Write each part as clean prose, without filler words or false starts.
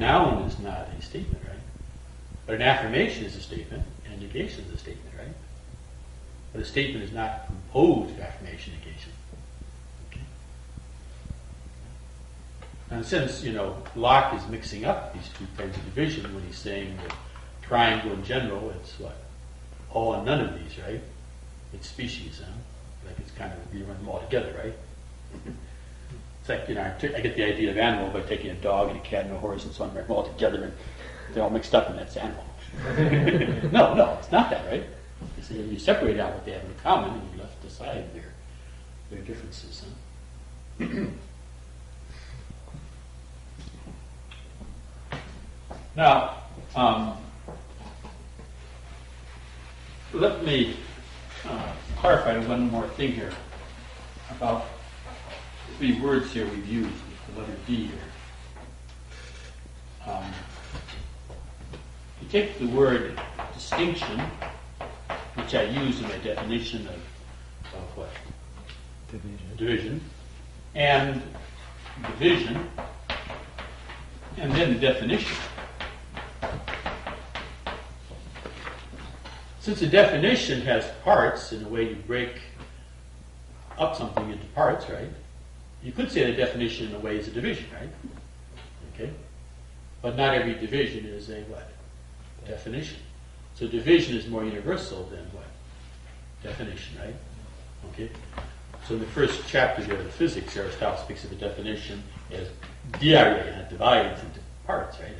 noun is not a statement, right? But an affirmation is a statement, and negation is a statement, right? But a statement is not composed of affirmation, negation. Okay? Now, in a sense, Locke is mixing up these two kinds of division when he's saying that triangle in general, it's what? All and none of these, right? It's species, huh? Like it's kind of, you run them all together, right? It's like, I get the idea of animal by taking a dog and a cat and a horse and so on, run them all together and they're all mixed up and that's animal. No, it's not that, right? You separate out what they have in common and you left aside their differences, huh? Now, let me clarify one more thing here about the words here we've used with the letter D here. You take the word distinction, which I use in my definition of what? Division. And division, and then the definition. Since a definition has parts, in a way you break up something into parts, right? You could say the definition in a way is a division, right? Okay? But not every division is a what? Definition. So division is more universal than what? Definition, right? Okay? So in the first chapter there of physics, Aristotle speaks of a definition as diare, and it divides into parts, right?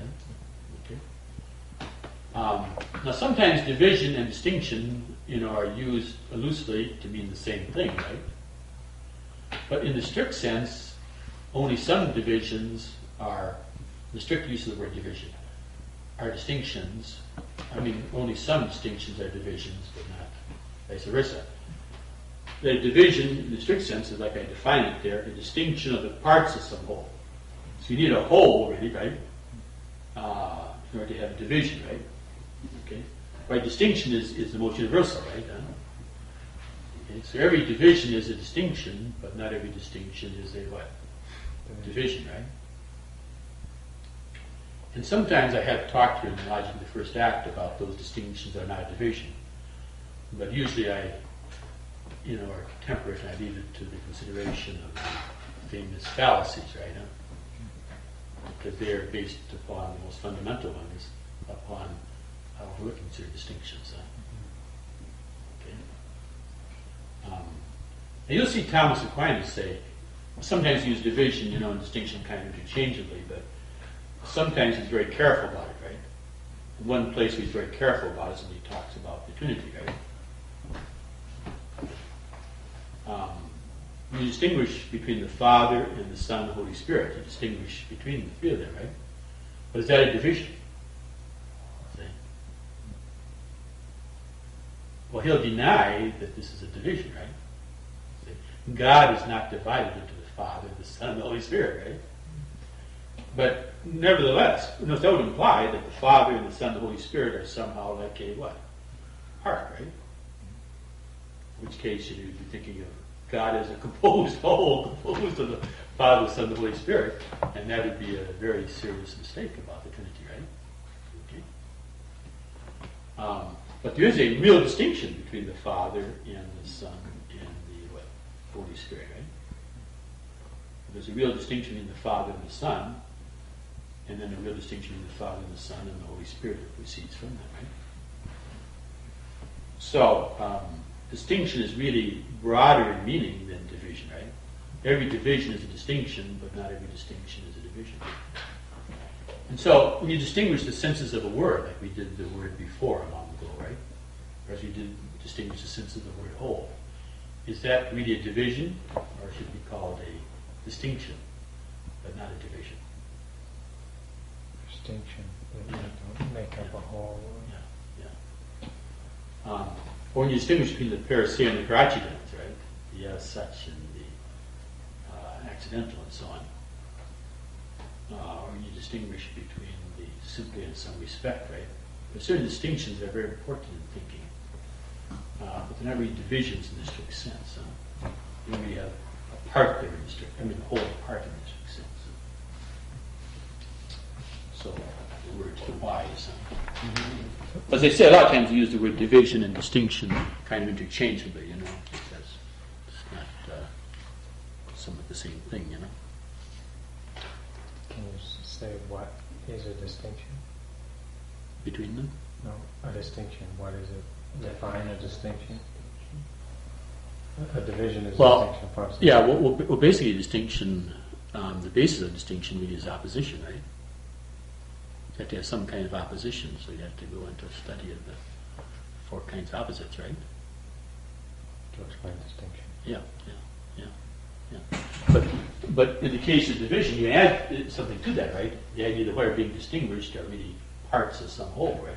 Now sometimes division and distinction, are used loosely to mean the same thing, right? But in the strict sense, only some divisions are, the strict use of the word division, are distinctions. Only some distinctions are divisions, but not vice versa. The division, in the strict sense, is like I define it there, the distinction of the parts of some whole. So you need a whole, really, right? In order to have a division, right? Okay? Right, distinction is the most universal, right? Okay, so every division is a distinction, but not every distinction is a what? Division, right? And sometimes I have talked here in the logic of the first act about those distinctions that are not a division. But usually I, are temperate and I leave it to the consideration of the famous fallacies, right? Because they are based upon the most fundamental ones, upon how we consider distinctions. Okay. And you'll see Thomas Aquinas say, sometimes use division, and distinction kind of interchangeably, but sometimes he's very careful about it, right? One place he's very careful about is when he talks about the Trinity, right? You distinguish between the Father and the Son and the Holy Spirit. You distinguish between the three of them, right? But is that a division? See? Well, he'll deny that this is a division, right? See? God is not divided into the Father, the Son, and the Holy Spirit, right? But nevertheless, that would imply that the Father and the Son and the Holy Spirit are somehow like a what? Part, right? In which case you'd be thinking of God as a composed whole, composed of the Father, the Son, and the Holy Spirit, and that would be a very serious mistake about the Trinity, right? Okay. But there is a real distinction between the Father and the Son and the what? Holy Spirit, right? There's a real distinction in the Father and the Son, and then a real distinction in the Father and the Son and the Holy Spirit that proceeds from that, right? So, distinction is really broader in meaning than division, right? Every division is a distinction, but not every distinction is a division. And so, when you distinguish the senses of a word, like we did the word before a moment ago, right? Or as we did distinguish the sense of the word whole, is that really a division, or should we call it a distinction, but not a division? Distinction, but you don't make up a whole. Or when you distinguish between the parousia and the gratuitants, right? The as such and the accidental and so on. Or when you distinguish between the simply and some respect, right? But certain distinctions are very important in thinking. But they're not really divisions in the strict sense. You only have a part there in the strict, the whole part in the strict sense. So applies. As I say, a lot of times we use the word division and distinction kind of interchangeably, because it's not somewhat the same thing, Can you say what is a distinction? between them. No, a distinction. What is it? Define a distinction. A division is a distinction from something. Yeah, well, basically a distinction, the basis of distinction really is opposition, right? You have to have some kind of opposition, so you have to go into a study of the four kinds of opposites, right? To explain distinction. Yeah. But in the case of division, you add something to that, right? The idea that what are being distinguished are really parts of some whole, right?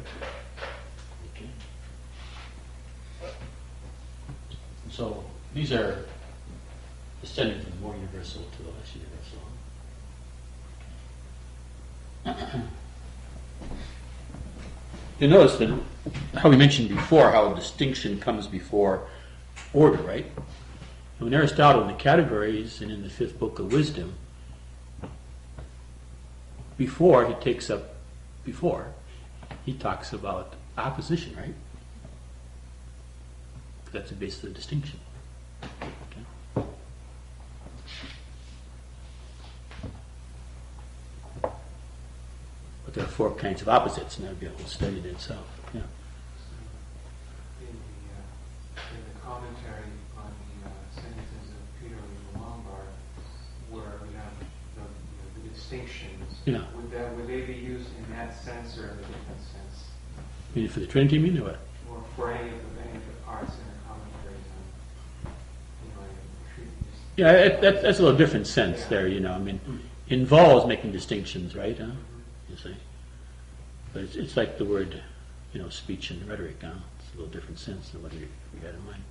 Okay. So these are descending from the more universal to the less universal. You notice that how we mentioned before how distinction comes before order, right? When Aristotle in the Categories and in the fifth book of Wisdom, before he talks about opposition, right? That's the basis of distinction. Okay. But there are four kinds of opposites, and that would be a whole study in itself. Yeah. In the commentary on the sentences of Peter the Lombard, where we have the distinctions, Yeah. would they be used in that sense or in a different sense? You mean for the Trinity, you mean, or what? Or for any of the parts in the commentaries on, treatises? Yeah, that's a little different sense there, I mean, involves making distinctions, right? You see? But it's like the word, speech and rhetoric, It's a little different sense than what we had in mind.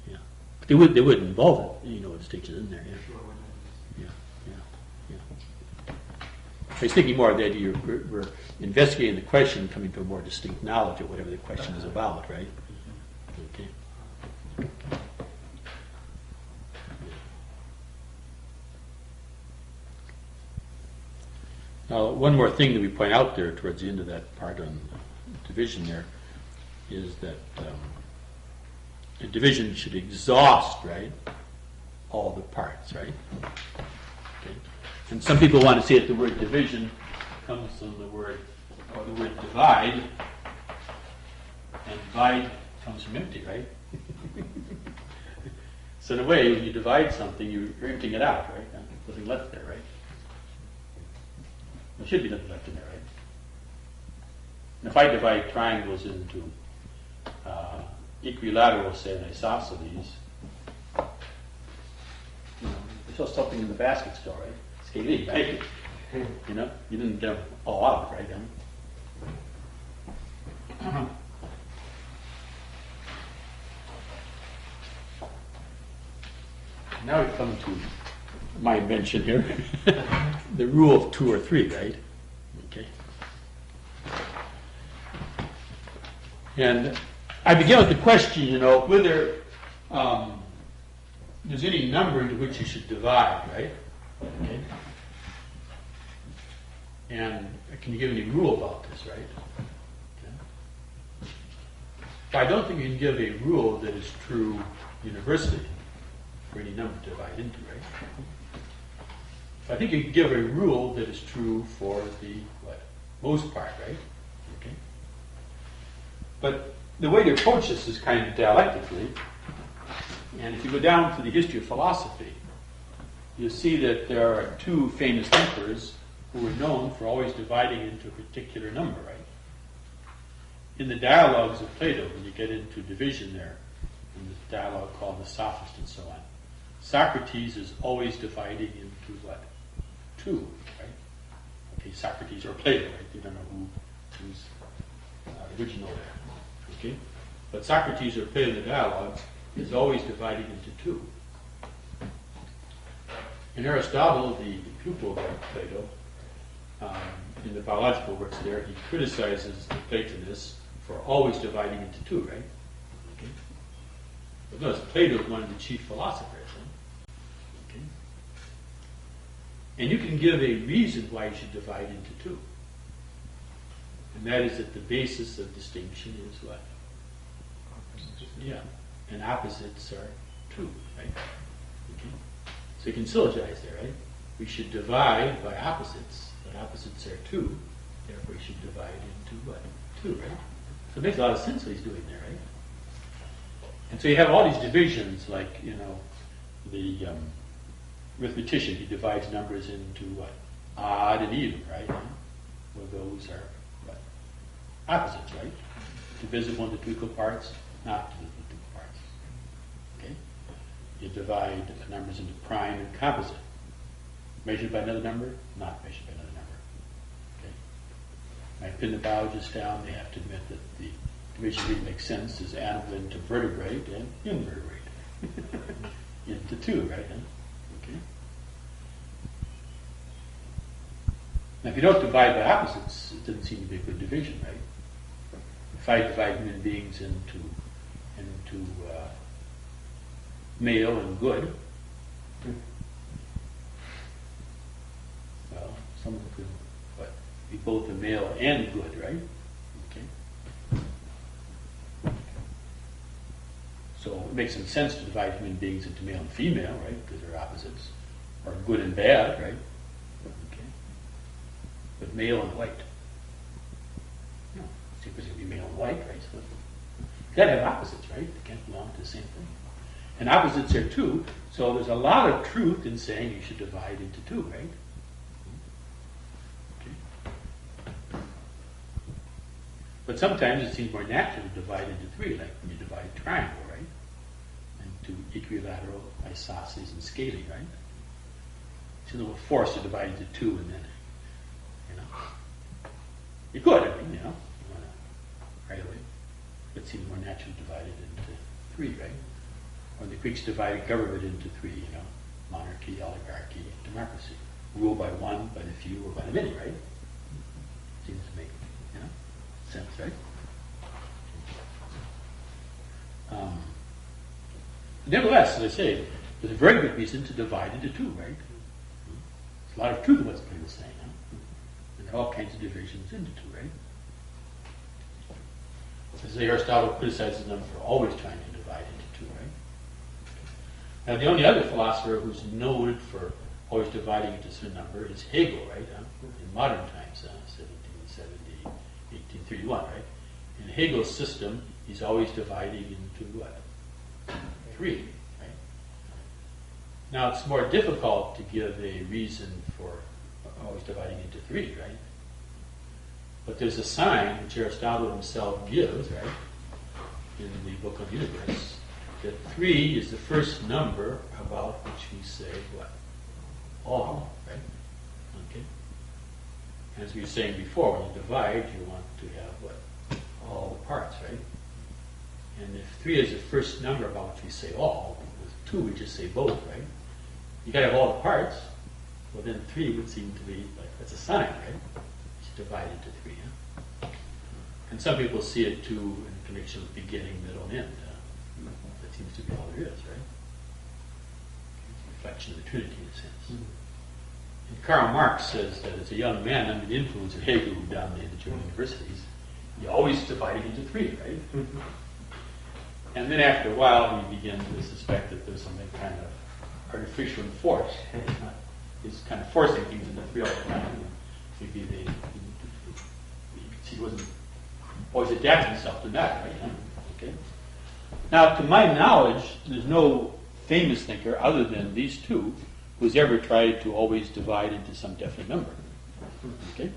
Yeah. But they would involve it, a distinction in there, yeah. Sure, wouldn't it? Yeah. I was thinking more of the idea we're investigating the question, coming to a more distinct knowledge of whatever the question is about, right? Okay. Now, one more thing that we point out there towards the end of that part on division there is that a division should exhaust, right, all the parts, right? Okay. And some people want to say that the word division comes from the word divide, and divide comes from empty, right? So in a way, when you divide something, you're emptying it out, right? There's nothing left there, right? There should be nothing left in there, right? And if I divide triangles into equilateral, say, and isosceles, there's still something in the basket still, right? Scaling, right? You didn't get them all out, right? Now we come to my invention here. The rule of 2 or 3, right? Okay. And I begin with the question, whether there's any number into which you should divide, right? Okay. And can you give any rule about this, right? Okay. I don't think you can give a rule that is true universally for any number to divide into, right? I think you can give a rule that is true for the most part, right? Okay. But the way to approach this is kind of dialectically. And if you go down to the history of philosophy, you'll see that there are 2 famous thinkers who were known for always dividing into a particular number, right? In the dialogues of Plato, when you get into division there, in the dialogue called the Sophist and so on, Socrates is always dividing into what? 2, right? Okay, Socrates or Plato, right? You don't know who's original there. Okay? But Socrates or Plato in the dialogues is always dividing into 2. In Aristotle, the pupil of Plato, in the biological works there, he criticizes the Platonists for always dividing into 2, right? Okay? But notice, Plato is one of the chief philosophers. Okay? And you can give a reason why you should divide into 2. And that is that the basis of distinction is what? Yeah. And opposites are true, right? Okay. So you can syllogize there, right? We should divide by opposites, but opposites are two, therefore we should divide into what? Two, right? So it makes a lot of sense what he's doing there, right? And so you have all these divisions, like, the arithmetician, he divides numbers into what? Odd and even, right? Well, those are what? Opposites, right? Divisible into two equal parts, not divisible into two equal parts. Okay? You divide the numbers into prime and composite. Measured by another number, not measured by another number. Okay? When I pin the biologists down, they have to admit that the division really makes sense is animal into vertebrate and invertebrate. Into two, right? Okay. Now, if you don't divide by opposites, it doesn't seem to be a good division, right? If I divide human beings into male and good, well, someone could be both a male and good, right? Okay. So it makes some sense to divide human beings into male and female, right? Because they're opposites, or good and bad, right? Okay. But male and white. No, it's going to be male and white, right? So you got to have opposites, right? They can't belong to the same thing. And opposites are two, so there's a lot of truth in saying you should divide into two, right? Okay. But sometimes it seems more natural to divide into three, like when you divide a triangle, right? Into equilateral, isosceles, and scale, right? It's a little forced to divide into two, and then, you could, right away. But it seems more natural to divide it into three, right? Or the Greeks divided government into three, monarchy, oligarchy, democracy. Ruled by one, by the few, or by the many, right? Seems to make, sense, right? Nevertheless, as I say, there's a very good reason to divide into two, right? There's a lot of truth in what's people saying, and there are all kinds of divisions into two, right? As Aristotle criticizes them for always trying to divide into two, right? Now, the only other philosopher who's noted for always dividing into a certain number is Hegel, right? In modern times, 1770, 1831, right? In Hegel's system, he's always dividing into what? Three, right? Now, it's more difficult to give a reason for always dividing into three, right? But there's a sign which Aristotle himself gives, right, in the Book of the Universe, that three is the first number about which we say what? All, right? Okay? As we were saying before, when you divide, you want to have what? All the parts, right? And if three is the first number about which we say all, with two we just say both, right? You got to have all the parts. Well, then three would seem to be like, that's a sign, right? It's divided into three, huh? And some people see it too in connection with beginning, middle, and end. That seems to be all there is, right? It's a reflection of the Trinity in a sense. And Karl Marx says that as a young man under the influence of Hegel, who dominated the German universities, he always divided into three, right? And then after a while, he began to suspect that there's something kind of artificial and forced. He's kind of forcing things into three all the time. Maybe he wasn't always adapting himself to that, right? Okay. Now, to my knowledge, there's no famous thinker other than these two who's ever tried to always divide into some definite number. Okay?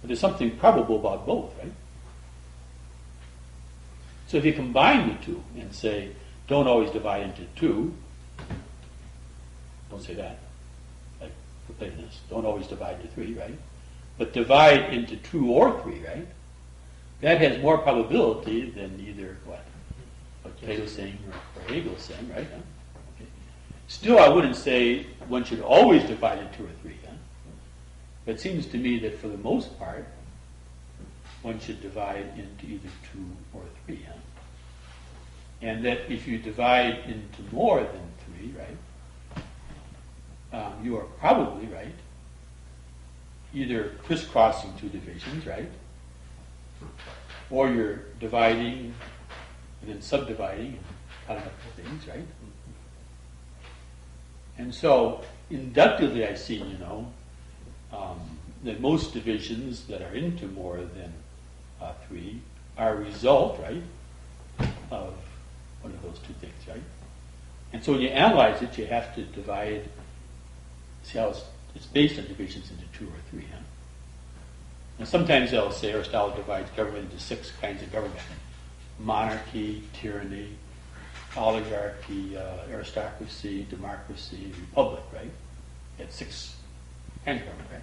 But there's something probable about both, right? So if you combine the two and say, don't always divide into two, don't say that, like for Platonists, don't always divide into three, right? But divide into two or three, right? That has more probability than either what Plato's saying or Hegel's saying, right? Huh? Okay. Still, I wouldn't say one should always divide into two or three, huh? But it seems to me that for the most part, one should divide into either two or three, huh? And that if you divide into more than three, right, you are probably right either crisscrossing two divisions, right? Or you're dividing and then subdividing and cutting up the things, right? And so, inductively I see, that most divisions that are into more than 3 are a result, right, of one of those two things, right? And so when you analyze it, you have to divide, see how it's based on divisions into 2 or 3, huh? And sometimes they'll say Aristotle divides government into 6 kinds of government. Monarchy, tyranny, oligarchy, aristocracy, democracy, republic, right? It's 6 kinds of government, right?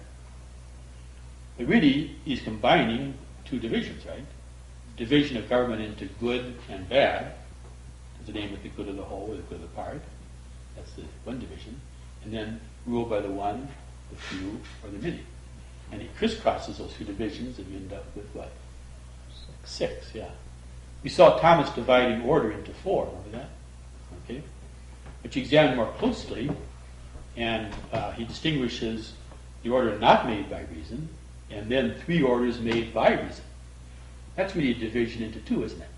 But really, he's combining 2 divisions, right? Division of government into good and bad, the name of the good of the whole or the good of the part. That's the one division. And then rule by the one, the few, or the many. And he crisscrosses those 2 divisions and you end up with what? 6, yeah. We saw Thomas dividing order into 4, remember that? Okay? But you examine more closely, and he distinguishes the order not made by reason, and then 3 orders made by reason. That's really a division into 2, isn't it?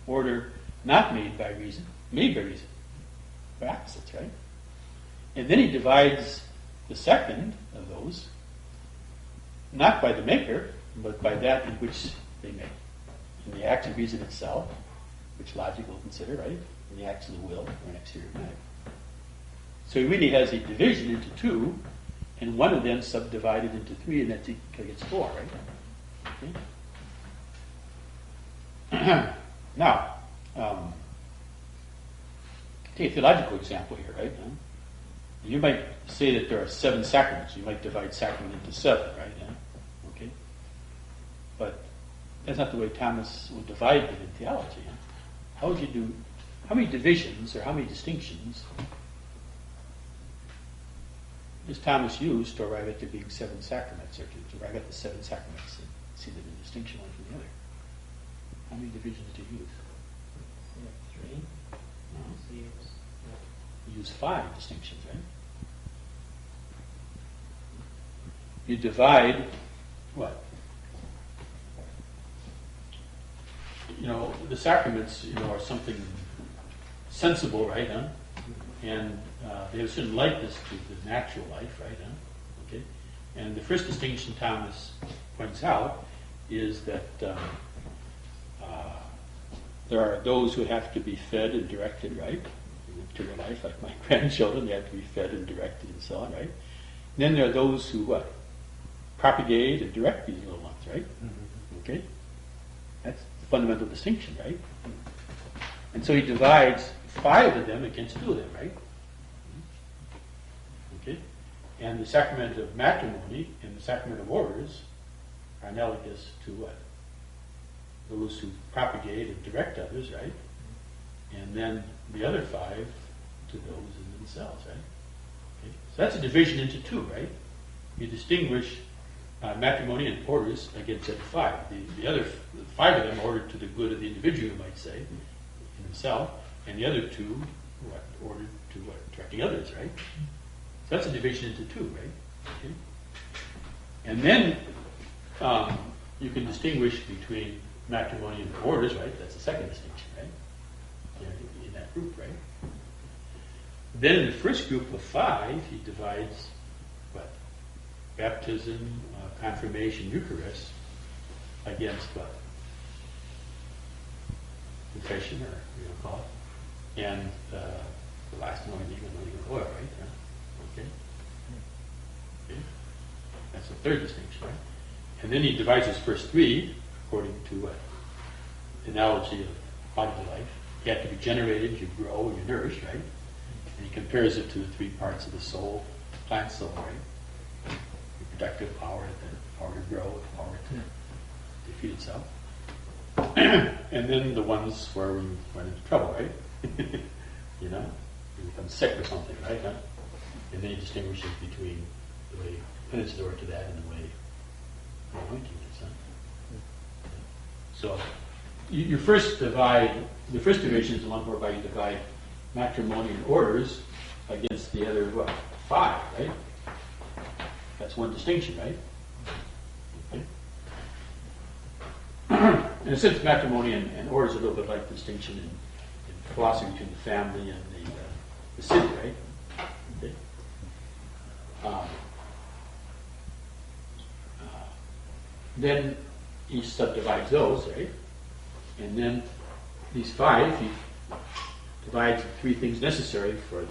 Order not made by reason, made by reason. They're opposites, right? And then he divides the second of those, not by the maker, but by that in which they make. In the act of reason itself, which logic will consider, right? In the acts of the will, or an exterior matter. So he really has a division into 2, and one of them subdivided into 3, and that gets 4, right? Okay. Now, take a theological example here, right? You might say that there are 7 sacraments. You might divide sacrament into 7, right? Okay. But that's not the way Thomas would divide it in theology. How would you do? How many divisions or how many distinctions does Thomas use to arrive at there being 7 sacraments, or to arrive at the 7 sacraments and see the distinction one from the other? How many divisions do you use? 3. No. You use 5 distinctions, right? You divide what? The sacraments, are something sensible, right? And they have a certain likeness to the natural life, right? Okay. And the first distinction Thomas points out is that there are those who have to be fed and directed, right? In material life, like my grandchildren, they have to be fed and directed and so on, right? And then there are those who what? Propagate and direct these little ones, right? Okay? That's the fundamental distinction, right? And so he divides 5 of them against 2 of them, right? Okay? And the sacrament of matrimony and the sacrament of orders are analogous to what? Those who propagate and direct others, right? And then the other 5 to those in themselves, right? Okay? So that's a division into 2, right? You distinguish matrimony and orders against the other 5. The other 5 of them are ordered to the good of the individual, you might say, in himself, and the other 2 ordered to directing others, right? So that's a division into 2, right? Okay. And then you can distinguish between matrimony and orders, right? That's the second distinction, right? In that group, right? Then in the first group of 5, he divides what? Baptism, confirmation, Eucharist against what? Confession, or call it, and the last anointing of oil, right? Okay. That's the third distinction, right? And then he divides his first 3 according to what? The analogy of bodily life. You have to be generated, you grow, and you're nourished, right? And he compares it to the 3 parts of the soul, plant soul, right? Reproductive power, the power to grow, the power to defeat itself. And then the ones where we run into trouble, right? You become sick or something, right? And then he distinguishes between the way penance is ordered to that and the way anointing is. So you first divide, the first division is the one whereby you divide matrimony and orders against the other, 5, right? That's one distinction, right? in a sense, matrimony and order is a little bit like the distinction in philosophy between the family and the city, right? Okay. Then he subdivides those, right? And then these 5, he divides the 3 things necessary for the,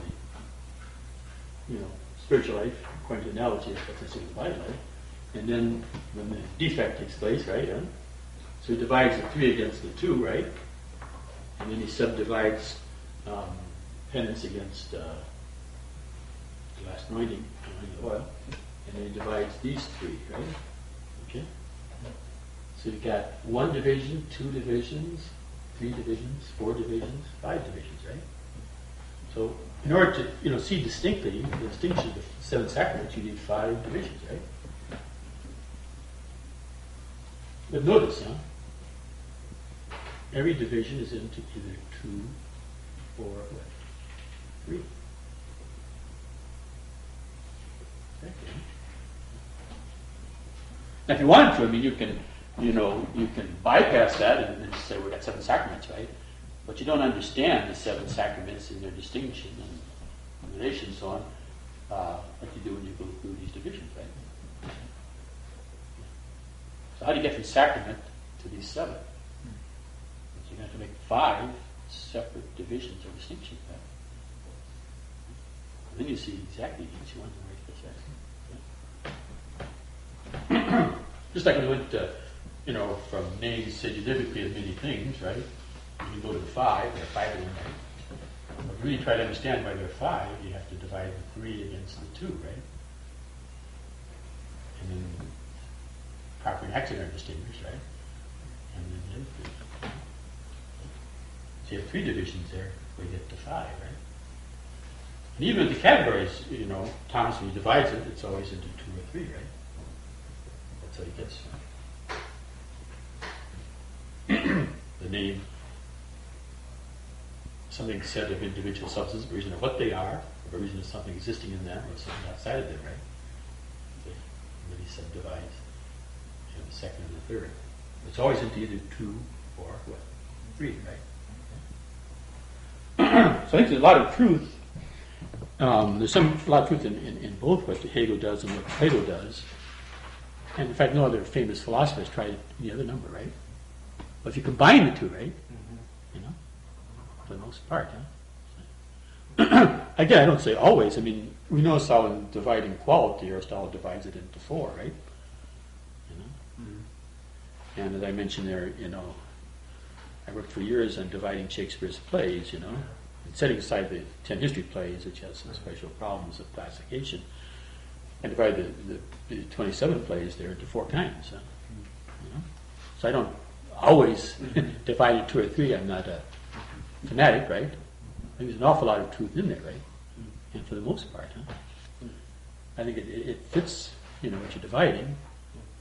spiritual life, according to the analogy, that's necessary for the body life. And then when the defect takes place, right? So he divides the 3 against the 2, right? And then he subdivides penance against the last anointing of oil. And then he divides these 3, right? Okay? So you've got 1 division, 2 divisions, 3 divisions, 4 divisions, 5 divisions, right? So in order to see distinctly the distinction of the 7 sacraments, you need 5 divisions, right? But notice, every division is into either 2 or 3. Okay. Now, if you wanted to, you can bypass that and then say we've got 7 sacraments, right? But you don't understand the 7 sacraments and their distinction and relation and so on, like you do when you go through these divisions, right? So how do you get from sacrament to these 7? So you're going to have to make 5 separate divisions or distinctions, right? And then you see exactly each one right. Just like when we went from names significantly of many things, right? When you go to the 5, there are 5 of them, right? But if you really try to understand why there are 5, you have to divide the 3 against the 2, right? And then proper and accident are distinguished, right? And then the other 3. So you have 3 divisions there where you get to 5, right? And even with the categories, Thomas, when he divides it, it's always into 2 or 3, right? That's how he gets the name, something said of individual substances, a reason of what they are, or a reason of something existing in them, or something outside of them, right? Okay. And then he subdivides the second and the third. It's always into either 2 or 3, right? So I think there's a lot of truth. There's a lot of truth in both what Hegel does and what Plato does. And in fact, no other famous philosophers tried any other number, right? But if you combine the 2, right? For the most part, Again, I don't say always. We notice how in dividing quality, Aristotle divides it into 4, right? And as I mentioned there, I worked for years on dividing Shakespeare's plays, and setting aside the 10 history plays, which has some special problems of classification, and divide the 27 plays there into 4 kinds. So I don't always divide it 2 or 3. I'm not a fanatic, right? I think there's an awful lot of truth in there, right? And for the most part, I think it fits, what you're dividing.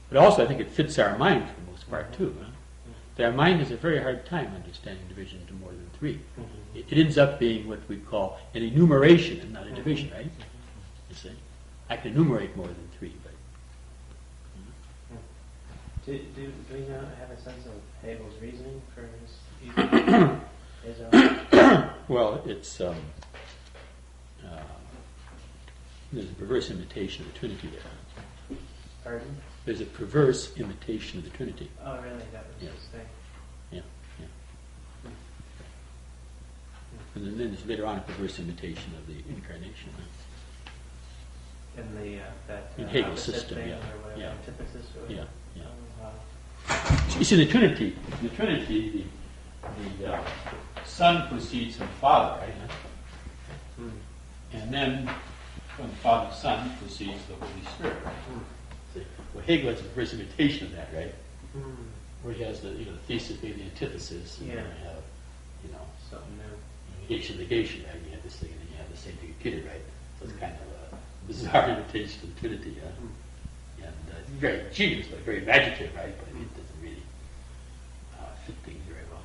But also, I think it fits our mind for the most part too. Our mind has a very hard time understanding division into more than 3. It ends up being what we call an enumeration and not a division, right? You see, I can enumerate more than 3, but. Do we now have a sense of Hegel's reasoning for his Well, it's there's a perverse imitation of the Trinity there. Pardon? There's a perverse imitation of the Trinity. Oh, really? That was his thing. Yeah. And then there's later on a perverse imitation of the Incarnation. In the in Hegel's opposite system, thing yeah. or whatever, Yeah. antithesis or Yeah. Oh, wow. You see, the Trinity, the Son proceeds from the Father, right? And then from the Father and Son proceeds the Holy Spirit, right? See, well, Hegel has a perverse imitation of that, right? Where he has the thesis being the antithesis, and then you have something new. negation, right? You have this thing, and then you have the same thing repeated, right? So it's kind of a bizarre imitation of the Trinity, and it's very genius, like very imaginative, right? But it doesn't really fit things very well.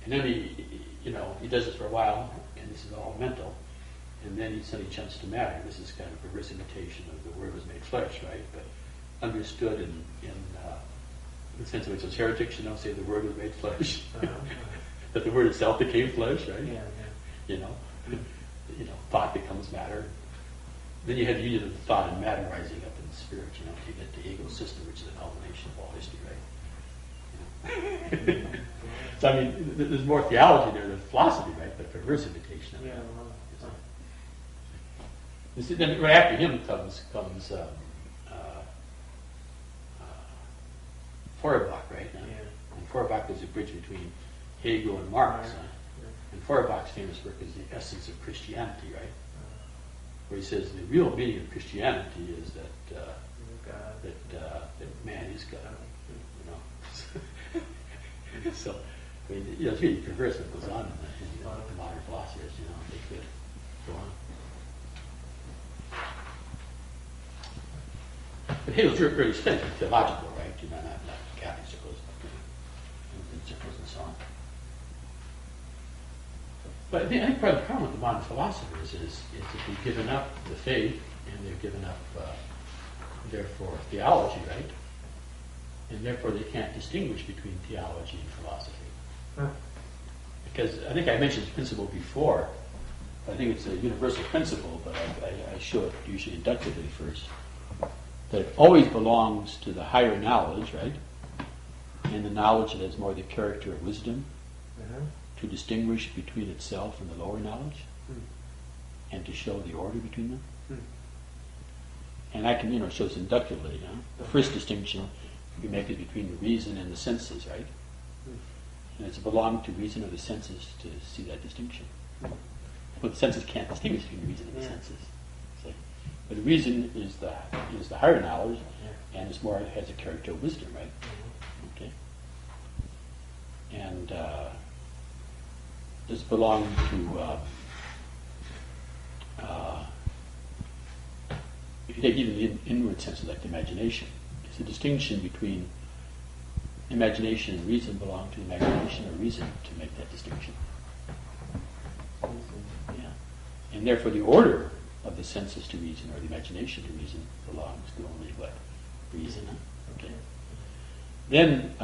And then he does this for a while, and this is all mental. And then he suddenly jumps to matter. This is kind of a perverse imitation of the Word was made flesh, right? But understood in In the sense of which those heretics, say the Word was made flesh. That the Word itself became flesh, right? Yeah. Thought becomes matter. Then you have the union of thought and matter rising up in the spirit, to get the ego system, which is the culmination of all history, right? So, there's more theology there than philosophy, right? But perverse imitation of it. Yeah. Then right after him comes Feuerbach, right? And Feuerbach is a bridge between Hegel and Marx. And Feuerbach's famous work is The Essence of Christianity, right? Where he says the real meaning of Christianity is that man is God. So, it's really perverse what goes on in the modern philosophers. They could go on. But Hegel's really studied theological, right? Not Catholic circles, in circles and so on. But I think part of the problem with the modern philosophers is that they've given up the faith and they've given up, therefore, theology, right? And therefore they can't distinguish between theology and philosophy. Because I think I mentioned this principle before. I think it's a universal principle, but I show it usually inductively first. That it always belongs to the higher knowledge, right? And the knowledge that has more the character of wisdom, to distinguish between itself and the lower knowledge, and to show the order between them. And I can, show this inductively. The first distinction you make is between the reason and the senses, right? And it's belong to reason or the senses to see that distinction. Well, the senses can't distinguish between the reason and the senses. But the reason is the higher knowledge, and it's more has a character of wisdom, right? Okay. And this belongs to if you take even the inward sense like the imagination. It's a distinction between imagination and reason belong to imagination or reason to make that distinction. Yeah. And therefore the order of the senses to reason or the imagination to reason belongs to only what? Reason. Okay. Then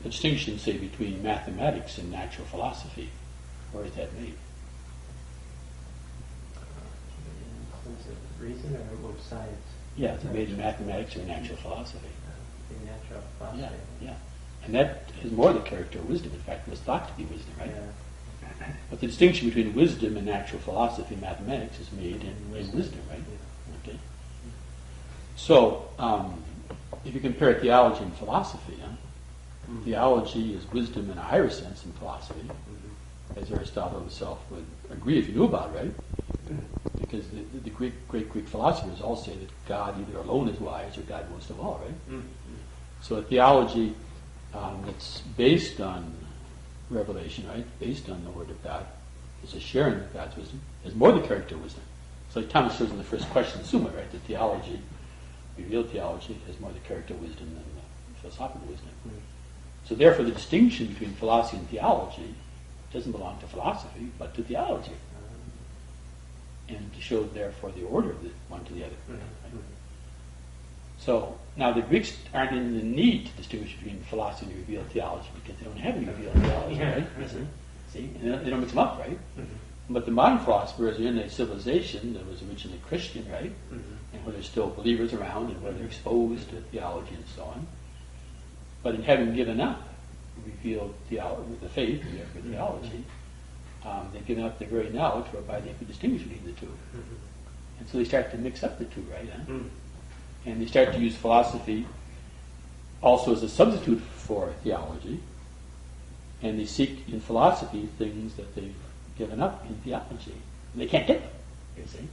the distinction, say, between mathematics and natural philosophy, where is that made? Reason or science? Yeah, it's made in mathematics or natural philosophy. In natural philosophy. Yeah. And that has more the character of wisdom. In fact, it was thought to be wisdom, right? Yeah. But the distinction between wisdom and natural philosophy and mathematics is made in wisdom, right? Okay. So, if you compare theology and philosophy, theology is wisdom in a higher sense than philosophy, as Aristotle himself would agree if you knew about it, right? Because the great Greek philosophers all say that God either alone is wise or God most of all, right? So a theology that's based on revelation, right? Based on the Word of God, is a sharing of God's wisdom, has more the character of wisdom. It's like Thomas says in the first question, Summa, right? That theology, revealed theology, has more the character of wisdom than the philosophical wisdom. So therefore the distinction between philosophy and theology doesn't belong to philosophy, but to theology. And to show, therefore, the order of the one to the other. Right? So, now the Greeks aren't in the need to distinguish between philosophy and revealed theology because they don't have any revealed theology, right? See? And they don't mix them up, right? But the modern philosophers are in a civilization that was originally Christian, right? And where there's still believers around and where they're exposed to theology and so on. But in having given up revealed theology, the faith, and therefore theology, they've given up the very knowledge whereby they could distinguish between the two. And so they start to mix up the two, right? And they start to use philosophy also as a substitute for theology. And they seek in philosophy things that they've given up in theology. And they can't get them, you see.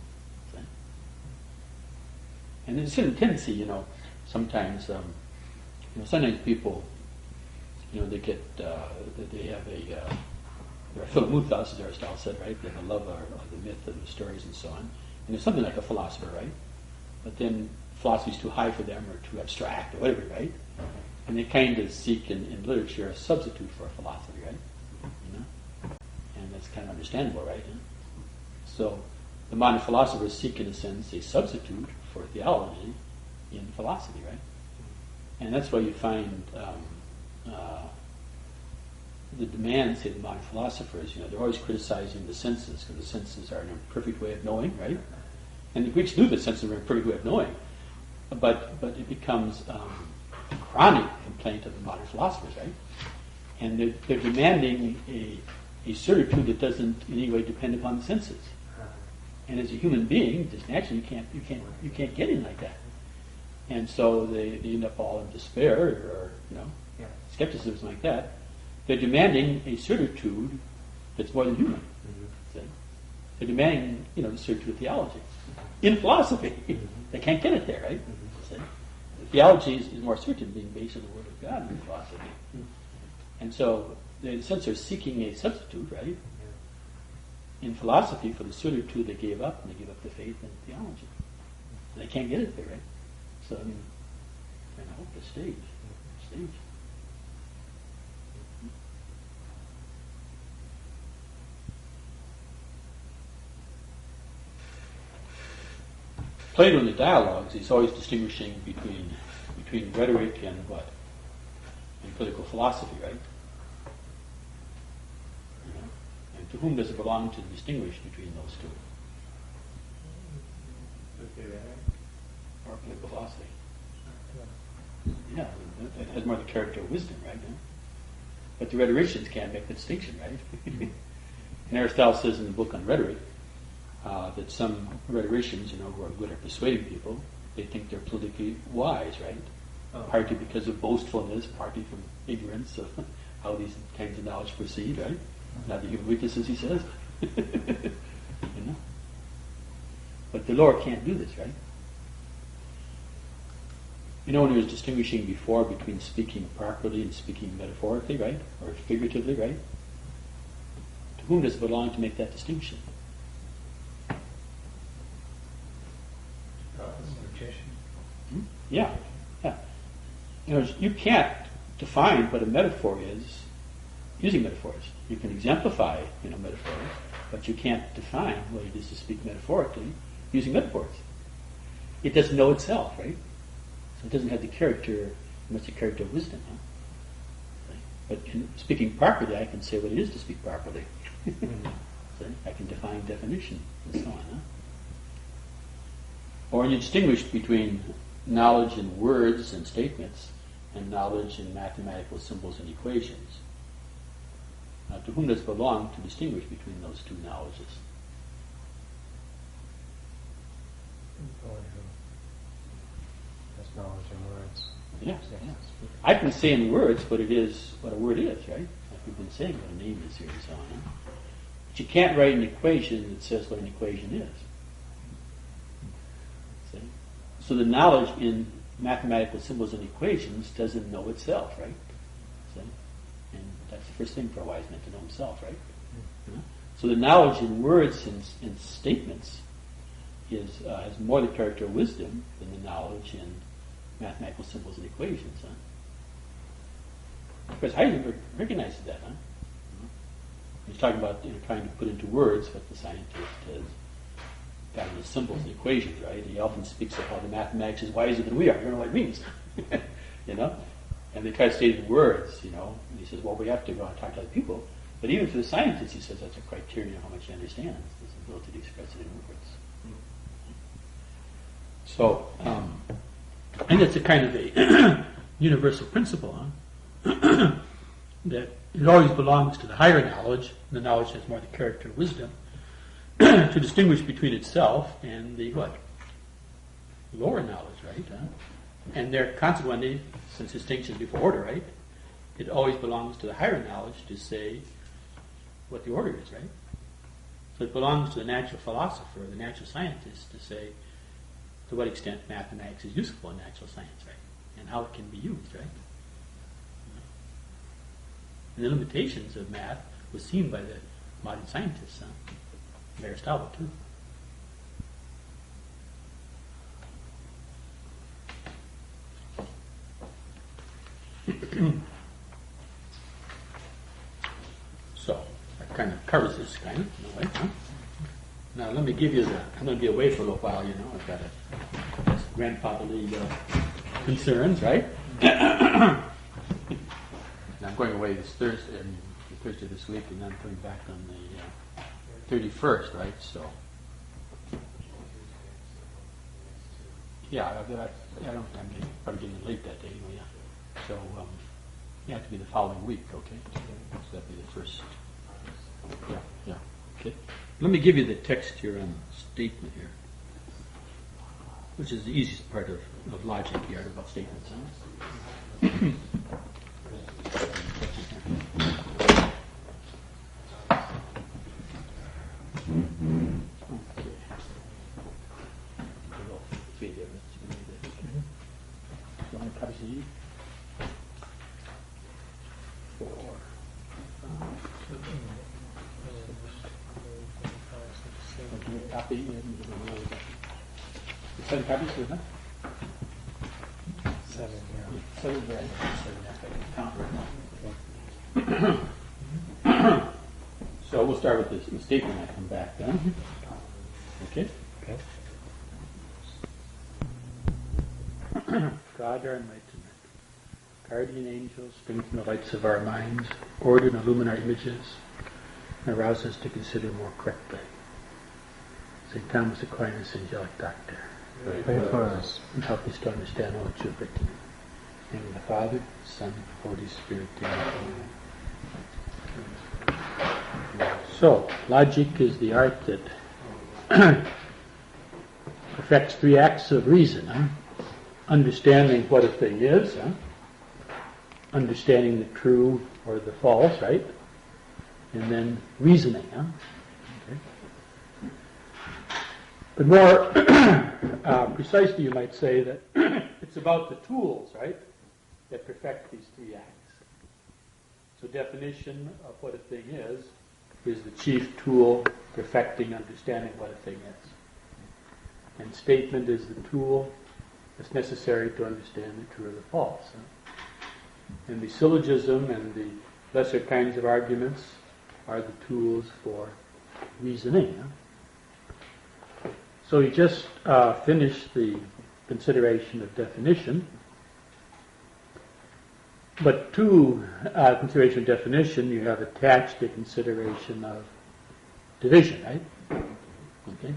And there's a certain tendency, sometimes, sometimes people, they get, they have a, they're full of muthos, as Aristotle said, right? They have a love of the myth and the stories and so on. And they're something like a philosopher, right? But then philosophy's too high for them or too abstract or whatever, right? And they kind of seek in literature a substitute for philosophy, right? And that's kind of understandable, right? So the modern philosophers seek, in a sense, a substitute for theology in philosophy, right? And that's why you find the demands, say, the modern philosophers, they're always criticizing the senses, because the senses are an imperfect way of knowing, right? And the Greeks knew the senses were an imperfect way of knowing, but it becomes a chronic complaint of the modern philosophers, right? And they're demanding a certitude that doesn't in any way depend upon the senses. And as a human being, just naturally you can't get in like that. And so they end up all in despair or skepticism like that. They're demanding a certitude that's more than human. See? They're demanding the certitude of theology in philosophy. They can't get it there, right? See? Theology is more certain, being based on the Word of God in philosophy. And so, in a sense, they're seeking a substitute, right? In philosophy for the certitude they gave up, and they gave up the faith in theology. And they can't get it there, right? So, I hope the stage. Plato in the dialogues, he's always distinguishing between rhetoric and what? And political philosophy, right? And to whom does it belong to distinguish between those two? Or political philosophy? Yeah, it has more the character of wisdom, right? But the rhetoricians can't make the distinction, right? And Aristotle says in the book on rhetoric that some rhetoricians, who are good at persuading people, they think they're politically wise, right? Partly because of boastfulness, partly from ignorance of how these kinds of knowledge proceed, right? Not the human weaknesses, he says. But the Lord can't do this, right? When he was distinguishing before between speaking properly and speaking metaphorically, right? Or figuratively, right? To whom does it belong to make that distinction? Yeah. You can't define what a metaphor is using metaphors. You can exemplify, metaphors, but you can't define what it is to speak metaphorically using metaphors. It doesn't know itself, right? So it doesn't have the character, much the character of wisdom, huh? But in speaking properly, I can say what it is to speak properly. So I can define definition and so on, huh? Or when you distinguish between knowledge in words and statements and knowledge in mathematical symbols and equations, to whom does it belong to distinguish between those two knowledges? That's knowledge in words. Yeah. I can say in words what it is, what a word is, right? Like we've been saying what a name is here and so on. Huh? But you can't write an equation that says what an equation is. See? So the knowledge in mathematical symbols and equations doesn't know itself, right? See? And that's the first thing for a wise man, to know himself, right? Mm-hmm. So the knowledge in words and statements has more the character of wisdom than the knowledge in mathematical symbols and equations, huh? Because Heisenberg recognizes that, huh? He's talking about trying to put into words what the scientist has got in the symbols and equations, right? And he often speaks of how the mathematics is wiser than we are. You don't know what it means, And they try to state it in words, And he says, well, we have to go out and talk to other people. But even for the scientist, he says that's a criterion of how much he understands, his ability to express it in words. So, and it's a kind of a universal principle, huh? That it always belongs to the higher knowledge. The knowledge has more the character of wisdom to distinguish between itself and the what? Lower knowledge, right? Huh? And there, consequently, since distinction is before order, right? It always belongs to the higher knowledge to say what the order is, right? So it belongs to the natural philosopher, the natural scientist, to say to what extent mathematics is useful in natural science, right? And how it can be used, right? And the limitations of math was seen by the modern scientists, and Aristotle too. So that kind of covers this kind of in a way, huh? Now let me give you I'm going to be away for a little while, I've got grandfatherly concerns, right? And I'm going away this Thursday this week, and I'm coming back on the 31st, right? So, yeah, I'm probably getting late that day, yeah. So, you have to be the following week, okay? So that'd be the first. Yeah, okay. Let me give you the text here on the statement here, which is the easiest part of logic, the art about statements. Huh? Seven copies, isn't it? Seven, yeah. Seven, right? So we'll start with this statement when I come back then. Okay? Okay. God, our enlightenment, guardian angels, strengthen the lights of our minds, order and illumine our images, and arouse us to consider more correctly. St. Thomas Aquinas, Angelic Doctor. Pray for us. And help us to understand all that you have written. In the name of the Father, Son, Holy Spirit. Amen. So, logic is the art that perfects three acts of reason. Understanding what a thing is, understanding the true or the false, right? And then reasoning. Okay. But more precisely, you might say that it's about the tools, right, that perfect these three acts. So definition of what a thing is the chief tool perfecting understanding what a thing is. And statement is the tool that's necessary to understand the true or the false. And the syllogism and the lesser kinds of arguments are the tools for reasoning. So we just finished the consideration of definition. But to consideration of definition, you have attached a consideration of division, right? Okay.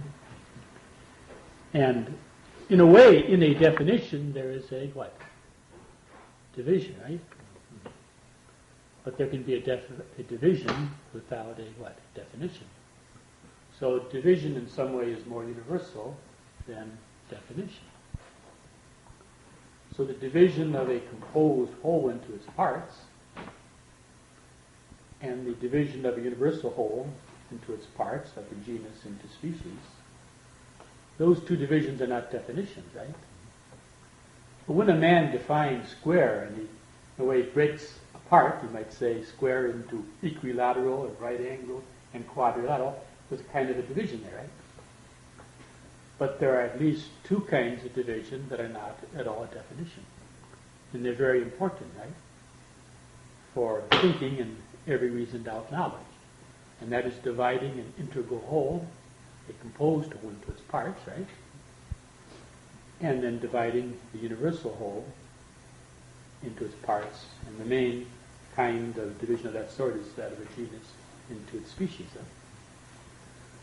And in a way, in a definition, there is a what? Division, right? But there can be a division without a what? Definition. So division in some way is more universal than definition. So the division of a composed whole into its parts and the division of a universal whole into its parts, like a genus into species, those two divisions are not definitions, right? But when a man defines square and he, in a way, breaks apart, you might say square into equilateral and right angle and quadrilateral, there's a kind of a division there, right? But there are at least two kinds of division that are not at all a definition. And they're very important, right? For thinking and every reasoned out knowledge. And that is dividing an integral whole, a composed whole, into its parts, right? And then dividing the universal whole into its parts. And the main kind of division of that sort is that of a genus into its species.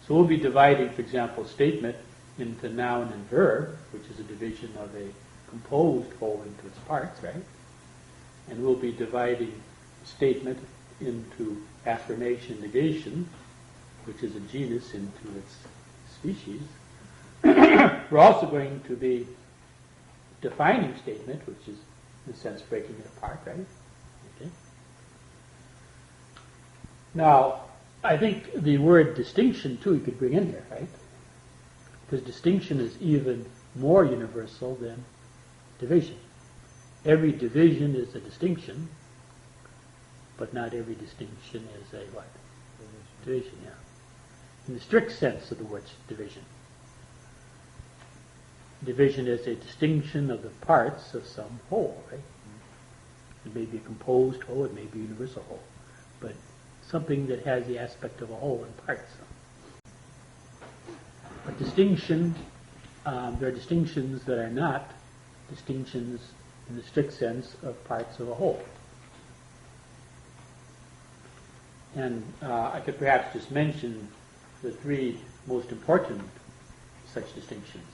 So we'll be dividing, for example, statement into noun and verb, which is a division of a composed whole into its parts, right? And we'll be dividing statement into affirmation, negation, which is a genus into its species. We're also going to be defining statement, which is, in a sense, breaking it apart, right? Okay. Now, I think the word distinction, too, you could bring in here, right? Because distinction is even more universal than division. Every division is a distinction, but not every distinction is a what? Division, yeah. In the strict sense of the word division. Division is a distinction of the parts of some whole, right? It may be a composed whole, it may be a universal whole, but something that has the aspect of a whole in parts. But distinction, there are distinctions that are not distinctions in the strict sense of parts of a whole. And I could perhaps just mention the three most important such distinctions.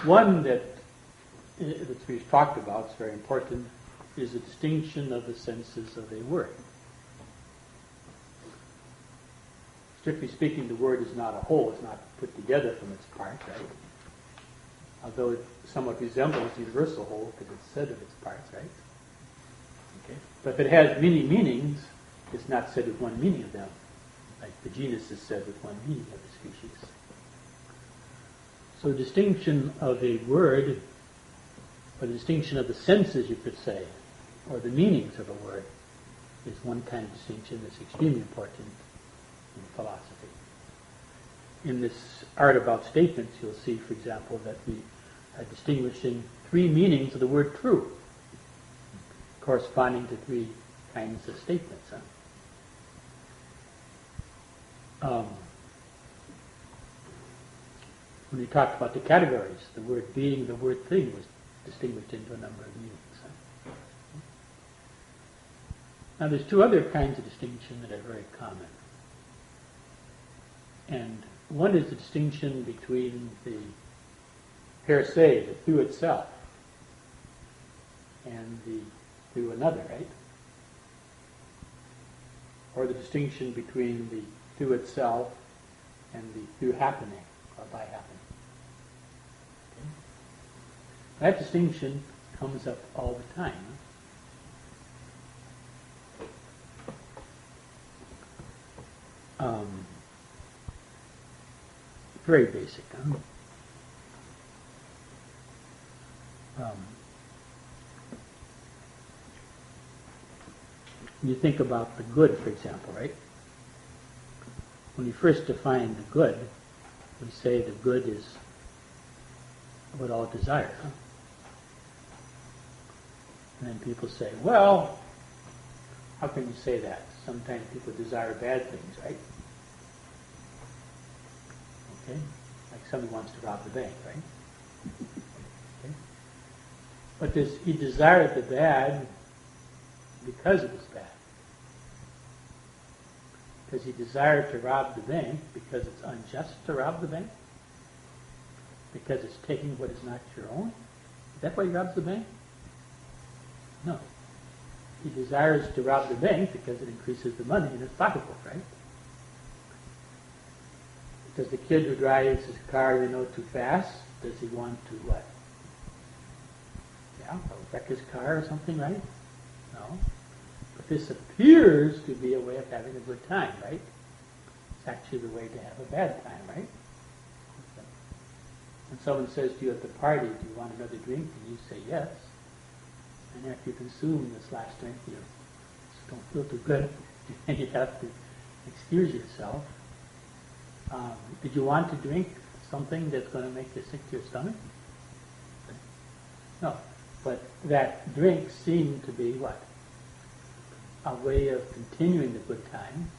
One that we've talked about is very important is the distinction of the senses of a word. Strictly speaking, the word is not a whole. It's not put together from its parts, right? Although it somewhat resembles the universal whole because it's said of its parts, right? Okay. But if it has many meanings, it's not said with one meaning of them. Like the genus is said with one meaning of the species. So the distinction of a word, or the distinction of the senses, you could say, or the meanings of a word, is one kind of distinction that's extremely important in philosophy. In this art about statements, you'll see, for example, that we are distinguishing three meanings of the word true, corresponding to three kinds of statements. When we talked about the categories, the word being, the word thing was distinguished into a number of meanings. Now there's two other kinds of distinction that are very common. And one is the distinction between the per se, the through itself, and the through another, right? Or the distinction between the through itself and the through happening, or by happening. Okay? That distinction comes up all the time. Very basic. You think about the good, for example, right? When you first define the good, we say the good is what all desire. And then people say, well, how can you say that? Sometimes people desire bad things, right? Okay? Like somebody wants to rob the bank, right? Okay? But he desired the bad because it was bad. Does he desire to rob the bank because it's unjust to rob the bank? Because it's taking what is not your own? Is that why he robs the bank? No. He desires to rob the bank because it increases the money in his pocketbook, right? Does the kid who drives his car, too fast, does he want to what? Yeah, wreck his car or something, right? No. But this appears to be a way of having a good time, right? It's actually the way to have a bad time, right? When someone says to you at the party, do you want another drink? And you say yes. And after you consume this last drink, you just don't feel too good. And you have to excuse yourself. Did you want to drink something that's going to make you sick to your stomach? No. But that drink seemed to be what? A way of continuing the good time,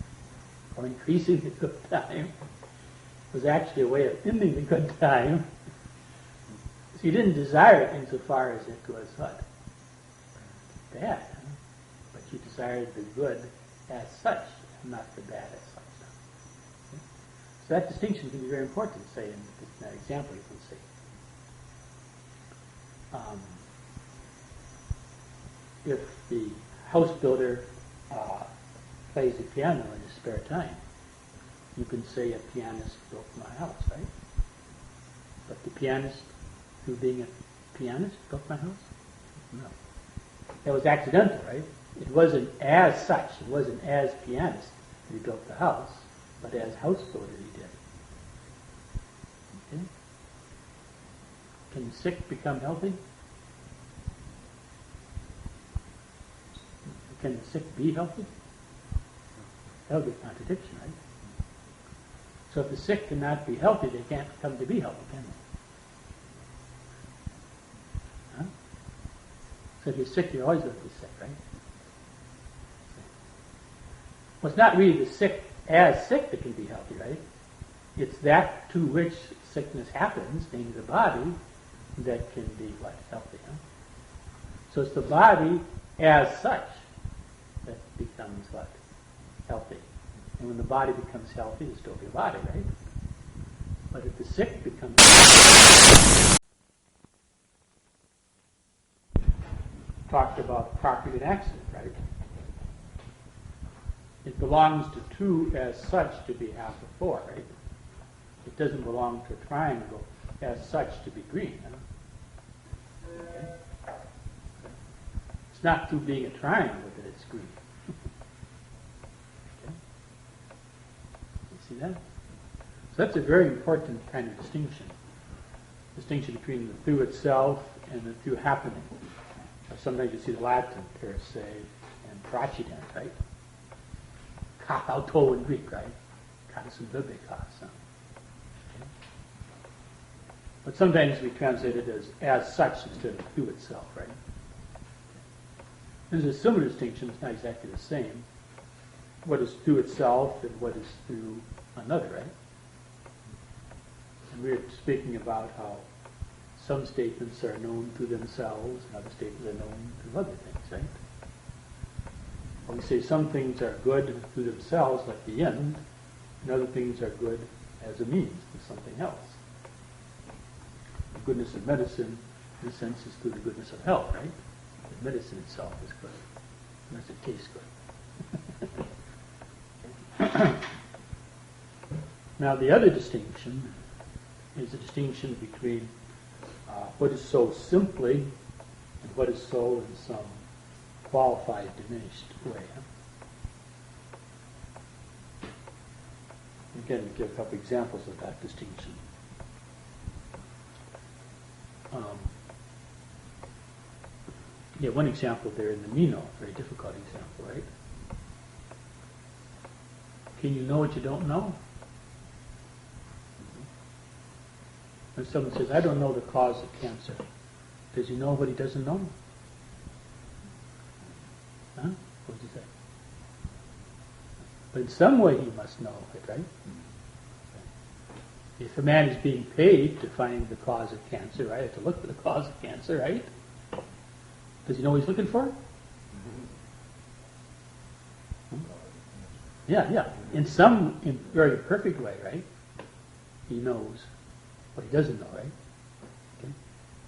or increasing the good time. It was actually a way of ending the good time. So you didn't desire it insofar as it was what? Bad. But you desired the good as such, and not the bad as such. So that distinction can be very important, say, in that example you can see. If the house builder plays the piano in his spare time, you can say a pianist built my house, right? But the pianist, through being a pianist, built my house? No. That was accidental, right? It wasn't as such. It wasn't as pianist that he built the house, but as house builder he did. Okay? Can the sick become healthy? Can the sick be healthy? That would be a contradiction, right? So if the sick cannot be healthy, they can't come to be healthy, can they? Huh? So if you're sick, you're always going to be sick, right? Well, it's not really the sick as sick that can be healthy, right? It's that to which sickness happens, namely the body, that can be what? Healthy. Huh? So it's the body as such that becomes what? Healthy. And when the body becomes healthy, it'll still be a body, right? But if the sick becomes talked about property and accident, right? It belongs to two as such to be half of four, right? It doesn't belong to a triangle as such to be green. Huh? Okay. It's not through being a triangle that it's green. Okay. You see that? So that's a very important kind of distinction. Distinction between the through itself and the through happening. Sometimes you see the Latin per se and preceded, right? Kath auto in Greek, right? Kath bibikos. Okay. But sometimes we translate it as such instead of through itself, right? There's a similar distinction, it's not exactly the same. What is through itself and what is through another, right? And we were speaking about how some statements are known through themselves and other statements are known through other things, right? When we say some things are good through themselves, like the end, and other things are good as a means to something else. The goodness of medicine, in a sense, is through the goodness of health, right? The medicine itself is good, unless it tastes good. Now, the other distinction is the distinction between what is so simply and what is so in some qualified, diminished way. Huh? Again, we give a couple examples of that distinction. One example there in the Meno, very difficult example, right? Can you know what you don't know? When someone says, I don't know the cause of cancer, does he know what he doesn't know? Huh? What does he say? But in some way he must know it, right? If a man is being paid to find the cause of cancer, right, to look for the cause of cancer, right? Does he know what he's looking for? Yeah. In some very perfect way, right? He knows what he doesn't know, right? Okay?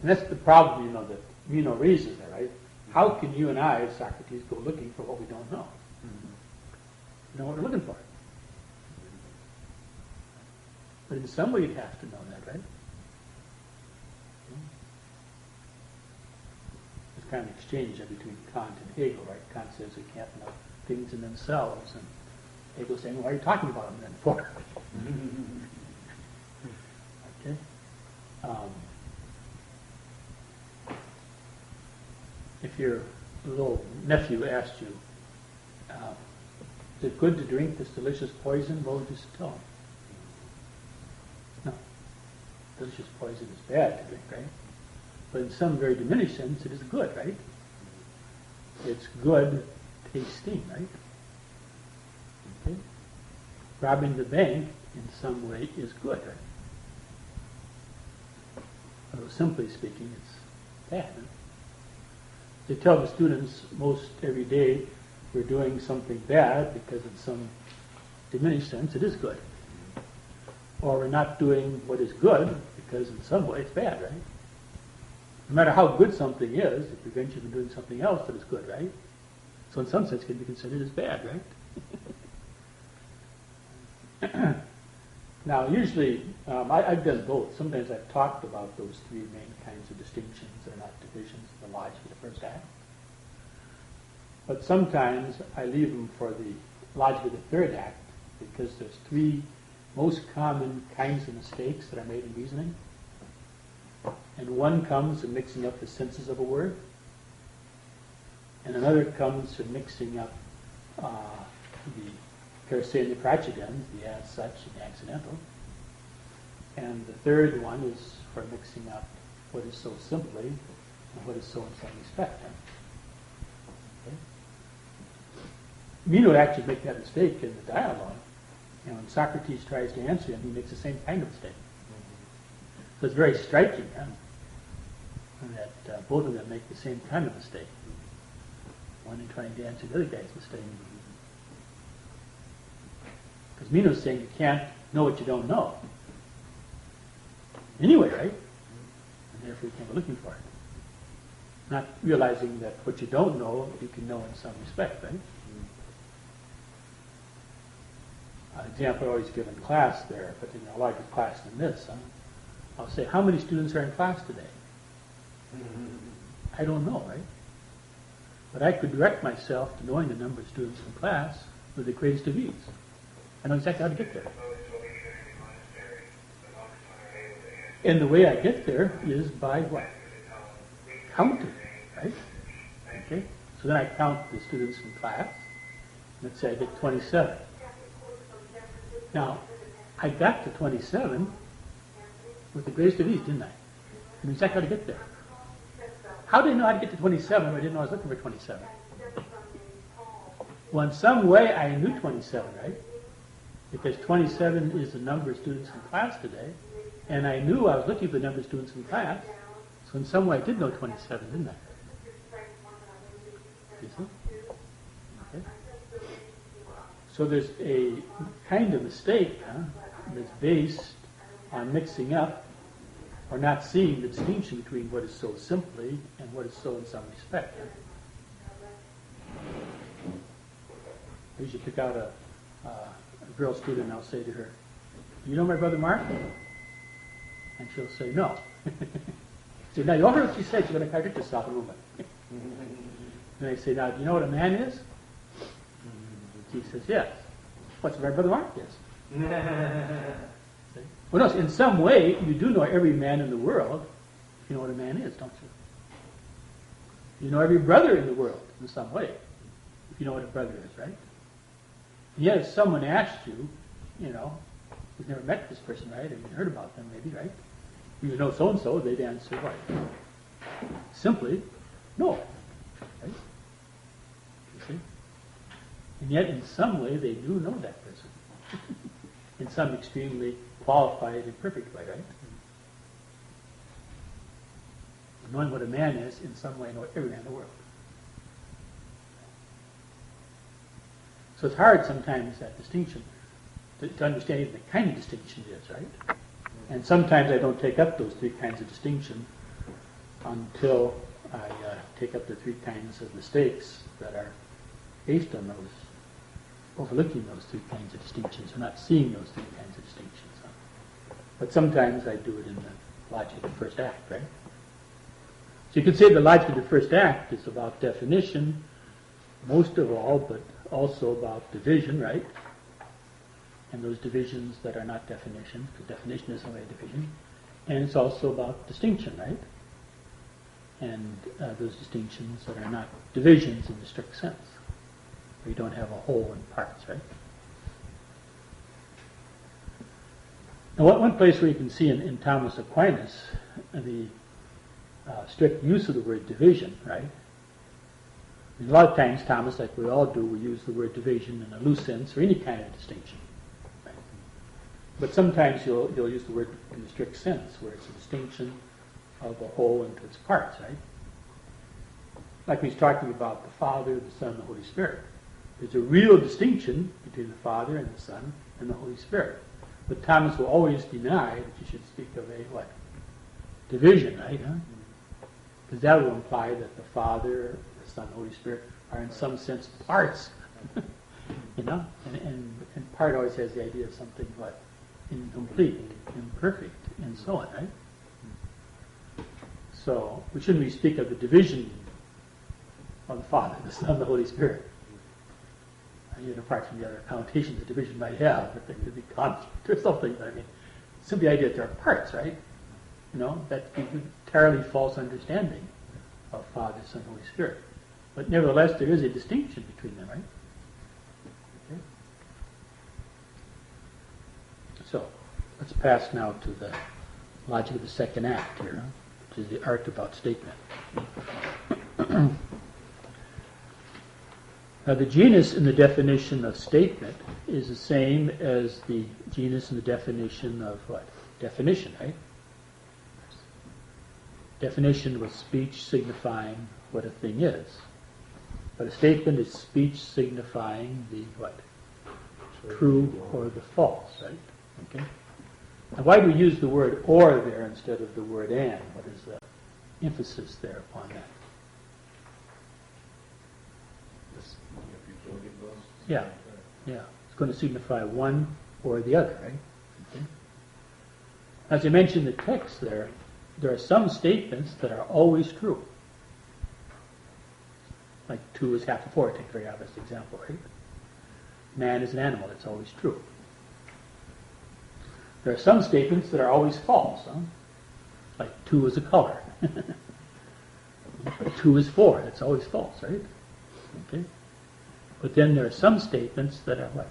And that's the problem, that Meno raises there, right? How can you and I, Socrates, go looking for what we don't know? You know what we're looking for. But in some way you'd have to know that, right? There's kind of exchange between Kant and Hegel, right? Kant says we can't know things in themselves, and Hegel's saying, why are you talking about them then for? Okay? If your little nephew asked you, is it good to drink this delicious poison? What would you tell him? No. Delicious poison is bad to drink, right? But in some very diminished sense, it is good, right? It's good tasting, right? Okay? Robbing the bank in some way is good, right? Although simply speaking, it's bad. Huh? They tell the students most every day we're doing something bad because in some diminished sense it is good. Or we're not doing what is good because in some way it's bad, right? No matter how good something is, it prevents you from doing something else that is good, right? So in some sense it can be considered as bad, right? Now usually, I've done both. Sometimes I've talked about those three main kinds of distinctions that are not divisions, the logic of the first act. But sometimes I leave them for the logic of the third act because there's three most common kinds of mistakes that are made in reasoning. And one comes from mixing up the senses of a word. And another comes from mixing up the per se and the preceded, the as such and the accidental. And the third one is for mixing up what is so simply and what is so in some respect. Okay? Meno would actually make that mistake in the dialogue. And when Socrates tries to answer him, he makes the same kind of statement. So it's very striking that both of them make the same kind of mistake. One is trying to answer the other guy's mistake. Because Meno's saying you can't know what you don't know. Anyway, right? And therefore you can't be looking for it. Not realizing that what you don't know, you can know in some respect, right? An example I always give in class there, but in a larger class than this, I'll say, how many students are in class today? I don't know, right? But I could direct myself to knowing the number of students in class with the greatest of ease. I know exactly how to get there. And the way I get there is by what? Counting, right? Okay? So then I count the students in class. Let's say I get 27. Now, I got to 27 with the greatest of ease, didn't I? I knew exactly how to get there. How did I know how to get to 27 if I didn't know I was looking for 27? Well, in some way I knew 27, right? Because 27 is the number of students in class today, and I knew I was looking for the number of students in class, so in some way I did know 27, didn't I? You see? Okay. So there's a kind of mistake that's based on mixing up or not seeing the distinction between what is so simply and what is so in some respect. I usually pick out a girl student and I'll say to her, "Do you know my brother Mark?" And she'll say, "No." So now you all heard what she said. She's going to contradict herself in a moment. And I say, "Now, do you know what a man is?" She says, "Yes." "What's my brother Mark is?" Well, no, in some way, you do know every man in the world if you know what a man is, don't you? You know every brother in the world in some way if you know what a brother is, right? And yet, if someone asked you, you've never met this person, right? Or you've heard about them, maybe, right? You know so-and-so, they'd answer what? Simply, no. Right? You see? And yet, in some way, they do know that person. In some extremely qualified and perfect way, right? Knowing what a man is, in some way, know every man in the world. So it's hard sometimes, that distinction, to understand even the kind of distinction it is, right? And sometimes I don't take up those three kinds of distinction until I take up the three kinds of mistakes that are based on those, overlooking those three kinds of distinctions, or not seeing those three kinds of distinctions. But sometimes I do it in the logic of the first act, right? So you could say the logic of the first act is about definition, most of all, but also about division, right? And those divisions that are not definition, because definition is only a division. And it's also about distinction, right? And those distinctions that are not divisions in the strict sense, where you don't have a whole and parts, right? Now, one place where you can see in Thomas Aquinas the strict use of the word division, right? A lot of times, Thomas, like we all do, we use the word division in a loose sense or any kind of distinction. Right? But sometimes you'll use the word in the strict sense, where it's a distinction of a whole into its parts, right? Like when he's talking about the Father, the Son, and the Holy Spirit. There's a real distinction between the Father and the Son and the Holy Spirit. But Thomas will always deny that you should speak of a what? Division, right? Because that will imply that the Father, the Son, and the Holy Spirit are in some sense parts. And part always has the idea of something what? Incomplete, imperfect, and so on, right? So we shouldn't really speak of the division of the Father, the Son, and the Holy Spirit. Even apart from the other connotations the division might have, but there could be conflict or something. But I mean, simply the idea that there are parts, right? That gives you entirely false understanding of Father, Son, Holy Spirit. But nevertheless, there is a distinction between them, right? Okay. So, let's pass now to the logic of the second act here, which is the art about statement. Now, the genus in the definition of statement is the same as the genus in the definition of what? Definition, right? Definition was speech signifying what a thing is. But a statement is speech signifying the what? True or the false, right? Okay. Now, why do we use the word or there instead of the word and? What is the emphasis there upon that? Yeah, yeah. It's going to signify one or the other, right? Okay. As I mentioned in the text there are some statements that are always true. Like 2 is half of 4, take a very obvious example, right? Man is an animal, that's always true. There are some statements that are always false, huh? Like 2 is a color. 2 is 4, that's always false, right? Okay. But then there are some statements that are what?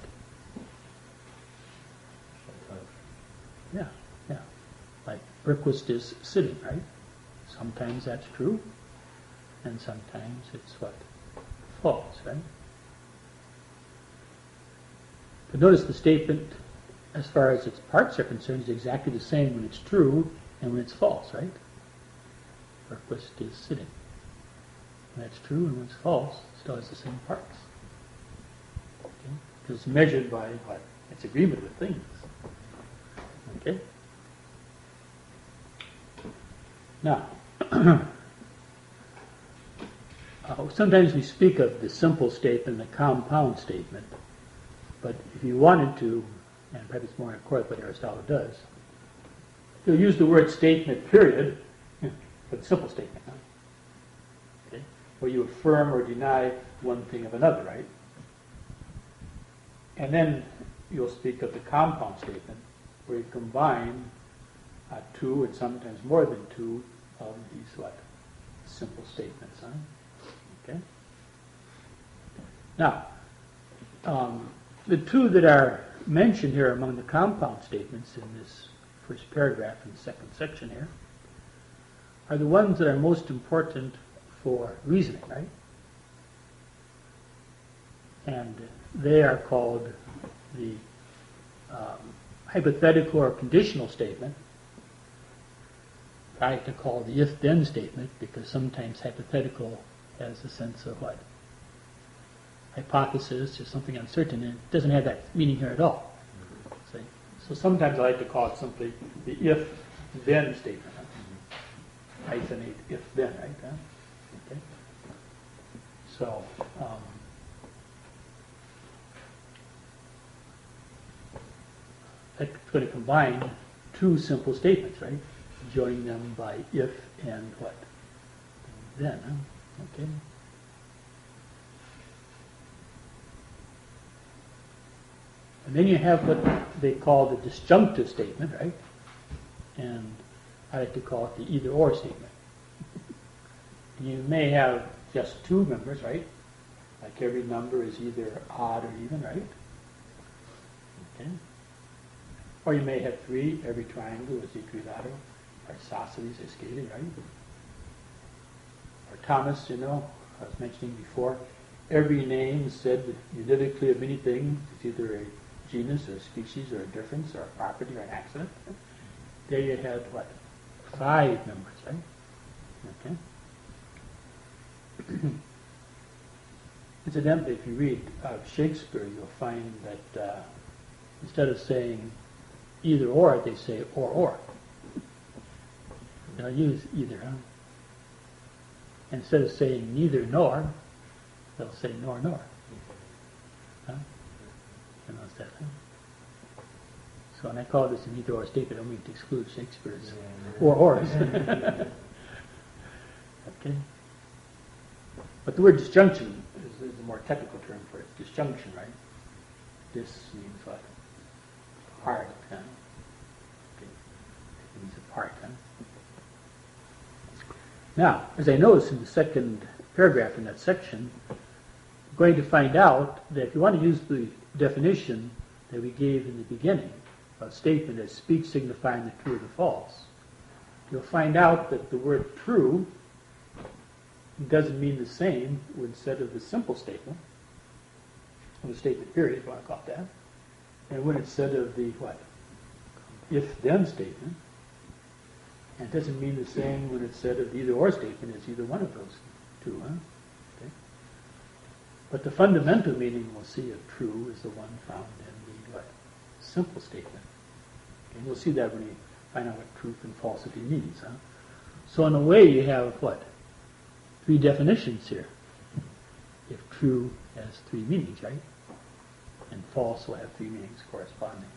Yeah, yeah. Like Berquist is sitting, right? Sometimes that's true, and sometimes it's what? False, right? But notice the statement, as far as its parts are concerned, is exactly the same when it's true and when it's false, right? Berquist is sitting. When that's true and when it's false, it still has the same parts. Okay? Because it's measured by what? Its agreement with things. Okay? Now, sometimes we speak of the simple statement and the compound statement, but if you wanted to, and perhaps it's more in accord with what Aristotle does, you'll use the word statement, period, for the simple statement. Huh? Okay? Where you affirm or deny one thing of another, right? And then you'll speak of the compound statement, where you combine 2 and sometimes more than 2 of these what? Simple statements. Huh? Okay? Now, the 2 that are mentioned here among the compound statements in this first paragraph in the second section here are the ones that are most important for reasoning, right? And they are called the hypothetical or conditional statement. I like to call the if-then statement because sometimes hypothetical has a sense of what? Hypothesis or something uncertain, and it doesn't have that meaning here at all. See? So sometimes I like to call it simply the if-then statement. Huh? Hyphenate if-then, right? Huh? Okay. So, that's going to combine 2 simple statements, right? Joining them by if and what? Then, huh? Okay. And then you have what they call the disjunctive statement, right? And I like to call it the either-or statement. You may have just 2 members, right? Like every number is either odd or even, right? Okay. Or you may have 3, every triangle is equilateral, or isosceles is scaly, right? Or Thomas, I was mentioning before, every name is said univocally of many things. It's either a genus or a species or a difference or a property or an accident. There you had what? 5 members, right? Okay. Incidentally, if you read Shakespeare, you'll find that instead of saying either or, they say or. They'll use either, huh? Instead of saying neither nor, they'll say nor. Huh? You notice that, huh? So when I call this an either-or statement, I don't mean to exclude Shakespeare's or-ors. Okay? But the word disjunction is a more technical term for it. Disjunction, right? This means what? Part, huh? Okay. It means a part, huh? Now, as I noticed in the second paragraph in that section, I'm going to find out that if you want to use the definition that we gave in the beginning, a statement as speech signifying the true or the false, you'll find out that the word true doesn't mean the same instead of the simple statement of a statement period, if you want to call it that. And when it's said of the what? If-then statement. And it doesn't mean the same when it's said of the either-or statement as either one of those two, huh? Okay. But the fundamental meaning we'll see of true is the one found in the what? Simple statement. Okay. We'll see that when we find out what truth and falsity means, huh? So in a way you have what? 3 definitions here. If true has 3 meanings, right? And false will have 3 meanings corresponding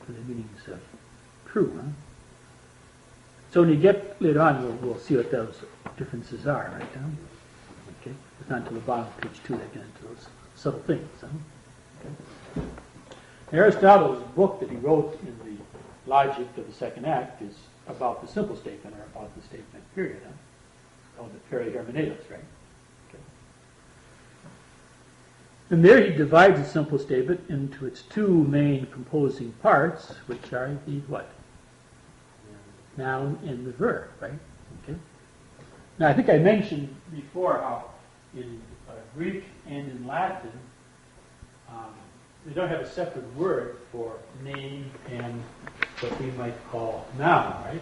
to the meanings of true, huh? So when you get later on, we'll see what those differences are, right down. Okay, it's not until the bottom of page 2 that get into those subtle things. Huh? Okay. Aristotle's book that he wrote in the Logic of the Second Act is about the simple statement or about the statement period. Huh? It's called the Hermeneutics, right? Okay. And there he divides the simple statement into its 2 main composing parts, which are the what? Noun and the verb, right? Okay. Now, I think I mentioned before how in Greek and in Latin, they don't have a separate word for name and what we might call noun, right?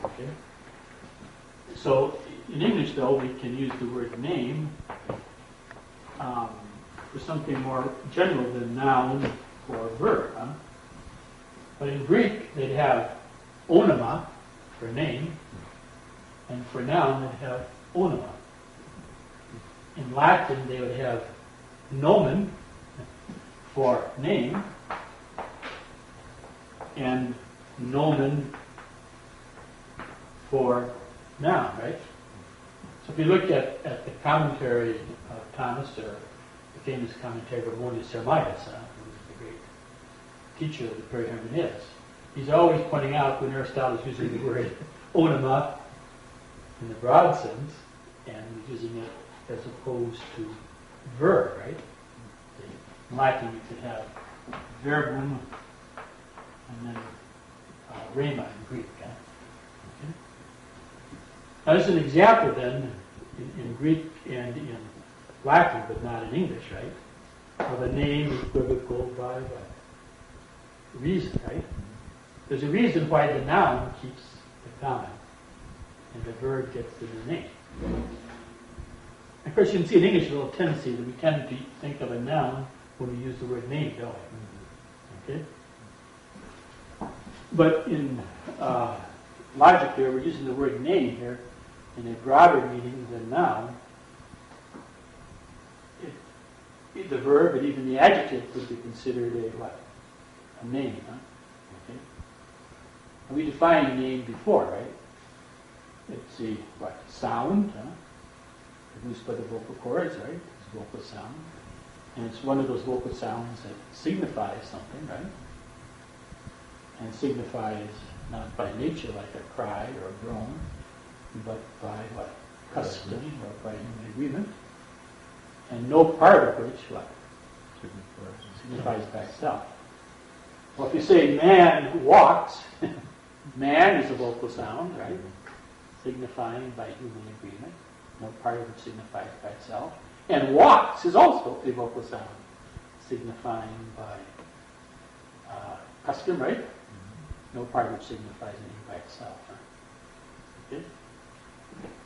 Okay. So in English, though, we can use the word name for something more general than noun or verb. Huh? But in Greek, they'd have onoma for name, and for noun they'd have onoma. In Latin they would have nomen for name, and nomen for noun, right? So if you look at the commentary of Thomas, or the famous commentary of Monius Hermias, who was the great teacher of the Hermeneutics, he's always pointing out when Aristotle is using the word onoma in the broad sense, and he's using it as opposed to verb, right? In Latin you could have verbum and then rhema in Greek. Huh? Okay. Now this is an example then in Greek and in Latin, but not in English, right? Of a name equivocal by what? Reason, right? There's a reason why the noun keeps the comma and the verb gets the name. Of course, you can see in English a little tendency that we tend to think of a noun when we use the word name, don't we? Okay? But in logic here, we're using the word name here in a broader meaning than noun. The verb and even the adjective would be considered a what? A name, huh? Okay. And we defined name before, right? It's a what? Sound, huh? Produced by the vocal cords, right? It's vocal sound. And it's one of those vocal sounds that signifies something, right? And signifies not by nature like a cry or a groan, but by what? Custom or by human agreement. And no part of which what? Signifies by itself. Well, if you say man walks, man is a vocal sound, right? Signifying by human agreement. No part of which signifies by itself. And walks is also a vocal sound, signifying by custom, right? No part of which signifies anything by itself. Huh? Okay?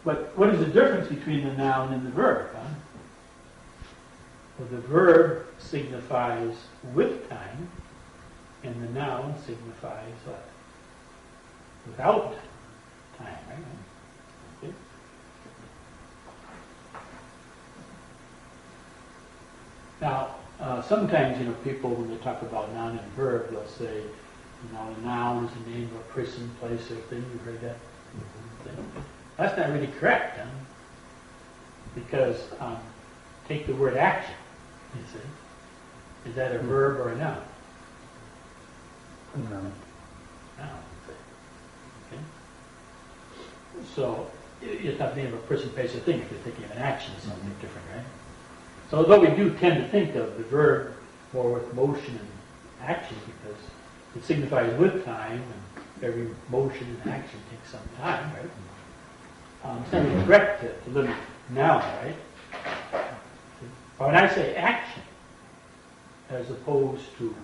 But what is the difference between the noun and the verb? Huh? Well, the verb signifies with time, and the noun signifies what? Without time, right? Okay. Now, sometimes, people, when they talk about noun and verb, they'll say, a noun is the name of a person, place, or thing. You heard that? Mm-hmm. That's not really correct, huh? Because take the word action, you see. Is that a verb or a noun? No. Noun. Okay. So, it's not the name of a person, place, or thing. If you're thinking of an action, it's something different, right? So although we do tend to think of the verb more with motion and action because it signifies with time, and every motion and action takes some time, right? It's not really correct to limit noun, right? But when I say action, as opposed to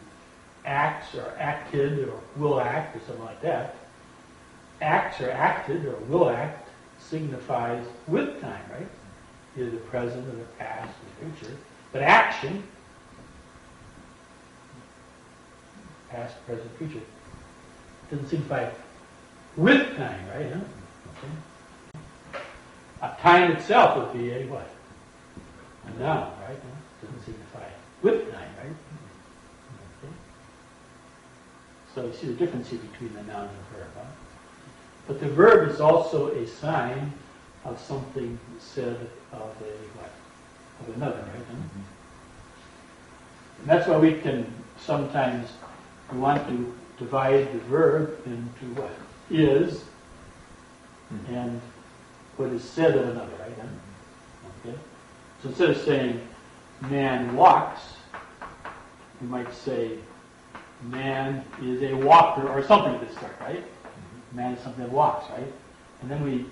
acts or acted or will act or something like that. Acts or acted or will act signifies with time, right? Either the present or the past or the future. But action, past, present, future, doesn't signify with time, right? Huh? Okay. Time itself would be a what? A noun, right? Doesn't signify with time, right? Okay. So you see the difference here between the noun and the verb, huh? But the verb is also a sign of something said of a what? Of another, right? Huh? And that's why we can sometimes want to divide the verb into what is and what is said of another, right? Huh? Okay. So instead of saying man walks, you might say man is a walker or something of this sort, right? Man is something that walks, right? And then we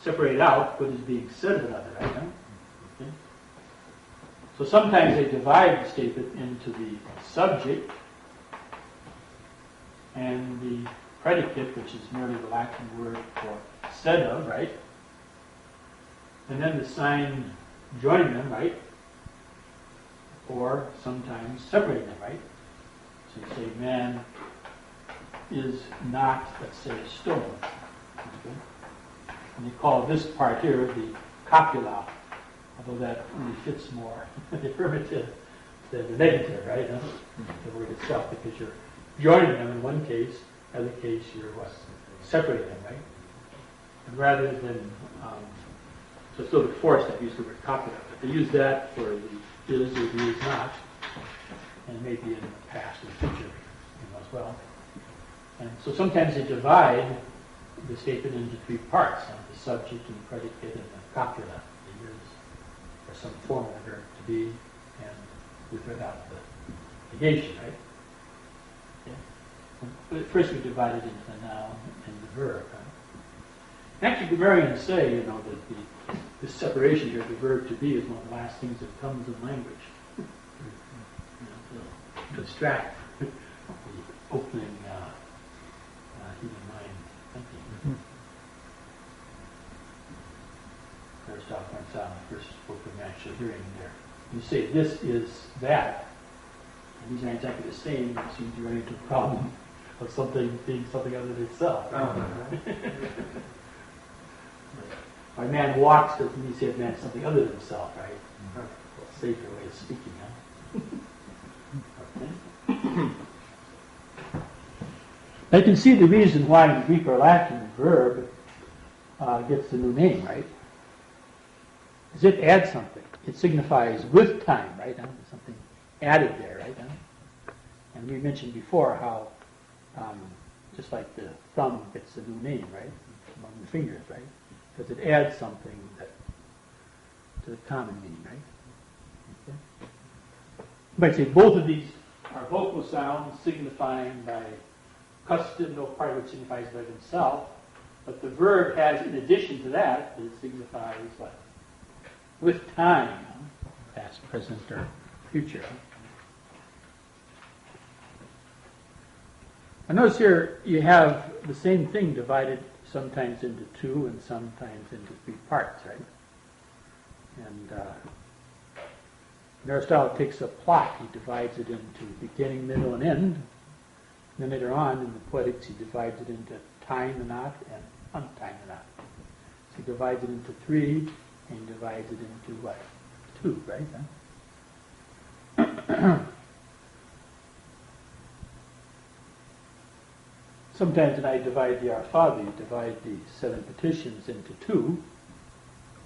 separate out what is being said of another, right? Huh? Okay. So sometimes they divide the statement into the subject and the predicate, which is merely the Latin word for said of, right? And then the sign joining them, right? Or sometimes separating them, right? So you say man is not, let's say, a stone. Okay? And you call this part here the copula, although that really fits more the affirmative than the negative, right? Huh? The word itself, because you're joining them in one case, other case you're what? Separating them, right? And rather than, so it's a little bit forced that use the word copula, but they use that for the is or the is not, and maybe in the past or the future as well. And so sometimes they divide the statement into three parts, the subject and the predicate and the copula, the is, or some form of the verb to be, and with or without the negation, right? Okay. But first we divide it into the noun and the verb. Right? Actually, grammarians say, that this separation here, the verb to be, is one of the last things that comes in language. To abstract the opening human mind thinking. Aristotle points out in the first book of natural hearing there. You say this is that, and these aren't exactly the same, it seems you run into a problem of something being something other than itself. Or a man walks doesn't mean say a man is something other than himself, right? A safer way of speaking, huh? Okay. I can see the reason why in Greek or Latin the verb gets the new name, right? Because it adds something. It signifies with time, right? There's something added there, right? And we mentioned before how just like the thumb gets a new name, right? Among the fingers, right? Because it adds something to the common meaning, right? Okay. You might say both of these are vocal sounds signifying by custom, no part of which signifies by himself, but the verb has, in addition to that, it signifies what? With time, past, present, or future. I notice here you have the same thing divided sometimes into two and sometimes into three parts, right? And Aristotle takes a plot, he divides it into beginning, middle, and end. And then later on in the Poetics he divides it into tying the knot and untying the knot. So he divides it into three and he divides it into what? Two, right? Huh? Sometimes when I divide the Our Father, you divide the 7 petitions into 2,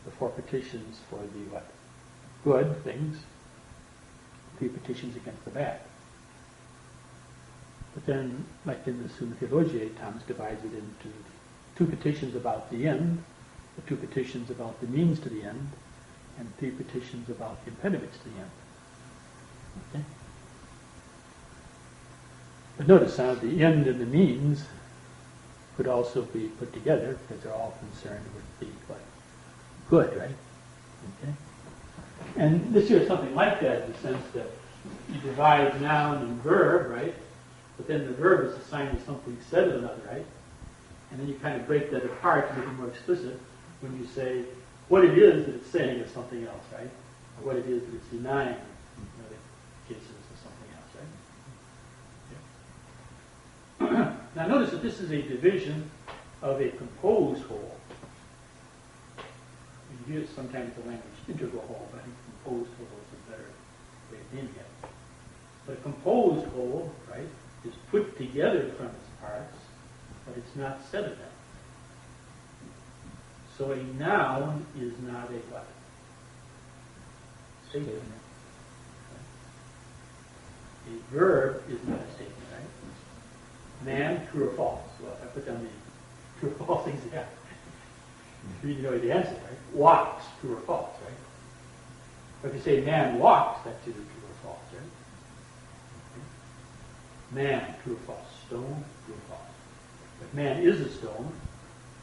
the 4 petitions for the what? Good things, 3 petitions against the bad. But then, like in the Summa Theologiae, Thomas divides it into 2 petitions about the end, the 2 petitions about the means to the end, and 3 petitions about the impediments to the end. Okay? But notice how the end and the means could also be put together because they're all concerned with the what? Good, right? Okay. And this here is something like that in the sense that you divide noun and verb, right? But then the verb is assigned to something instead of another, right? And then you kind of break that apart to make it more explicit when you say what it is that it's saying is something else, right? Or what it is that it's denying in other cases is something else, right? Now notice that this is a division of a composed whole. You use sometimes the language integral whole, but I think composed whole is a better way of naming it. But a composed whole, right, is put together from its parts, but it's not set of them. So a noun is not a what? Statement. A verb is not a statement, right? Man, true or false? Well, I put down the true or false things there. You need to know the answer, right? Walks, true or false, right? But if you say man walks, that's either true or false, right? Man, true or false. Stone, true or false. If man is a stone,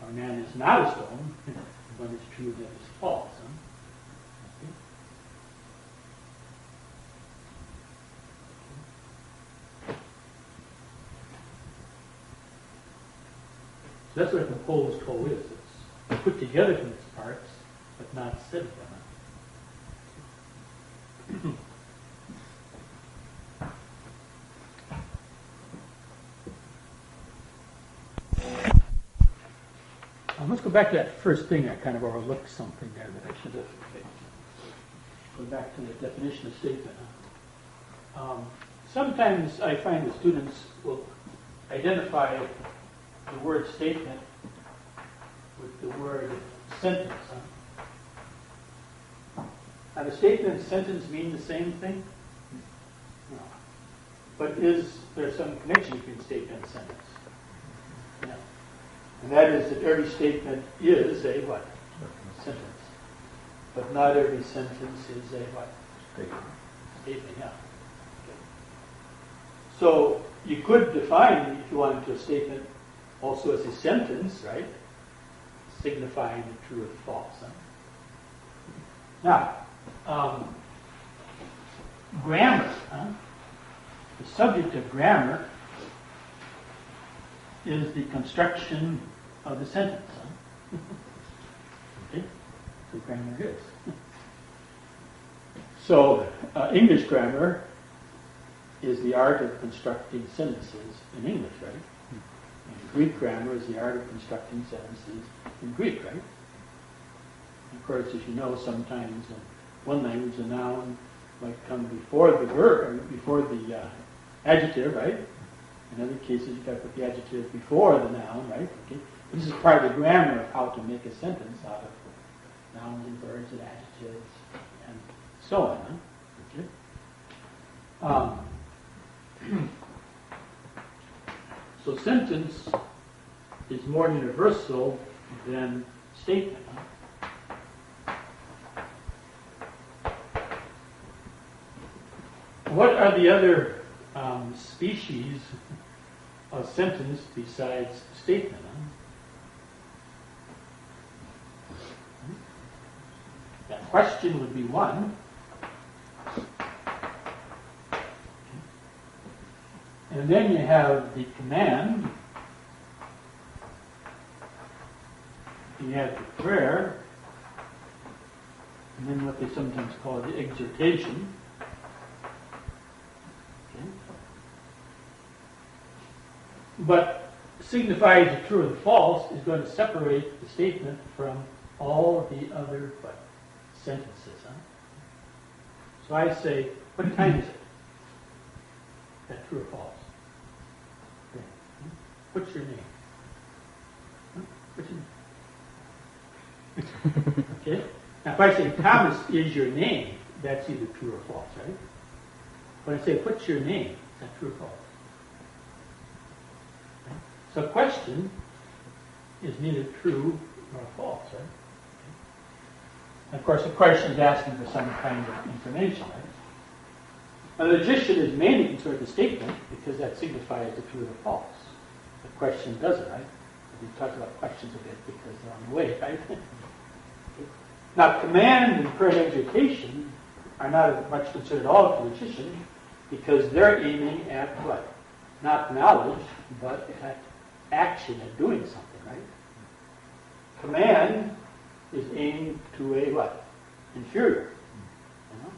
or man is not a stone, one is true and the other is false. Huh? So that's what a composed whole is. It's put together from its parts, but not set of them. Let's go back to that first thing. I kind of overlooked something there that I should have. Go back to the definition of statement. Sometimes I find that students will identify the word statement with the word sentence. Now, the statement and sentence mean the same thing? No. But is there some connection between statement and sentence? No. And that is that every statement is a what? Sentence. But not every sentence is a what? Statement. Statement, yeah. Okay. So you could define, if you wanted to, a statement also as a sentence, right? Signifying the true or the false. Huh? Now, grammar. The subject of grammar is the construction of the sentence. Okay? So grammar is. So English grammar is the art of constructing sentences in English, right? And Greek grammar is the art of constructing sentences in Greek, right? Of course, as you know, sometimes in one language a noun might come before the verb, or before the adjective, right? In other cases, you've got to put the adjective before the noun, right? Okay. This is part of the grammar of how to make a sentence out of nouns and verbs and adjectives and so on. Huh? Okay. So sentence is more universal than statement. Huh? What are the other species of sentence besides statement? Huh? That question would be one. And then you have the command. You have the prayer. And then what they sometimes call the exhortation. Okay. But signifying the true or the false is going to separate the statement from all the other sentences. Huh? So I say, what time is it? That true or false? Okay. What's your name? Huh? What's your name? Okay. Now, if I say Thomas is your name, that's either true or false, right? When I say, what's your name? Is that true or false? Okay. So a question is neither true nor false, right? Okay. And of course, the question is asking for some kind of information, right? Now, the logician is mainly concerned with the statement because that signifies the true or the false. The question doesn't, right? We talked about questions a bit because they're on the way, right? Now, command and prayer and exhortation are not as much considered at all a logician because they're aiming at what? Not knowledge, but at action, at doing something, right? Command is aimed to a what? Inferior. You know?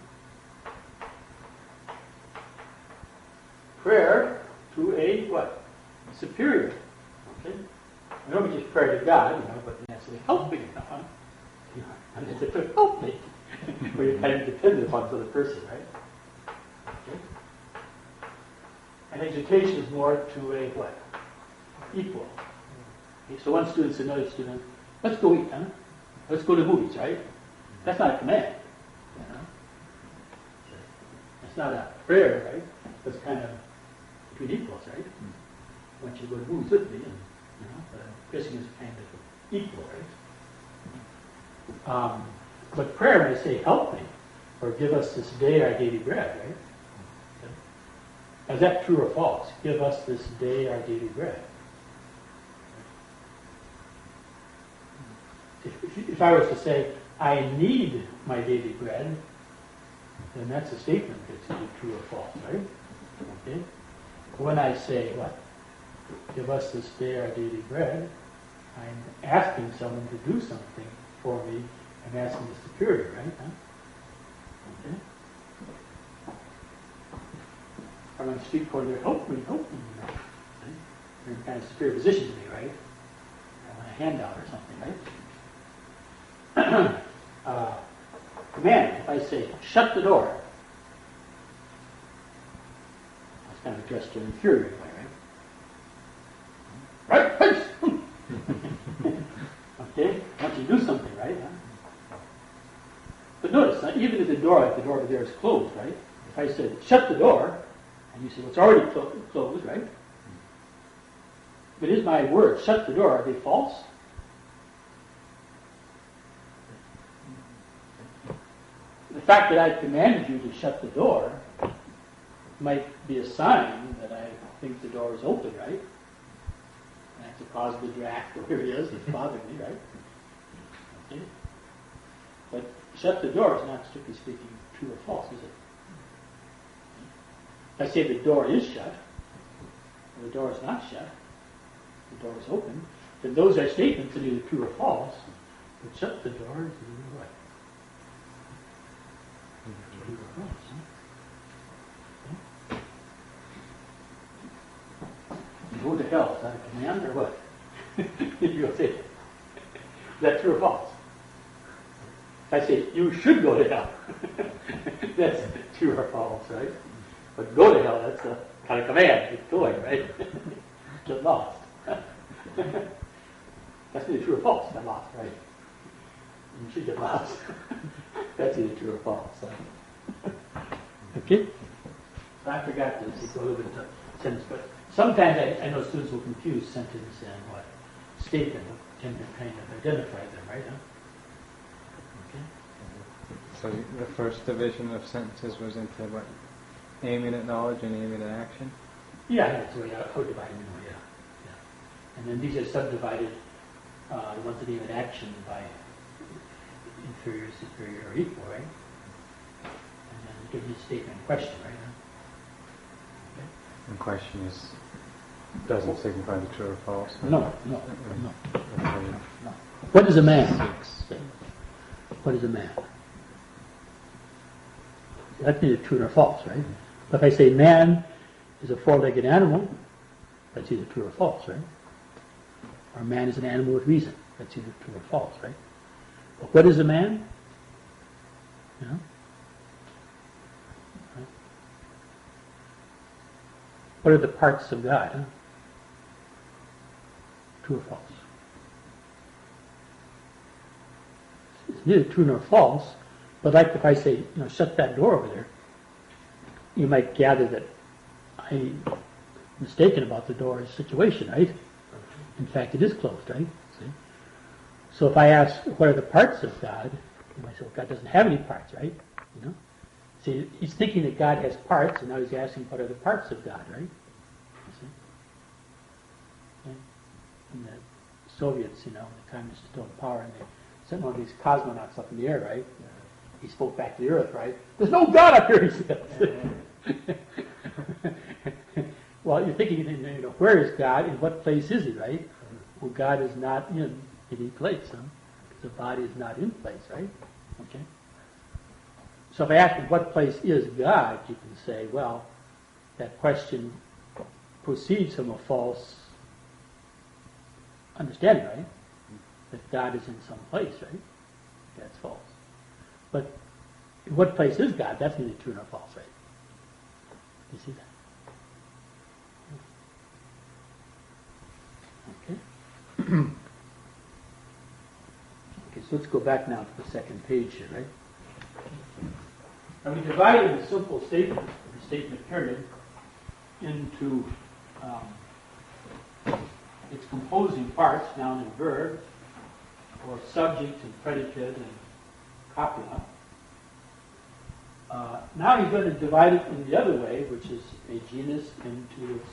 Prayer to a what? Superior. Okay? I don't just pray to God, you know, but you have to say, help me. You know, and it's a help me. Where you're kind of dependent upon the other person, right? Okay? And education is more to a what? Equal. Okay, so one student says to another student, let's go eat, huh? Let's go to the movies, right? That's not a command. You know? That's not a prayer, right? That's kind of between equals, right? I want you to go to the movies with me, and you know, kissing is kind of equal, right? But prayer may say, help me, or give us this day our daily bread, right? Is that true or false? Give us this day our daily bread. If I was to say, I need my daily bread, then that's a statement that's either true or false, right? Okay? But when I say, what? Give us this day our daily bread, I'm asking someone to do something for me. I'm asking the superior, right? Huh? Okay? I'm on the street corner, help me, you know. Right? You're in kind of superior position to me, right? I want a handout or something, right? Command, if I say, shut the door, that's kind of addressed to an inferior way, right? Right, face! Okay? I want you to do something, right? Huh? But notice, even if the door over there is closed, right? If I said, shut the door, and you say, well, it's already closed, right? But is my word, shut the door, are they false? The fact that I commanded you to shut the door might be a sign that I think the door is open, right? And that's a positive draft, whatever it is, it's bothering me, right? Okay? But shut the door is not, strictly speaking, true or false, is it? If I say the door is shut, or the door is not shut, the door is open, then those are statements that are either true or false. But shut the door is either what? True or false, huh? Okay. Go to hell, is that a command or what? You'll say, is that true or false? If I say, you should go to hell, that's true or false, right? But go to hell, that's a kind of command. It's going, right? Get lost. That's either true or false. Get lost, right? You should get lost. That's either true or false. Okay? I forgot this. It's a little bit of a sentence, but sometimes I know students will confuse sentence and what? Statement. Tend to kind of identify them, right? Huh? Okay? So the first division of sentences was into what? Aiming at knowledge and aiming at action? Yeah, that's the way I would divide them, yeah. And then these are subdivided, the ones that aim at action by inferior, superior, or equal, right? And then give you a statement and question, right? Okay. The question is, doesn't signify the true or false? No. What is a man? What is a man? That's neither true nor false, right? But if I say man is a four-legged animal, that's either true or false, right? Or man is an animal with reason, that's either true or false, right? But what is a man? You know? Right? What are the parts of God? Huh? True or false? It's neither true nor false, but like if I say, shut that door over there, you might gather that I'm mistaken about the door's situation, right? In fact, it is closed, right? See? So if I ask, what are the parts of God? You might say, well, God doesn't have any parts, right? See, he's thinking that God has parts, and now he's asking, what are the parts of God, right? You see? Okay? And the Soviets, the communists still in power, and they sent one of these cosmonauts up in the air, right? he spoke back to the earth, right? There's no God up here, he said. Well, you're thinking, where is God? In what place is he, right? Well, God is not in any place, huh? The body is not in place, right? Okay. So if I ask you what place is God, you can say, well, that question proceeds from a false understanding, right? That God is in some place, right? That's false. But in what place is God? That's neither true nor false, right? You see that? Okay. Okay, so let's go back now to the second page here, right? And we divided the simple statement, the statement period, into its composing parts, noun and verb, or subject and predicate and copula. Now he's going to divide it in the other way, which is a genus into its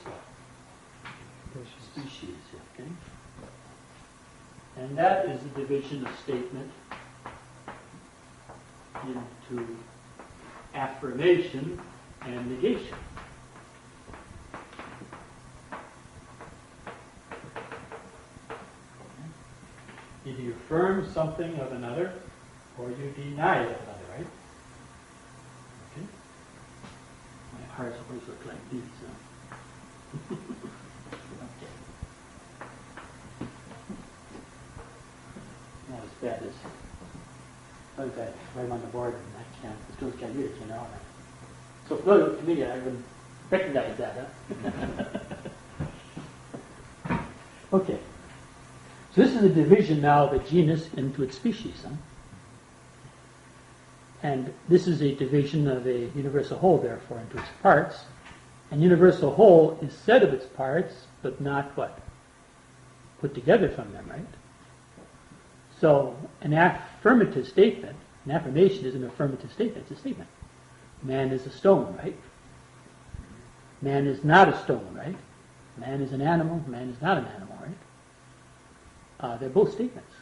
species, okay? And that is the division of statement into affirmation and negation. Either you affirm something of another, or you deny it of another, right? Okay? My hearts always look like these, huh? Okay. Not as bad as that right on the board, and I can't, the students can't read it, you know. So familiar to me, I would recognize that, huh? Okay. So this is a division now of a genus into its species, huh? And this is a division of a universal whole, therefore, into its parts. And universal whole is said of its parts, but not what? Put together from them, right? So an affirmative statement, an affirmation is an affirmative statement. It's a statement. Man is a stone, right? Man is not a stone, right? Man is an animal. Man is not an animal, right? They're both statements.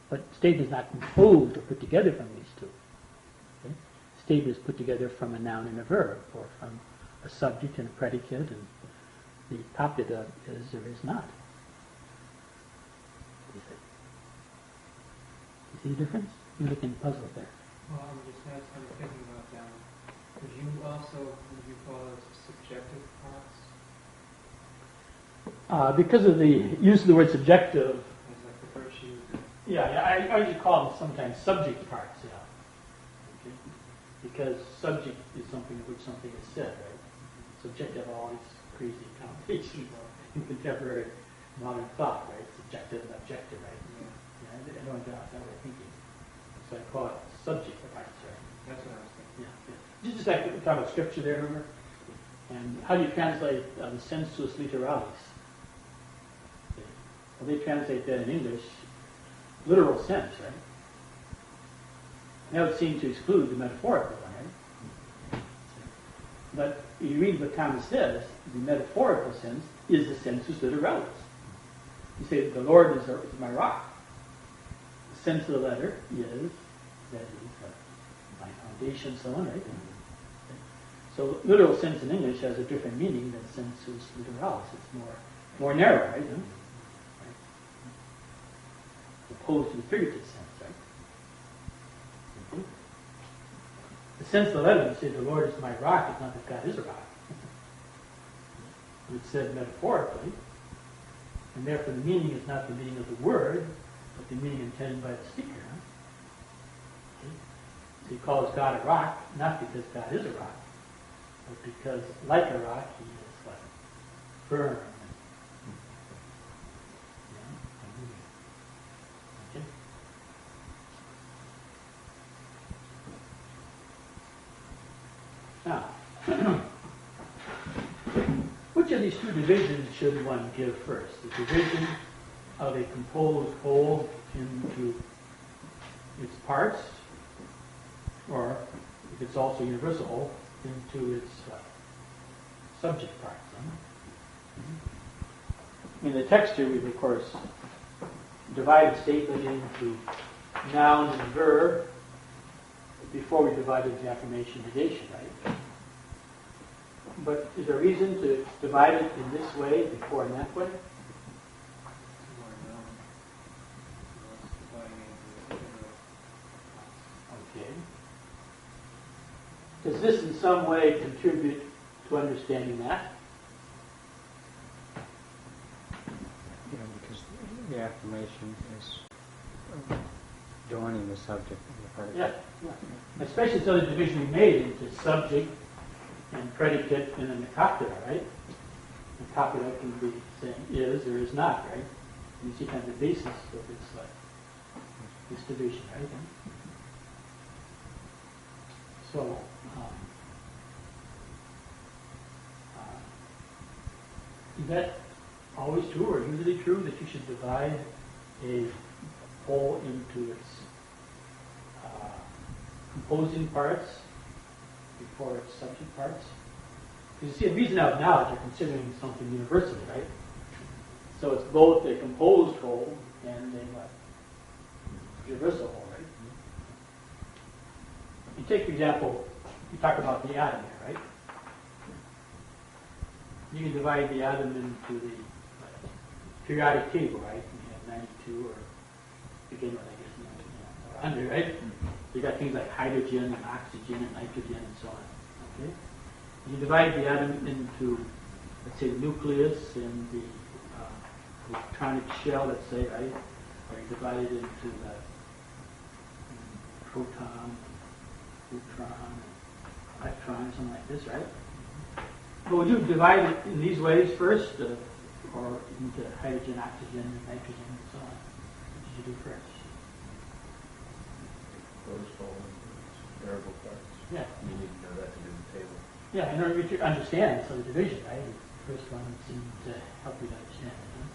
But statement is not composed or put together from these two. Okay? Statement is put together from a noun and a verb, or from a subject and a predicate, and the copula is or is not. You see the difference? You're looking puzzled there. Well, I'm thinking about would you call those subjective parts? Because of the use of the word subjective, As like the virtue. I usually call them sometimes subject parts, yeah. Okay? Because subject is something of which something is said, right? Subjective have all these crazy connotations in contemporary modern thought, right? Subjective and objective, right? Yeah, I don't get that way of thinking. So I call it subject parts, right? That's what I was thinking. Yeah. Just like we talk about scripture there, remember? And how do you translate the sensus literalis? Okay. Well, they translate that in English, literal sense, right? That would seem to exclude the metaphorical one, right? But you read what Thomas says, the metaphorical sense is the sensus literalis. You say, the Lord is my rock. The sense of the letter is, that is, my foundation, so on, right? So literal sense in English has a different meaning than sensus literalis. It's more narrow, right? Right? Opposed to the figurative sense, right? Mm-hmm. The sense of the letter, you say the Lord is my rock, it's not that God is a rock. It's said metaphorically, and therefore the meaning is not the meaning of the word, but the meaning intended by the speaker. Huh? Okay? So he calls God a rock, not because God is a rock, but because, like a rock, he is what? Firm. Okay? Now, which of these two divisions should one give first? The division of a composed whole into its parts, or, if it's also universal whole, into its subject parts. In the text here, we've, of course, divided statement into noun and verb, before we divided the affirmation negation, right? But is there a reason to divide it in this way before in that way? Okay. Does this in some way contribute to understanding that? Because the affirmation is joining the subject and the predicate. Yeah. Especially so the division we made into subject and predicate and then the copula, right? The copula can be saying is or is not, right? You see kind of the basis of this division, right? So, is that always true or usually true that you should divide a whole into its composing parts before its subject parts? Because you see, a reason out now you're considering something universal, right? So it's both a composed whole and a what? Universal whole, right? You take, for example, you talk about the atom here, right? You can divide the atom into the periodic table, right? You have 92 or begin with, I guess, 100, right? You got things like hydrogen and oxygen and nitrogen and so on. Okay? You divide the atom into, let's say, the nucleus and the electronic shell, let's say, right? Or you divide it into the proton, neutron, electron, something like this, right? But would you divide it in these ways first, or into hydrogen, oxygen, and nitrogen, and so on? What did you do first? Those fall into variable parts. Yeah. You need to know that to do the table. Yeah, in order to understand some division, right? The first one seemed to help you to understand it. Huh?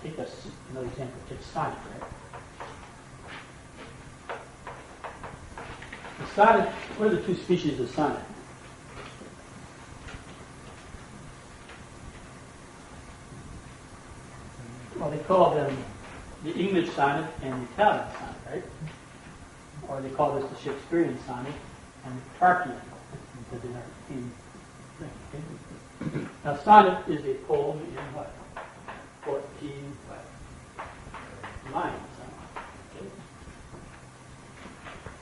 Take another example. Take sonnet, right? The sonnet, what are the two species of sonnet? Well, they call them the English sonnet and the Italian sonnet, right? Or they call this the Shakespearean sonnet and the Petrarchian, because they are the same thing. Okay? Now, sonnet is a poem in what? 14 lines. Okay?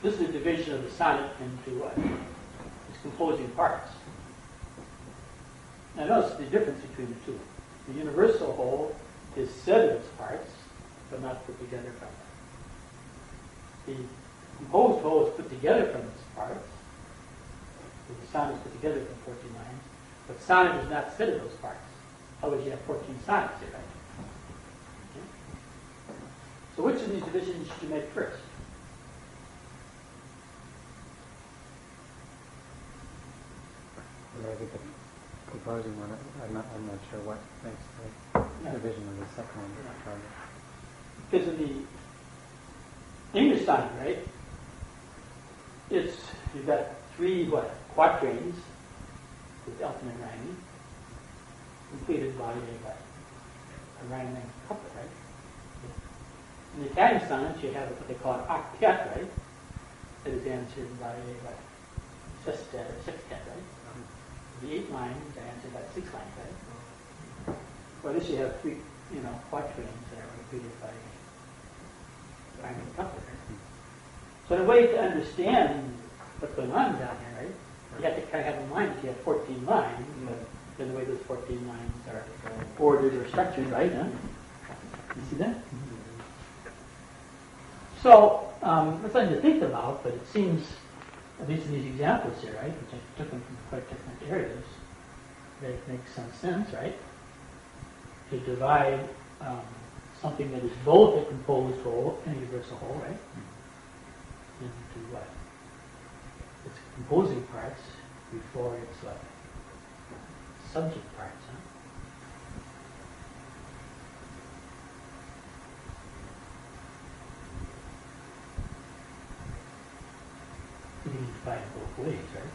This is a division of the sonnet into what? Its composing parts. Now, notice the difference between the two. The universal whole is said of its parts, but not put together from it. The composed whole is put together from its parts. The sonnet is put together from 14 lines, but sonnet is not said of those parts. Otherwise, you have 14 sonnets here, right? Okay. So, which of these divisions should you make first? Maybe the composing one. I'm not sure what makes the division of the second one harder. Because in the English sonnet, right? You've got three quatrains with alternate rhyming, completed by a rhyming couplet, right? In the Italian sonnet, you have what they call an octet, right? That is answered by a sestet or sextet, right? The 8 lines are answered by 6 lines, right? Well, this you have three, quatrains that are completed by a rhyming couplet, right? So in a way to understand what's going on down here, right? You have to kind of have in mind that you have 14 lines, but then the way those 14 lines are ordered or structured, right? Huh? You see that? So, that's something to think about, but it seems, at least in these examples here, right, which I took them from quite different areas, that it makes some sense, right, to divide something that is both a composed whole and a universal whole, right, into what? Its composing parts before its what? Subject parts, huh? You can divide it both ways, right?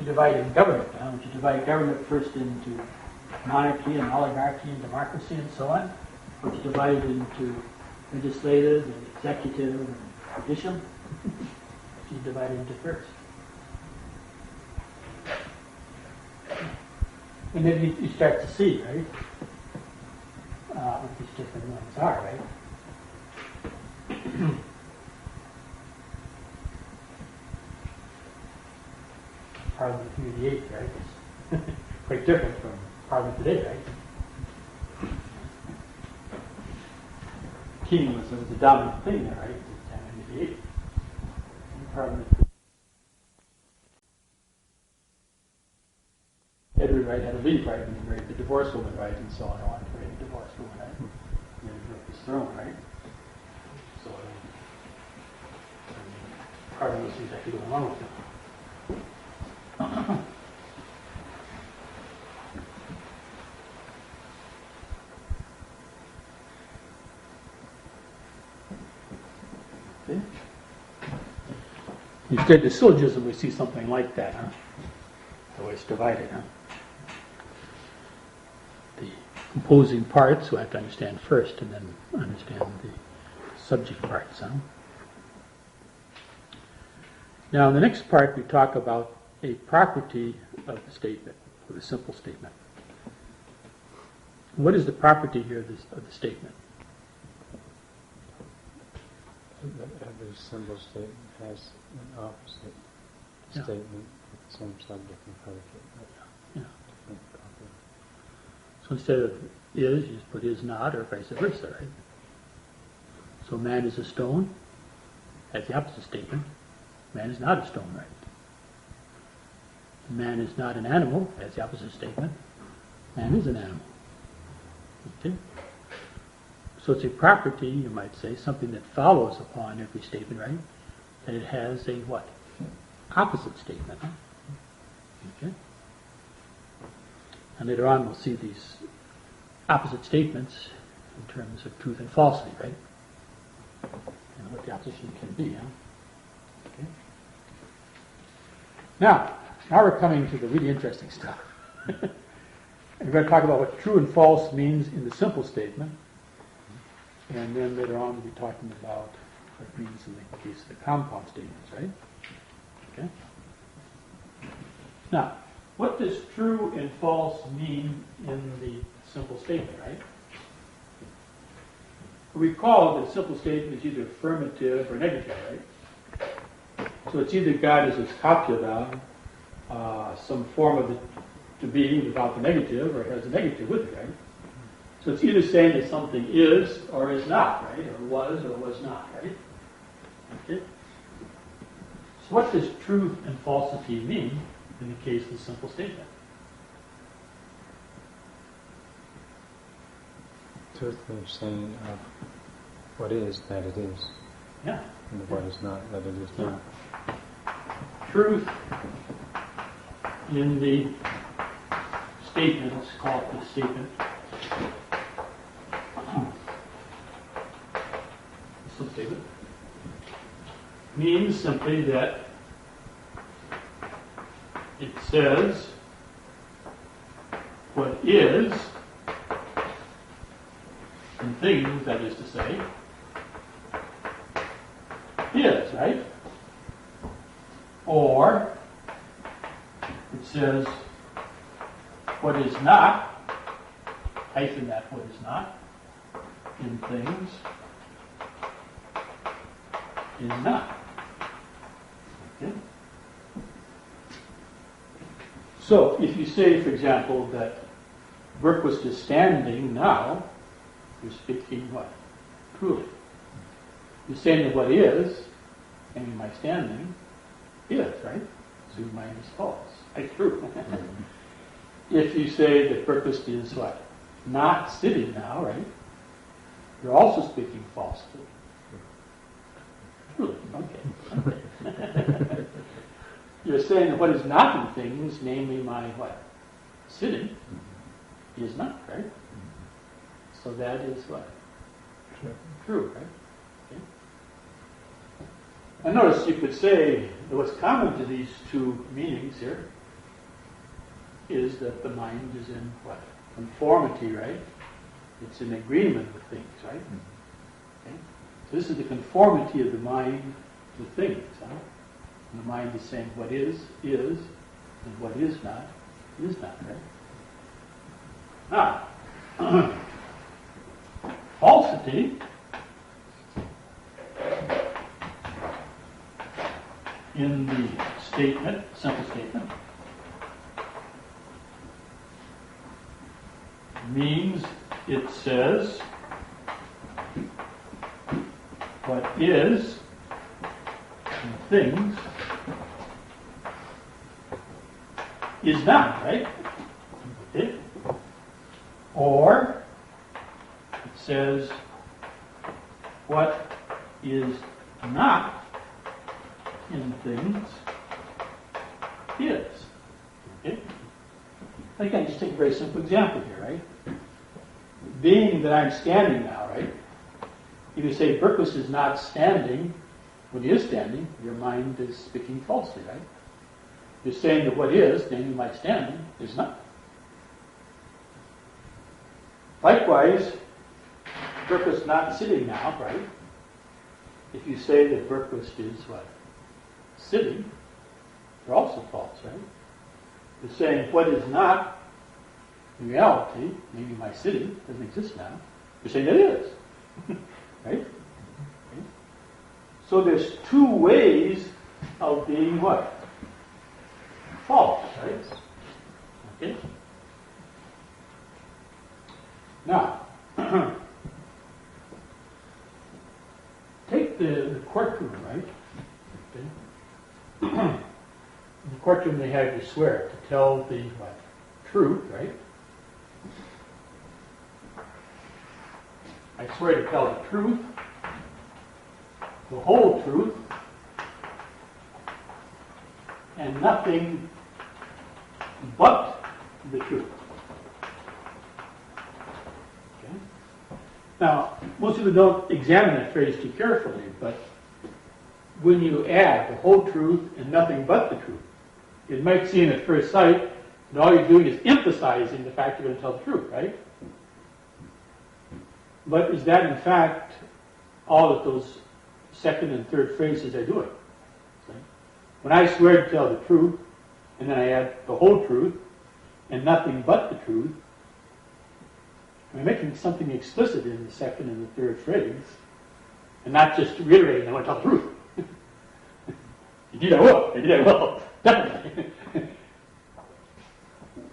you divide in government. Would you divide government first into monarchy and oligarchy and democracy and so on? Or would you divide it into legislative and executive and judicial? You divide it into first. And then you start to see, right, what these different ones are, right? Parliament of 88, right? It's quite different from Parliament today, right? King was the dominant thing there, right? In 1088. Parliament. Edward Wright had a leave right when he married the divorced woman, right? And so on, I wanted to marry the divorced woman, right? And then he broke his throne, right? So, Parliament seems like going along with it. Okay. Instead, the syllogism, we see something like that, huh? The way it's divided, huh? The composing parts we have to understand first, and then understand the subject parts, huh? Now, in the next part, we talk about a property of the statement, of the simple statement. What is the property here of the statement? Every simple statement has an opposite statement with the same subject and predicate. Yeah. Different property. So instead of is, you just put is not, or vice versa, right? So man is a stone, that's the opposite statement. Man is not a stone, right? Man is not an animal, that's the opposite statement. Man is an animal. Okay? So it's a property, you might say, something that follows upon every statement, right? That it has a what? Opposite statement. Huh? Okay? And later on we'll see these opposite statements in terms of truth and falsity, right? And what the opposition can be, huh? Okay? Now we're coming to the really interesting stuff. We're going to talk about what true and false means in the simple statement. And then later on we'll be talking about what it means in the case of the compound statements, right? Okay? Now, what does true and false mean in the simple statement, right? Recall that a simple statement is either affirmative or negative, right? So it's either God is its copula, some form of the to be without the negative, or it has a negative with it, right? So it's either saying that something is or is not, right? Or was not, right? Okay? So what does truth and falsity mean in the case of the simple statement? Truthfully saying of what is, that it is. Yeah. And what is not, that it is not. Truth in the statement, let's call it the statement. Some statement means simply that it says what is in things, that is to say, is, right? Or it says what is not, hyphen that what is not, in things is not. Okay? So if you say, for example, that Berquist is standing now, you're speaking what? Truly. You're saying that what is, and my standing, is, right? So your mind is false. It's true. If you say that Berquist is what? Not sitting now, right? You're also speaking falsely. Truly. Okay. You're saying that what is not in things, namely my what? Sitting, is not, right? So that is what? True, right? Okay. And notice you could say that what's common to these two meanings here is that the mind is in what? Conformity, right? It's in agreement with things, right? Okay? So this is the conformity of the mind to things. Huh? And the mind is saying what is, and what is not, right? Now, falsity in the statement, simple statement, means it says what is in things is not, right? Okay. Or it says what is not in things is. Okay? I can just take a very simple example here, right? Being that I'm standing now, right? If you say Berquist is not standing, when he is standing, your mind is speaking falsely, right? You're saying that what is, namely my standing, is not. Likewise, Berquist not sitting now, right? If you say that Berquist is what? Sitting, they're also false, right? You're saying what is not in reality, maybe my sitting doesn't exist now. You're saying that it is. Right? Okay. So there's two ways of being what? False, right? Okay? Now, take the courtroom, right? Okay. In the courtroom they have you swear to tell the what? Truth, right? I swear to tell the truth, the whole truth, and nothing but the truth. Okay? Now, most people don't examine that phrase too carefully, but when you add the whole truth and nothing but the truth, it might seem at first sight that all you're doing is emphasizing the fact you're going to tell the truth, right? But is that in fact all that those second and third phrases are doing? Okay? When I swear to tell the truth, and then I add the whole truth, and nothing but the truth, I'm making something explicit in the second and the third phrase, and not just reiterating, I want to tell the truth. Indeed I will, definitely.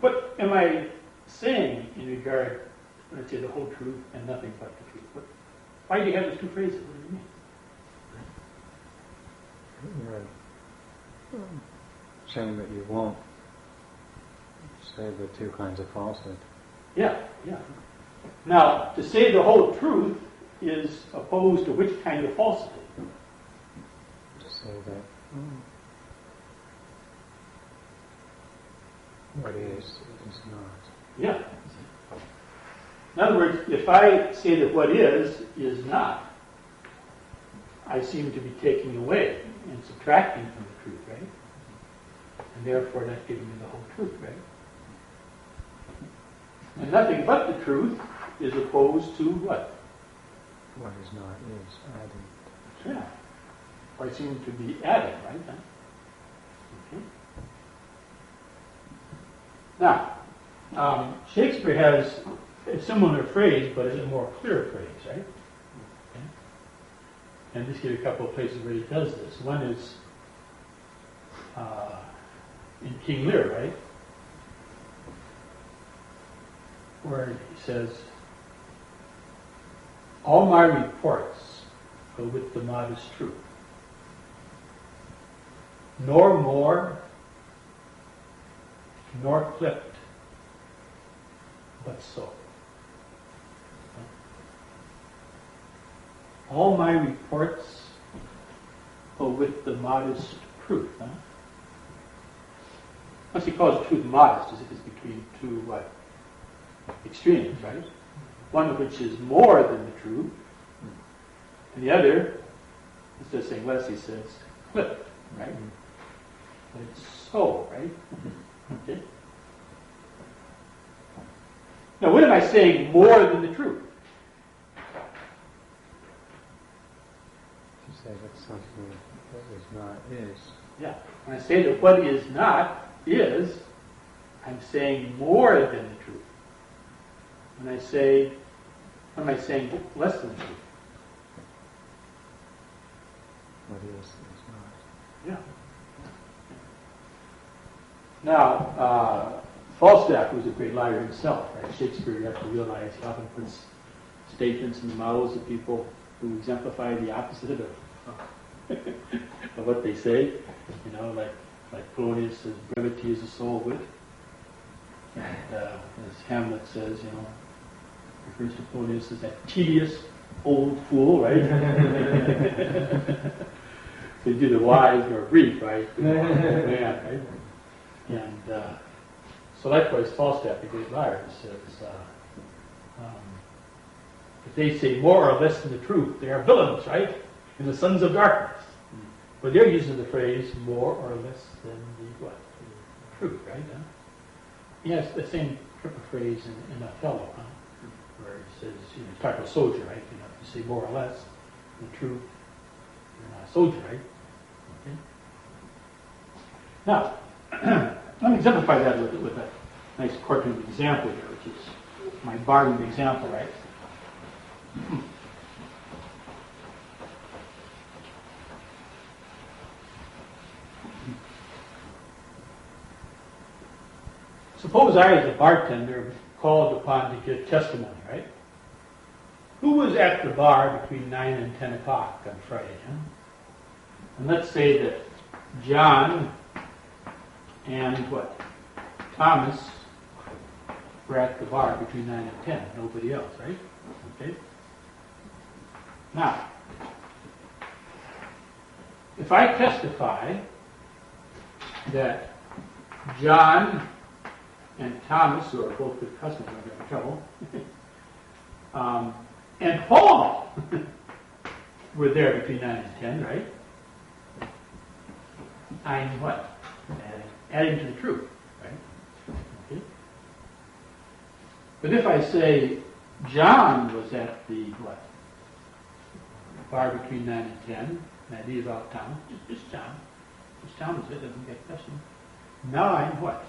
What am I saying in regard when I say the whole truth and nothing but the truth? Why do you have those two phrases? What do you mean? You're saying that you won't say the two kinds of falsehood. Yeah. Now, to say the whole truth is opposed to which kind of falsehood? To say that what is not. Yeah. In other words, if I say that what is not, I seem to be taking away and subtracting from the truth, right? And therefore not giving me the whole truth, right? And nothing but the truth is opposed to what? What is not is adding. Yeah. Or I seem to be adding, right? Okay. Now, Shakespeare has a similar phrase, but it's a more clear phrase, right? Okay. And just give you a couple of places where he does this. One is in King Lear, right? Where he says, all my reports go with the modest truth, nor more, nor clipped, but so. All my reports go with the modest truth. Huh? Once he calls truth modest, as if it's between two what? Extremes, right? One of which is more than the truth, and the other, instead of saying less, he says clipped, right? But it's so, right? Okay. Now, what am I saying more than the truth? You say that something that is not is. Yeah. When I say that what is not is, I'm saying more than the truth. When I say, what am I saying less than the truth? What is not. Yeah. Now, Falstaff was a great liar himself, right? Shakespeare, you have to realize, he often puts statements in the mouths of people who exemplify the opposite of of what they say. You know, like Polonius says, brevity is the soul of wit. And as Hamlet says, you know, refers to Polonius as that tedious old fool, right? So neither wise nor brief, right? Man, right? And so likewise, Falstaff, the great liar, says, if they say more or less than the truth, they are villains, right? And the sons of darkness. But they're using the phrase more or less than the what? Truth, right? Huh? Yes, the same triple phrase in Othello, huh? Where he says, you know, he's talking about a soldier, right? You know, if you say more or less than the truth, you're not a soldier, right? Okay. Now, let me exemplify that with a nice cartoon example here, which is my bargain example, right? Suppose I, as a bartender, called upon to give testimony, right? Who was at the bar between 9 and 10 o'clock on Friday? Huh? And let's say that John and what? Thomas were at the bar between 9 and 10. Nobody else, right? Okay? Now, if I testify that John and Thomas, who are both good customers, I'm having trouble, and Paul were there between 9 and 10, right? I'm what? Adding to the truth, right? Okay. But if I say John was at the what? Bar between 9 and 10, and I leave out Thomas, just John. Just John was it, doesn't get questioned. Now I'm what?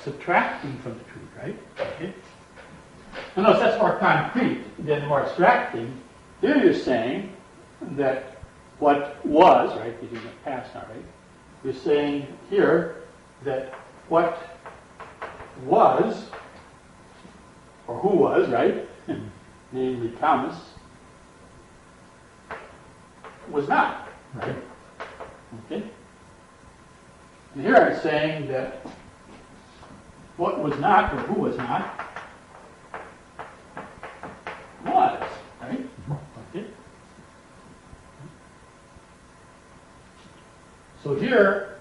Subtracting from the truth, right? Okay. And notice that's more concrete than more abstracting. Here you're saying that what was, right? You're doing the past now, right? You're saying here that what was, or who was, right? Namely Thomas, was not, right? Okay? And here I'm saying that what was not, or who was not, was, right? Okay? So here,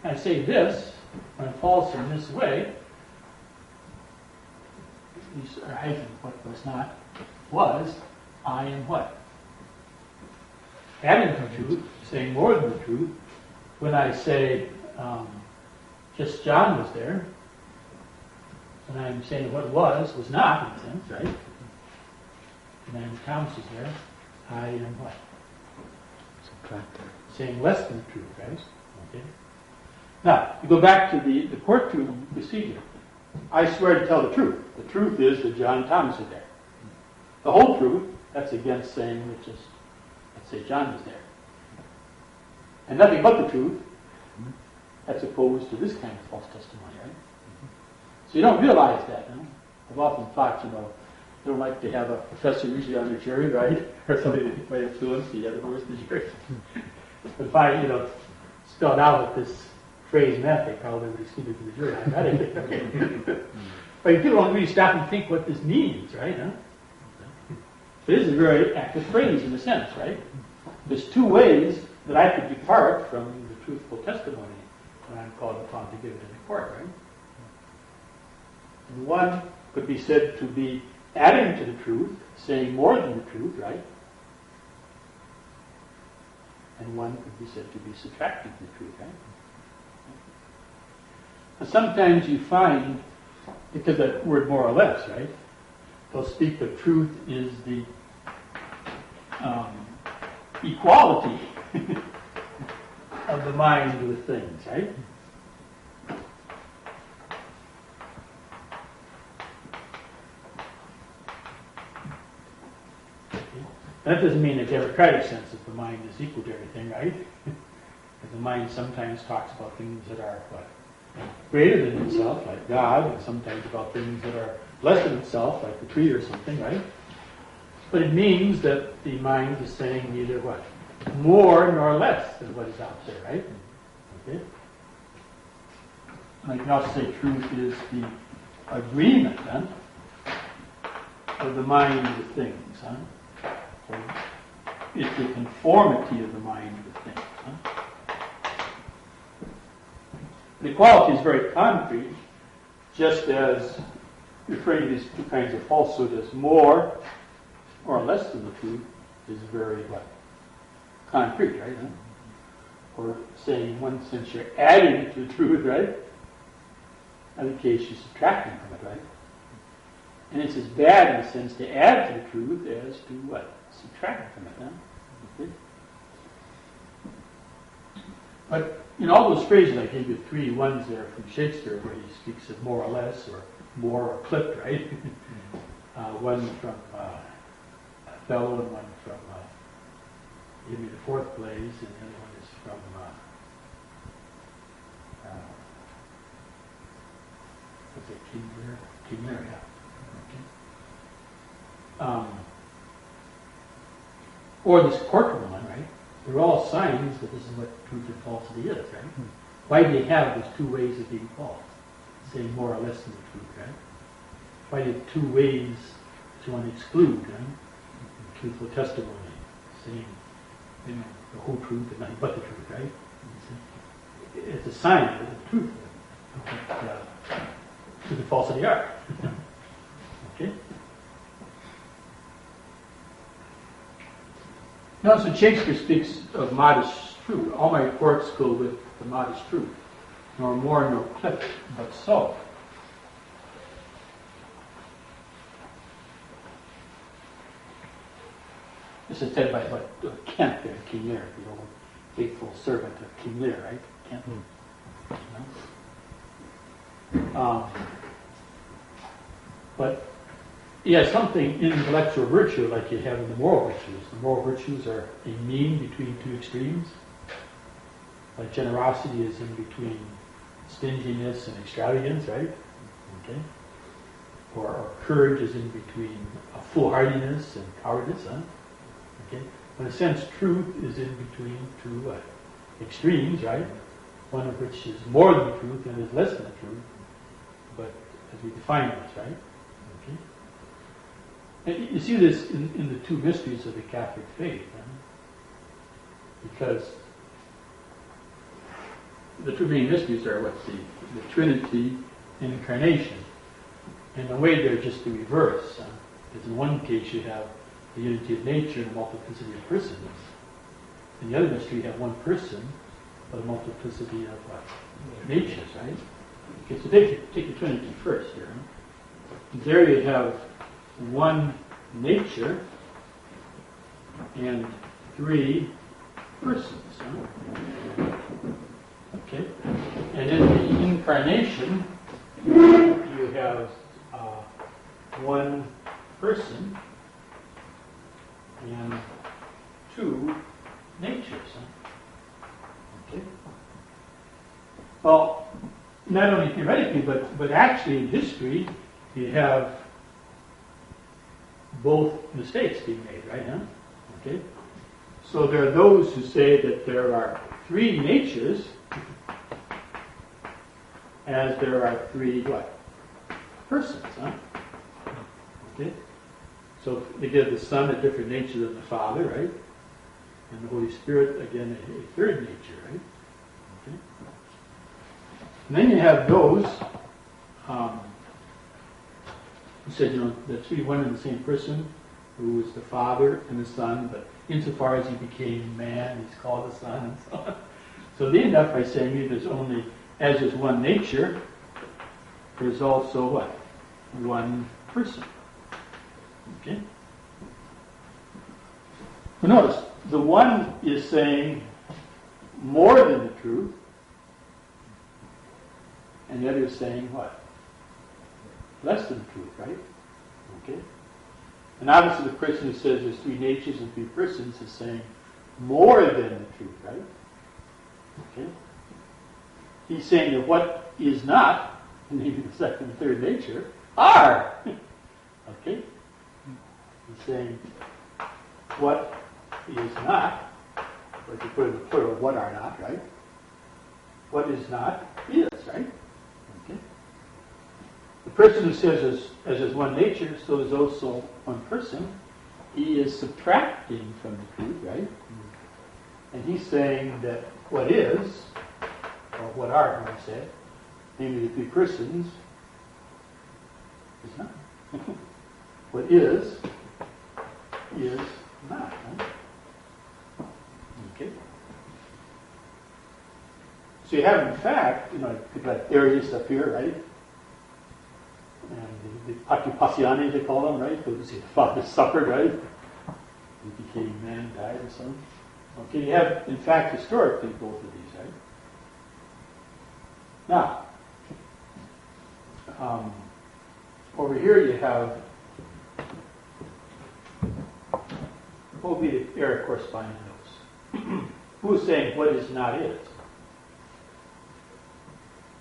I say this, when false in this way, these are hyphen, what was not, was, I am what? Adding to the truth, saying more than the truth. When I say, just John was there, when I'm saying what was not, in a sense, right? And then Thomas is there, I am what? Subtracting. Saying less than the truth, right? Okay. Now, you go back to the courtroom procedure. I swear to tell the truth. The truth is that John and Thomas are there. The whole truth, that's against saying that just, let's say John was there. And nothing but the truth, that's opposed to this kind of false testimony, right? So you don't realize that, no? I've often thought, you know, they don't like to have a professor usually on the jury, right? Or somebody that might influence the other members of the jury. But if I, you know, spelled out what this phrase meant, they probably would exclude it from the jury. I got it. But people don't really stop and think what this means, right? Huh? It is a very active phrase in a sense, right? There's two ways that I could depart from the truthful testimony when I'm called upon to give it in the court, right? And one could be said to be adding to the truth, saying more than the truth, right? And one could be said to be subtracting from the truth, right? And sometimes you find because that word more or less, right? They'll speak the truth is the equality of the mind with things, right? That doesn't mean a democratic sense that the mind is equal to everything, right? Because the mind sometimes talks about things that are what? Greater than itself, like God, and sometimes about things that are less than itself, like the tree or something, right? But it means that the mind is saying neither what? More nor less than what is out there, right? Okay? And I can also say truth is the agreement, huh? Of the mind with things, huh? Or it's the conformity of the mind with things, huh? The equality is very concrete, just as referring to these two kinds of falsehood as more or less than the truth is very what? Concrete, right? Huh? Or saying in one sense you're adding to the truth, right? In other case you're subtracting from it, right? And it's as bad in a sense to add to the truth as to what? Subtract from it, huh? Okay. But in all those phrases, I gave you 3 ones there from Shakespeare where he speaks of more or less, or more or clipped, right? One from Othello and one from give me the 4th plays, and the other one is from what's it, King Lear? King Lear, yeah. Okay. Or this courtroom one, right? They're all signs that this is what truth and falsity is, right? Why do you have those 2 ways of being false? Saying more or less than the truth, right? Why do you have 2 ways that you want to exclude, right? Truthful testimony, saying, you know, the whole truth and nothing but the truth, right? It's a sign of the truth. Truth and falsity are. Okay? Now, so Shakespeare speaks of modest truth. All my courts go with the modest truth, nor more nor clipped, but so. This is said by what Kent there, King Lear, the old faithful servant of King Lear, right? Kent. You know? But he has something in intellectual virtue like you have in the moral virtues. The moral virtues are a mean between 2 extremes. Like generosity is in between stinginess and extravagance, right? Okay. Or courage is in between foolhardiness and cowardice, huh? Okay. In a sense, truth is in between 2 extremes, right? One of which is more than the truth and is less than the truth. But as we define this, right? And you see this in the 2 mysteries of the Catholic faith, because the 2 main mysteries are what the Trinity and Incarnation. In a way, they're just the reverse. Because in one case, you have the unity of nature and a multiplicity of persons. In the other mystery, you have one person, but a multiplicity of natures, right? Okay, so take the Trinity first here. There you have one nature and 3 persons. Huh? Okay, and in the Incarnation, you have one person and 2 natures. Huh? Okay. Well, not only theoretically, but actually in history, you have both mistakes being made, right? Huh? Okay. So there are those who say that there are 3 natures, as there are 3 what? Persons, huh? Okay. So they give the Son a different nature than the Father, right? And the Holy Spirit, again, a 3rd nature, right? Okay. And then you have those who said, you know, the 3 one and the same person, who was the Father and the Son, but insofar as he became man, he's called the Son, and so on. So they end up by saying there's only, as there's one nature, there's also what? One person. Okay? But notice, the one is saying more than the truth, and the other is saying what? Less than the truth, right? Okay? And obviously the person who says there's three natures and three persons is saying more than the truth, right? Okay? He's saying that what is not, namely the second and third nature, are. Okay? He's saying what is not, or if you put it in the plural, what are not, right? What is not is, right? Okay? The person who says as there's one nature, so there's also one person, he is subtracting from the truth, right? And he's saying that what is, or what are, I say, namely the three persons, is not. What is not. Right? Okay. So you have, in fact, people like Arius up here, right? And the Occupaziani, they call them, right? Those the Father suffered, right? He became man, died, and so on. Okay, you have, in fact, historically, both of these, right? Now, over here you have, what would be the error corresponding to those? Who is saying what is not is?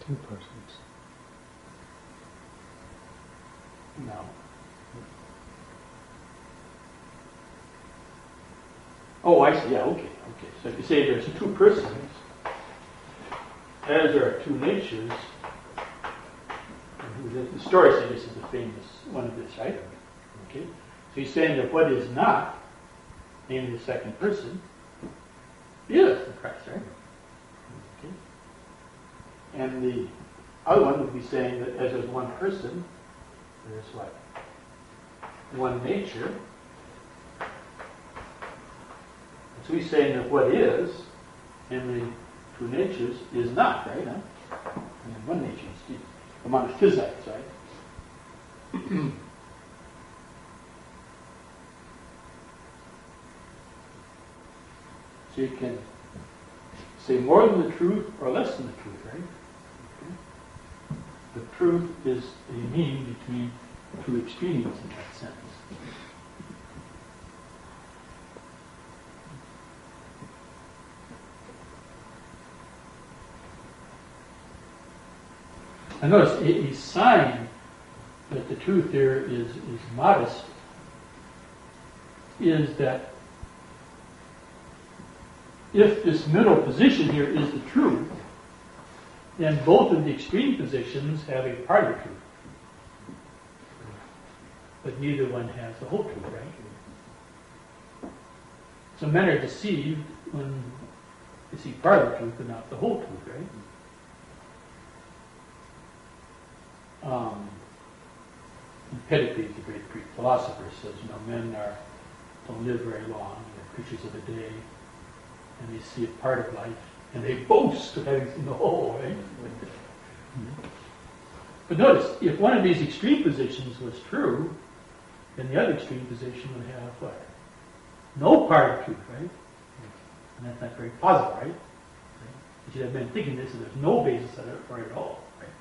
Two persons. No. Oh, I see. Yeah, okay. So if you say there's two persons, as there are two natures, the story says this is the famous one of this, right? Okay. So he's saying that what is not, namely the second person, is in Christ, right? Okay. And the other one would be saying that as there's one person, there's what? One nature. So he's saying that what is, namely two natures, is not, right? Huh? And then one nature is the monophysites, right? So you can say more than the truth or less than the truth, right? Okay. The truth is a mean between two extremes in that sense. And notice a sign that the truth here is modest is that if this middle position here is the truth, then both of the extreme positions have a part of the truth. But neither one has the whole truth, right? So men are deceived when they see part of the truth but not the whole truth, right? Empedocles, the great Greek philosopher, says, men don't live very long, they're creatures of the day, and they see a part of life, and they boast of having seen the whole, right? But notice, if one of these extreme positions was true, then the other extreme position would have what? No part of truth, right? And that's not very positive, right? You should have been thinking this, and there's no basis for it at all, right?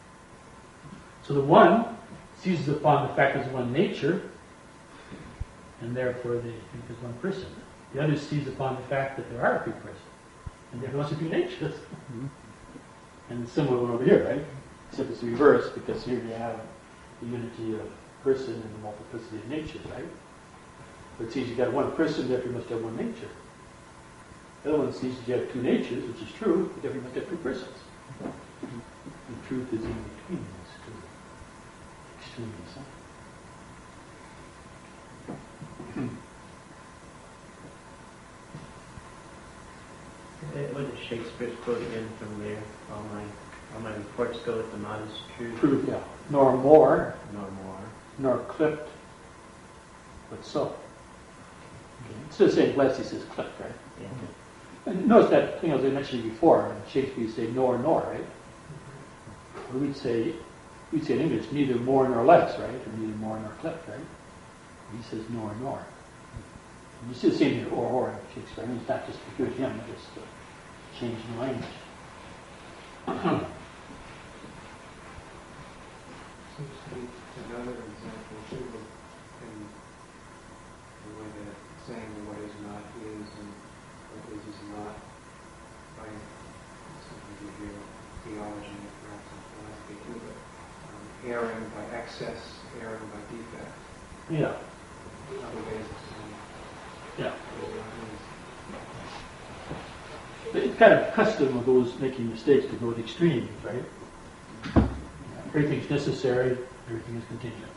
So the one seizes upon the fact there's one nature, and therefore they think there's one person. The other seizes upon the fact that there are three persons, and therefore there's two natures. And the similar one over here, right? Except it's reversed, because here you have the unity of person and the multiplicity of natures, right? But it sees you've got one person, therefore you must have one nature. The other one sees you have two natures, which is true, but therefore you must have two persons. The truth is in between these two extremes. What is Shakespeare's quote again from there? All my reports go with the modest truth. Truth, yeah. Nor more, Nor more. nor clipped, but so. Okay. Instead of saying blessed, he says clipped, right? Yeah. And notice that thing as I mentioned before, in Shakespeare you say nor, right? We'd say we say in English, neither more nor less, right? Or neither more nor less, right? He says nor. And you see the same thing or in Shakespeare. I mean, it's not just to good him, it's just to change the language. Seems to be another example too in the way that saying what is not is and what is not by something to do theology and perhaps in philosophy too, but erring by excess, erring by defect. Yeah. Other ways of saying Yeah. what is not is. It's kind of custom of those making mistakes to go to extremes, right? Everything's necessary, everything is contingent.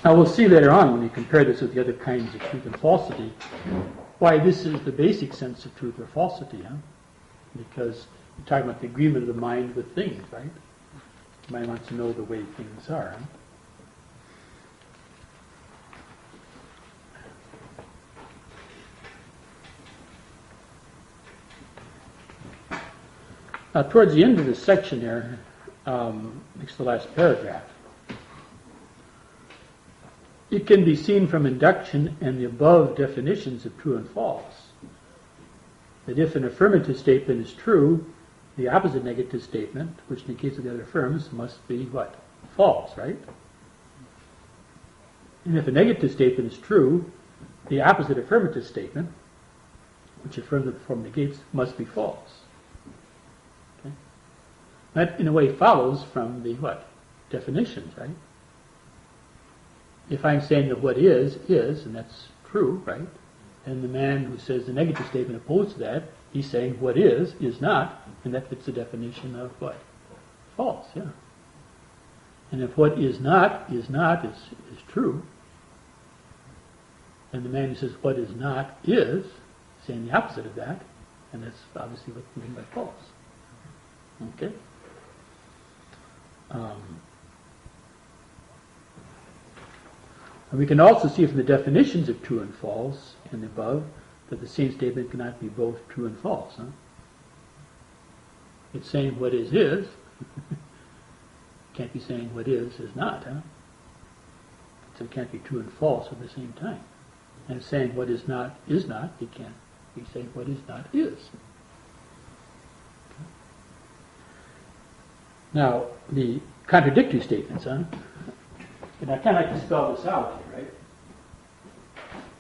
Now we'll see later on when we compare this with the other kinds of truth and falsity, why this is the basic sense of truth or falsity, huh? Because we're talking about the agreement of the mind with things, right? The mind wants to know the way things are. Huh? Now, towards the end of this section here, next to the last paragraph, it can be seen from induction and the above definitions of true and false that if an affirmative statement is true, the opposite negative statement, which negates the other affirms, must be what? False, right? And if a negative statement is true, the opposite affirmative statement, which affirmative form negates, must be false. Okay? That, in a way, follows from the what? Definitions, right? If I'm saying that what is, and that's true, right? And the man who says the negative statement opposed to that, he's saying what is not, and that fits the definition of what? False, yeah. And if what is not is true, and the man who says what is not is saying the opposite of that, and that's obviously what we mean by false. Okay? And we can also see from the definitions of true and false and above that the same statement cannot be both true and false. Huh? It's saying what is. Can't be saying what is not. Huh? So it can't be true and false at the same time. And saying what is not, it can't be saying what is not is. Okay. Now, the contradictory statements, and I kind of like to spell this out here, right?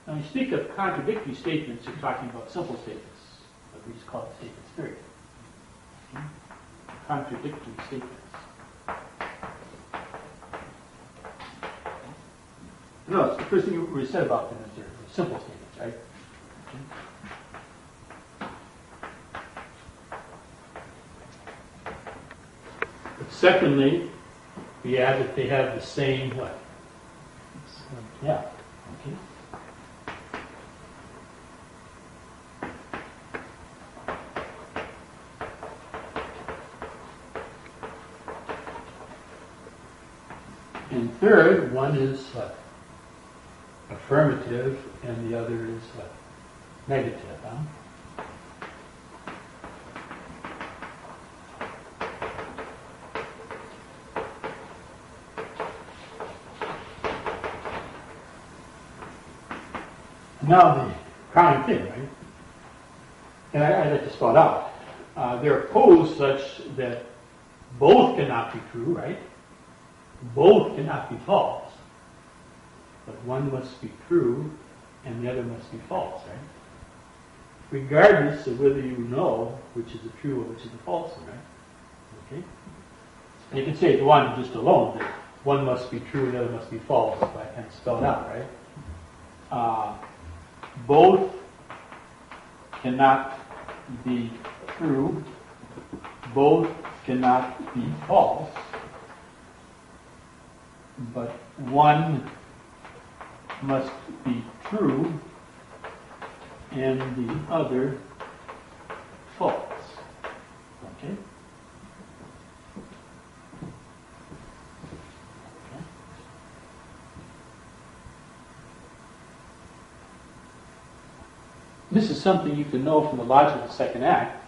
When you speak of contradictory statements, you're talking about simple statements, but we just call it statements, period. Okay? Contradictory statements. No, the first thing we said about them is they're simple statements, right? Okay. But secondly, we add that they have the same what? Yeah. Okay. And third, one is what? Affirmative, and the other is what? Negative, huh? Now the crowning thing, right? And I'd like to spell it out. They're opposed such that both cannot be true, right? Both cannot be false. But one must be true and the other must be false, right? Regardless of whether you know which is the true or which is the false one, right? Okay? And you can say the one just alone, that one must be true and the other must be false, but I can't spell it out, right? Both cannot be true, both cannot be false, but one must be true and the other false. Okay? this is something you can know from the logic of the second act.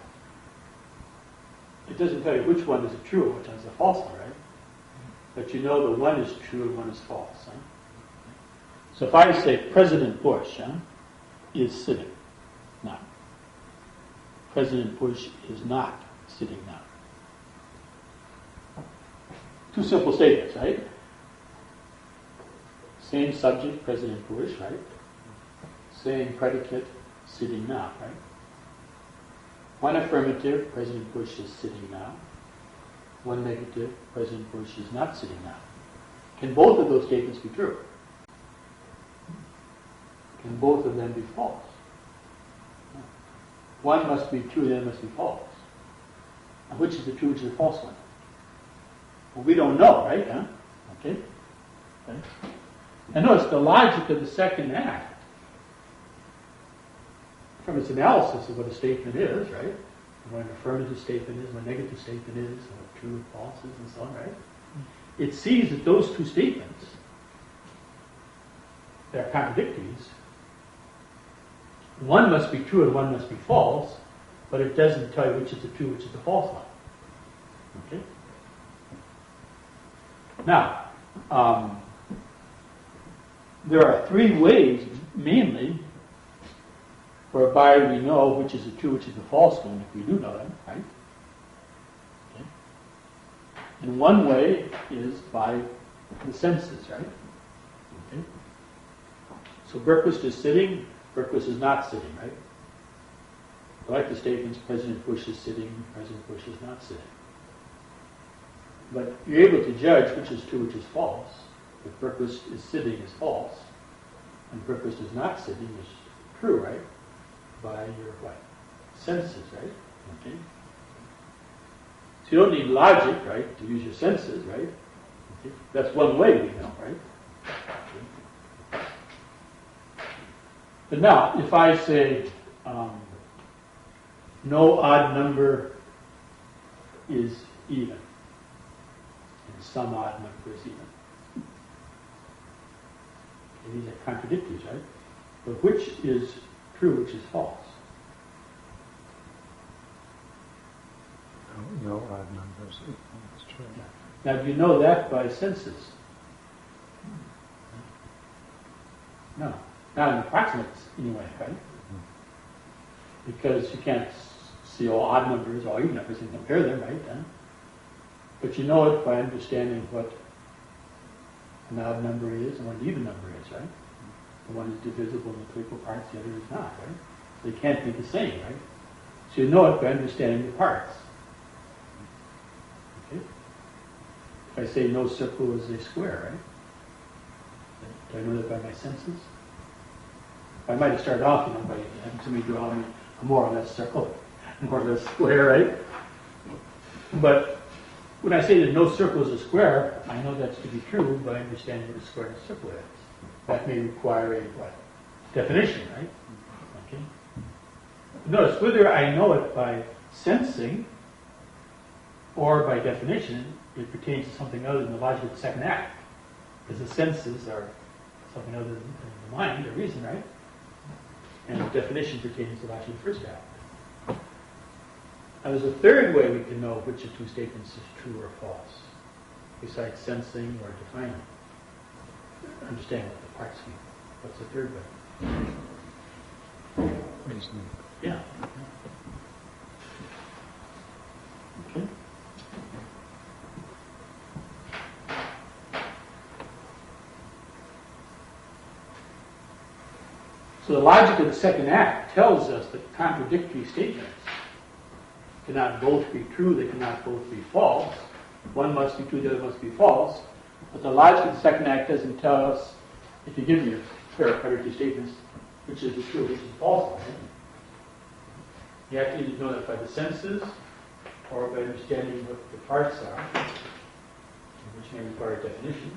It doesn't tell you which one is a true and which one is a false one, right? But you know that one is true and one is false. Huh? So if I say President Bush is sitting now, President Bush is not sitting now. Two simple statements, right? Same subject, President Bush, right? Same predicate, sitting now, right? One affirmative, President Bush is sitting now. One negative, President Bush is not sitting now. Can both of those statements be true? Can both of them be false? One must be true, the other must be false. Now, which is the true, which is the false one? Well, we don't know, right? Huh? Okay? And notice the logic of the second act, from its analysis of what a statement is, right? What an affirmative statement is, what a negative statement is, what true and false is, and so on, right? It sees that those two statements, they're contradictories. One must be true and one must be false, but it doesn't tell you which is the true, which is the false one. Okay? Now, there are three ways, mainly, whereby we know which is the true, which is the false one, if we do know them, right? Okay. And one way is by the senses, right? Okay. So Berquist is sitting, Berquist is not sitting, right? I like the statements, President Bush is sitting, President Bush is not sitting. But you're able to judge which is true, which is false. If Berquist is sitting is false, and Berquist is not sitting is true, right? By your what? Senses, right? Okay. So you don't need logic, right, to use your senses, right? Okay. That's one way we know, right? Okay. But now, if I say no odd number is even, and some odd number is even. Okay, these are contradictories, right? But which is true, which is false? No odd numbers. That's true. Now, do you know that by senses? No. Not in approximates, anyway, right? Because you can't see all odd numbers, all even numbers, and compare them, right? But you know it by understanding what an odd number is and what an even number is, right? The one is divisible into equal parts, the other is not, right? They can't be the same, right? So you know it by understanding the parts. Okay? If I say no circle is a square, right? Do I know that by my senses? I might have started off, by having somebody draw me a more or less circle, more or less square, right? But when I say that no circle is a square, I know that's to be true by understanding what a square and a circle is. That may require a what? Definition, right? Okay. Notice whether I know it by sensing or by definition, it pertains to something other than the logic of the second act, because the senses are something other than the mind or reason, right? And the definition pertains to the logic of the first act. Now, there's a third way we can know which of two statements is true or false, besides sensing or defining. Understand what the parts mean. What's the third way? Reasoning. Yeah. Okay. So the logic of the second act tells us that contradictory statements cannot both be true, they cannot both be false. One must be true, the other must be false. But the logic of the second act doesn't tell us, if you give me a pair of contradictory statements, which is the true, which is the false one. You have to either know that by the senses or by understanding what the parts are, which may require a definition,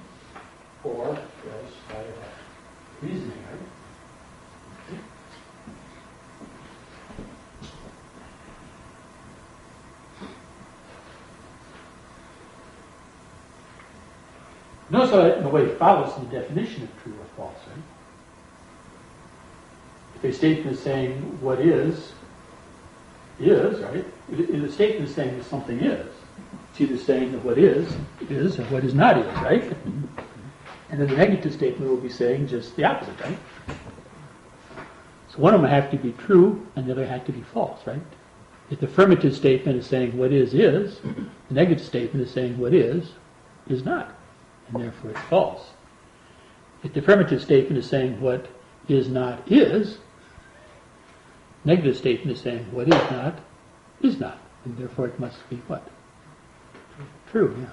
or yes, by reasoning, right? Okay. Notice how, in a way, it follows the definition of true or false, right? a statement is saying what is, right? If a statement is saying that something is, it's either saying that what is, or what is not is, right? And then the negative statement will be saying just the opposite, right? So one of them have to be true, and the other have to be false, right? If the affirmative statement is saying what is, the negative statement is saying what is not, and therefore it's false. If the affirmative statement is saying what is not is, negative statement is saying what is not, and therefore it must be what? True, yeah.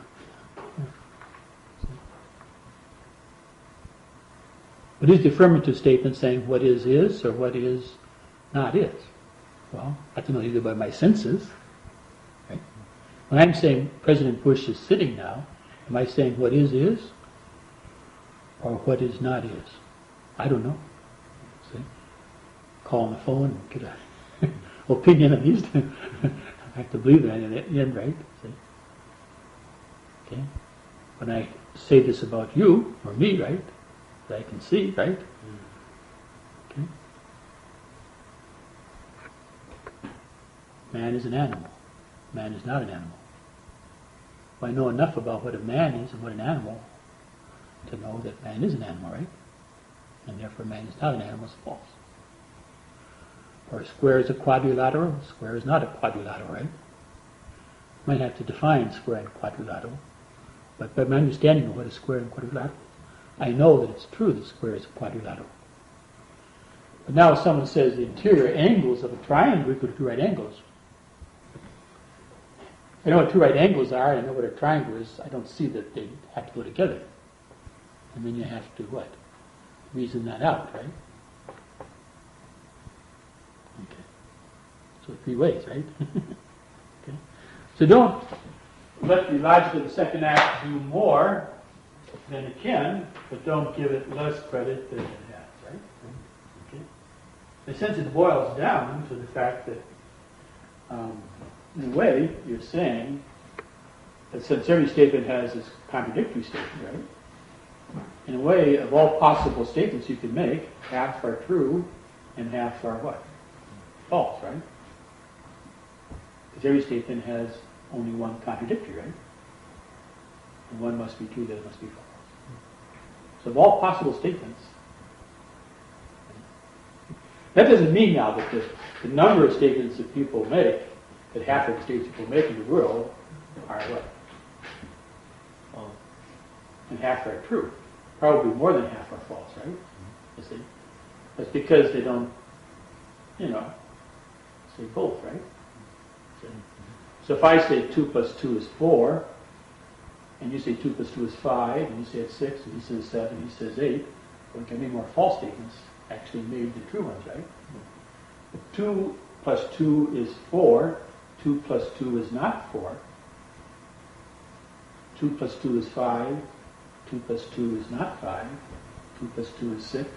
But is the affirmative statement saying what is, or what is not is? Well, I can know either by my senses, right? When I'm saying President Bush is sitting now, am I saying what is, or what is not is? I don't know. See? Call on the phone and get an opinion on these two. I have to believe that in the end, right? See? Okay? When I say this about you, or me, right? That I can see, right? Okay? Man is an animal. Man is not an animal. Well, I know enough about what a man is and what an animal to know that man is an animal, right? And therefore man is not an animal, it's false. Or a square is a quadrilateral, a square is not a quadrilateral, right? Might have to define square and quadrilateral, but by my understanding of what a square and quadrilateral is, I know that it's true that square is a quadrilateral. But now if someone says the interior angles of a triangle equal to two right angles, I know what two right angles are, I know what a triangle is, I don't see that they have to go together. And then you have to what? Reason that out, right? Okay. So three ways, right? Okay. So don't let the logic of the second act do more than it can, but don't give it less credit than it has, right? Okay. In a sense, it boils down to the fact that, in a way, you're saying that since every statement has this contradictory statement, right? In a way, of all possible statements you can make, half are true and half are what? False, right? Because every statement has only one contradictory, right? And one must be true, the other must be false. So of all possible statements, that doesn't mean now that the number of statements that people make, that half of the statements people make in the world are what? And half are true. Probably more than half are false, right? You see? That's because they don't, say both, right? So if I say 2 plus 2 is 4, and you say 2 plus 2 is 5, and you say it's 6, and he says 7, he says 8, well, there can be more false statements actually made than true ones, right? If 2 plus 2 is 4, 2 plus 2 is not 4. 2 plus 2 is 5, 2 plus 2 is not 5, 2 plus 2 is 6,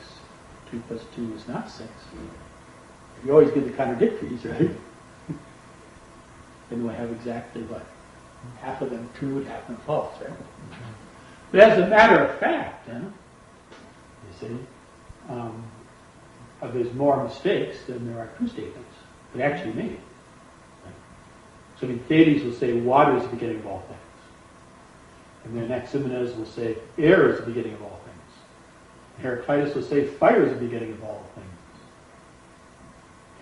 2 plus 2 is not 6. You always get the contradictories, right? Then we have exactly what? Half of them true and half of them false, right? But as a matter of fact, you see, there's more mistakes than there are true statements that actually made. Right? So Thales will say water is the beginning of all things. And then Anaximenes will say air is the beginning of all things. Heraclitus will say fire is the beginning of all things.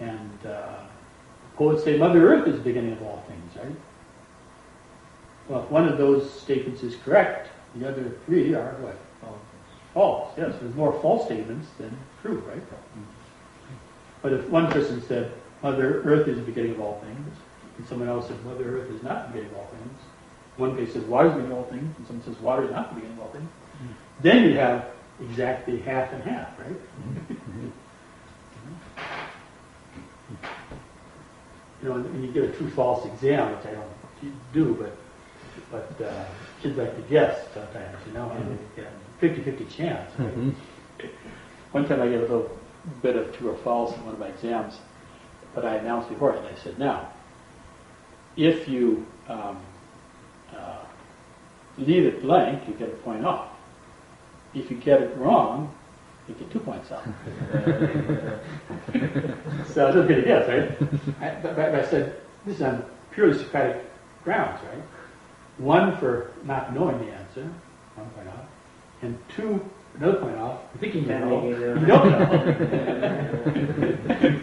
And poets say Mother Earth is the beginning of all things, right? Well, if one of those statements is correct, the other three are what? False. Yes, there's more false statements than true, right? But if one person said Mother Earth is the beginning of all things, and someone else says Mother Earth is not the beginning of all things, one case says water is the beginning of all things, and someone says water is not the beginning of all things, then you have exactly half and half, right? And you get a true-false exam, which I don't do, but kids like to guess sometimes, and they get a 50-50 chance, right? One time I gave a little bit of true or false in one of my exams, but I announced before, and I said, now, if you leave it blank, you get a point off. If you get it wrong, you get 2 points off. So I don't get a guess, right? But I said, this is on purely Socratic grounds, right? 1 for not knowing the answer, 1 point off, and 2, another point off, for thinking you know, you don't know.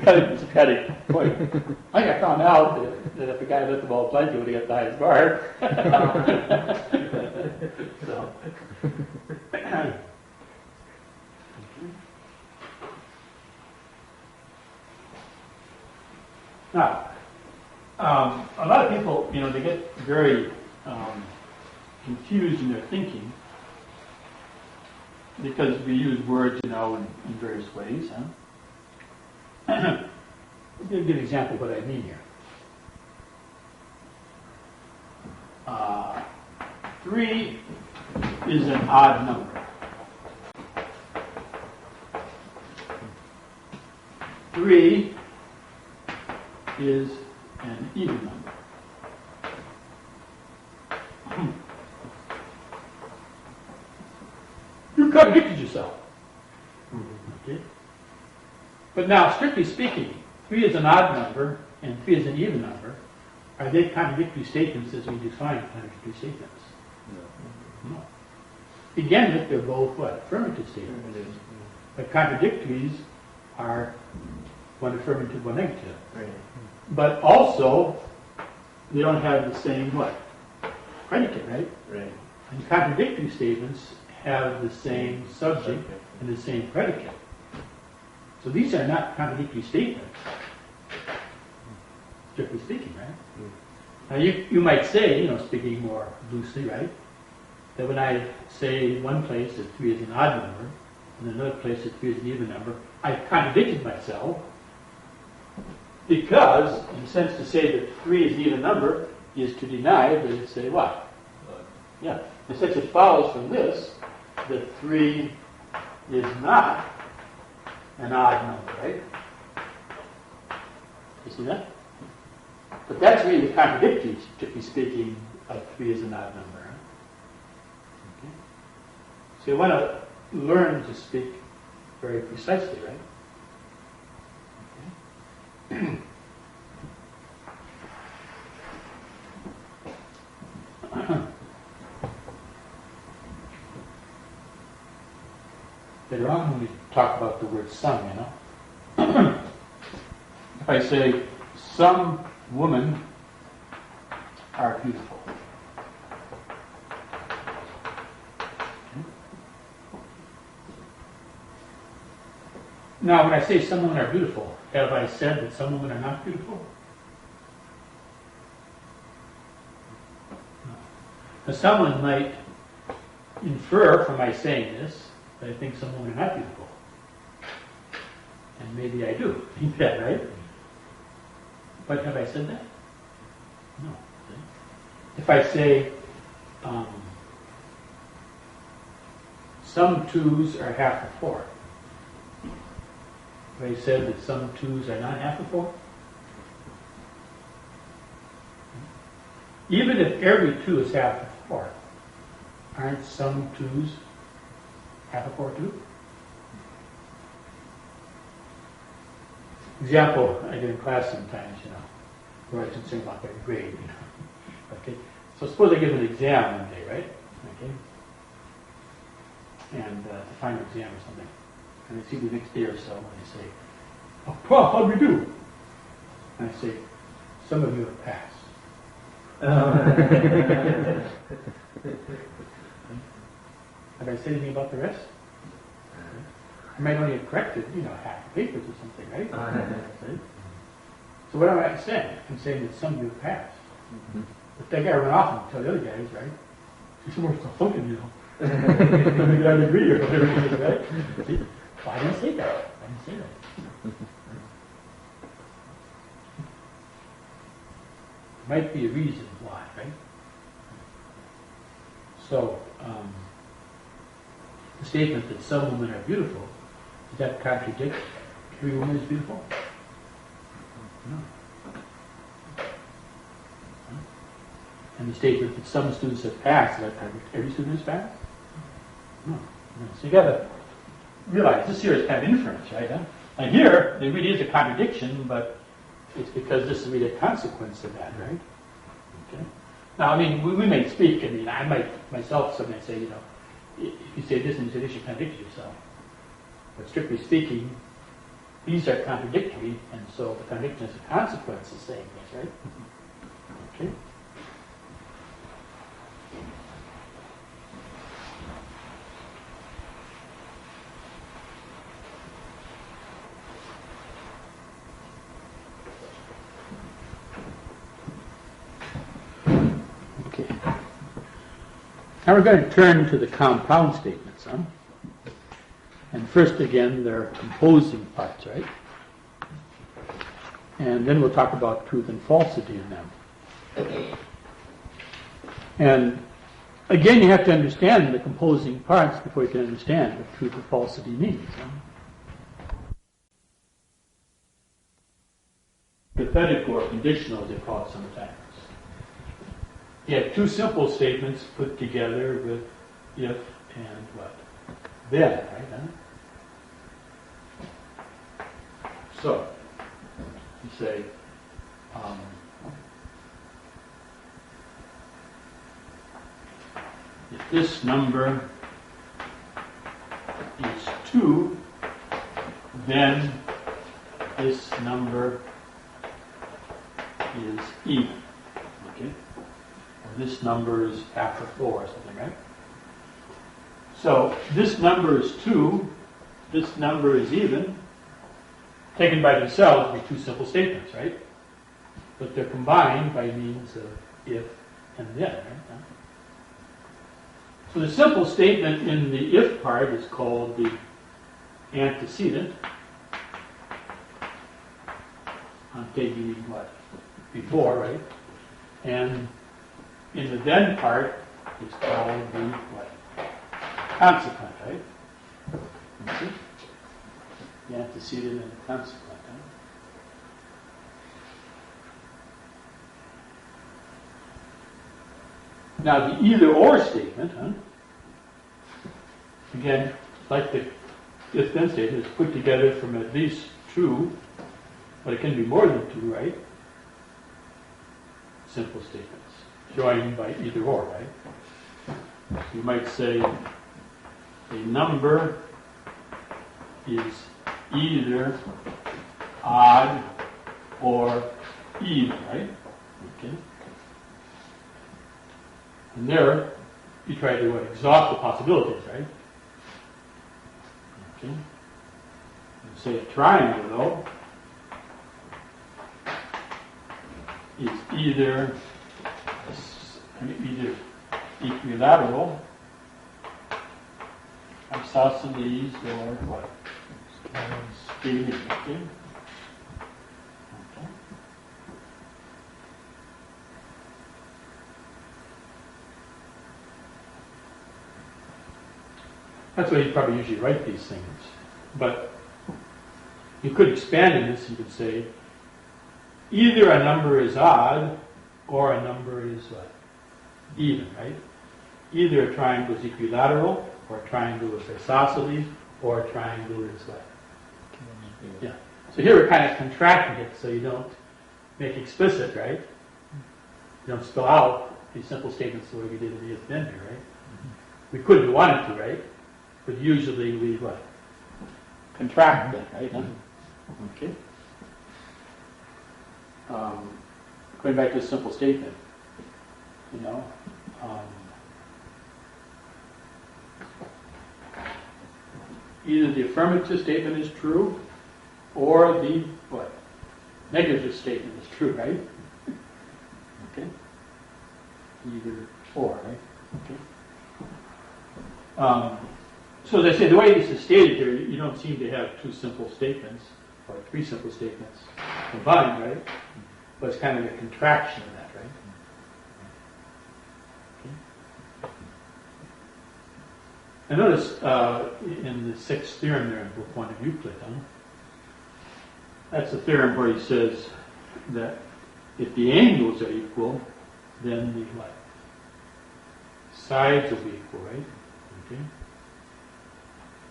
Kind of Socratic point. I think I found out that if a guy let the ball play, he would have got the highest bar. So. Now, a lot of people, they get very confused in their thinking because we use words, in various ways. Huh? I'll give you an example of what I mean here. 3 is an odd number. 3 is an even number. You contradicted yourself. Okay? But now, strictly speaking, 3 is an odd number and 3 is an even number. Are they contradictory statements as we define contradictory statements? No. Begin with, they're both what? Affirmative statements. But contradictories are one affirmative, one negative. Right. But also, they don't have the same what? Predicate, right? Right. And contradictory statements have the same subject and the same predicate. So these are not contradictory statements, strictly speaking, right? Now you might say, speaking more loosely, right, that when I say in one place that 3 is an odd number, and in another place that 3 is an even number, I've contradicted myself because, in a sense, to say that 3 is an even number is to deny that it's a what? Yeah. In a sense, it follows from this that 3 is not an odd number, right? You see that? But that's really the contradictory, strictly speaking, of 3 is an odd number. Huh? Okay. So you want to learn to speak very precisely, right? Okay. Later on, when we talk about the word some, if I say, some women are beautiful. Now, when I say some women are beautiful, have I said that some women are not beautiful? No. Now, someone might infer from my saying this that I think some women are not beautiful. And maybe I do think that, right? But have I said that? No. If I say, some 2s are half of 4, have I said that some 2s are not half of 4? Even if every 2 is half of 4, aren't some 2s half of 4 too? Example I do in class sometimes, where I'm concerned about their grade, Okay, so suppose I give an exam one day, right? Okay, and a final exam or something, and I see the next day or so, and I say, "Oh, Prof, how do you do?" And I say, "Some of you have passed." Have I said anything about the rest? I might only have corrected, half the papers or something, right? So what am I saying? I'm saying that some of you have passed. But that guy ran off and tell the other guys, right? She's more something, Maybe I agree or whatever it is, right? See? Well, I didn't say that. Might be a reason why, right? So, the statement that some women are beautiful, does that contradict every woman is beautiful? No. And the statement that some students have passed, does that contradict every student has passed? No. So you got to realize this here is kind of inference, right? Huh? And here, there really is a contradiction, but it's because this is really a consequence of that, right? Okay. Now, I mean, we may speak. I mean, I might myself sometimes say, you know, if you say this and you say this, you contradict yourself. But strictly speaking, these are contradictory, and so the contradiction is a consequence of saying this, right? Okay. Okay. Now we're going to turn to the compound statements, huh? And first, again, they're composing parts, right? And then we'll talk about truth and falsity in them. And again, you have to understand the composing parts before you can understand what truth and falsity means. Huh? Hypothetical or conditional, as they call it sometimes. You have two simple statements put together with if and what? Then, right? Huh? So, you say, if this number is 2, then this number is even. Okay? Or this number is after 4 or something, right? So, this number is 2, this number is even. Taken by themselves would be two simple statements, right? But they're combined by means of if and then, right? So the simple statement in the if part is called the antecedent. Ante meaning what? Before, right? And in the then part is called the what? Consequent, right? Okay. The antecedent and the consequent. Huh? Now the either-or statement, huh? Again, like the if-then statement, is put together from at least 2, but it can be more than 2, right? Simple statements, joined by either-or, right? You might say a number is either odd or even, right? Okay. And there, you try to exhaust the possibilities, right? Okay. And say a triangle, though, is either equilateral, isosceles, or what? Scaling, okay? That's why you probably usually write these things. But you could expand in this, you could say, either a number is odd or a number is what? Even, right? Either a triangle is equilateral, or a triangle is isosceles, or a triangle is what? Yeah. So here we're kind of contracting it so you don't make explicit, right? You don't spell out these simple statements the way we did in the if-then here, right? We could if we wanted to, right? But usually we what? Contract it, right? Okay. Going back to a simple statement, you know, either the affirmative statement is true, or the what? Negative statement is true, right? Okay. Either or, right? Okay. So as I say, the way this is stated here, you don't seem to have two simple statements or three simple statements combined, right? But it's kind of a contraction of that, right? Okay. And notice in the sixth theorem there in Book 1 of Euclid, that's the theorem where he says that if the angles are equal, then the what? Sides will be equal, right? Okay.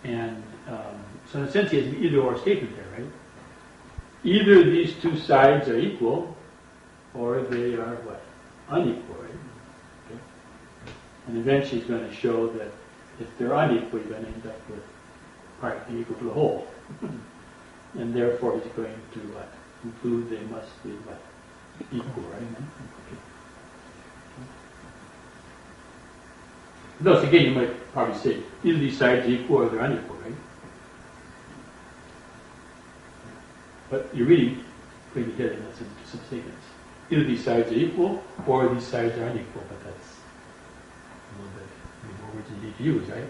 And so in a sense he has an either-or statement there, right? Either these two sides are equal, or they are what? Unequal, right? Okay. And eventually he's going to show that if they're unequal, you're going to end up with part being equal to the whole. And therefore he's going to conclude they must be what? Equal, right? Okay. Thus again, you might probably say either these sides are equal or they're unequal, right? But you're really going to get in that into some statements. Either these sides are equal or these sides are unequal, but that's a little bit more words you need to use, right?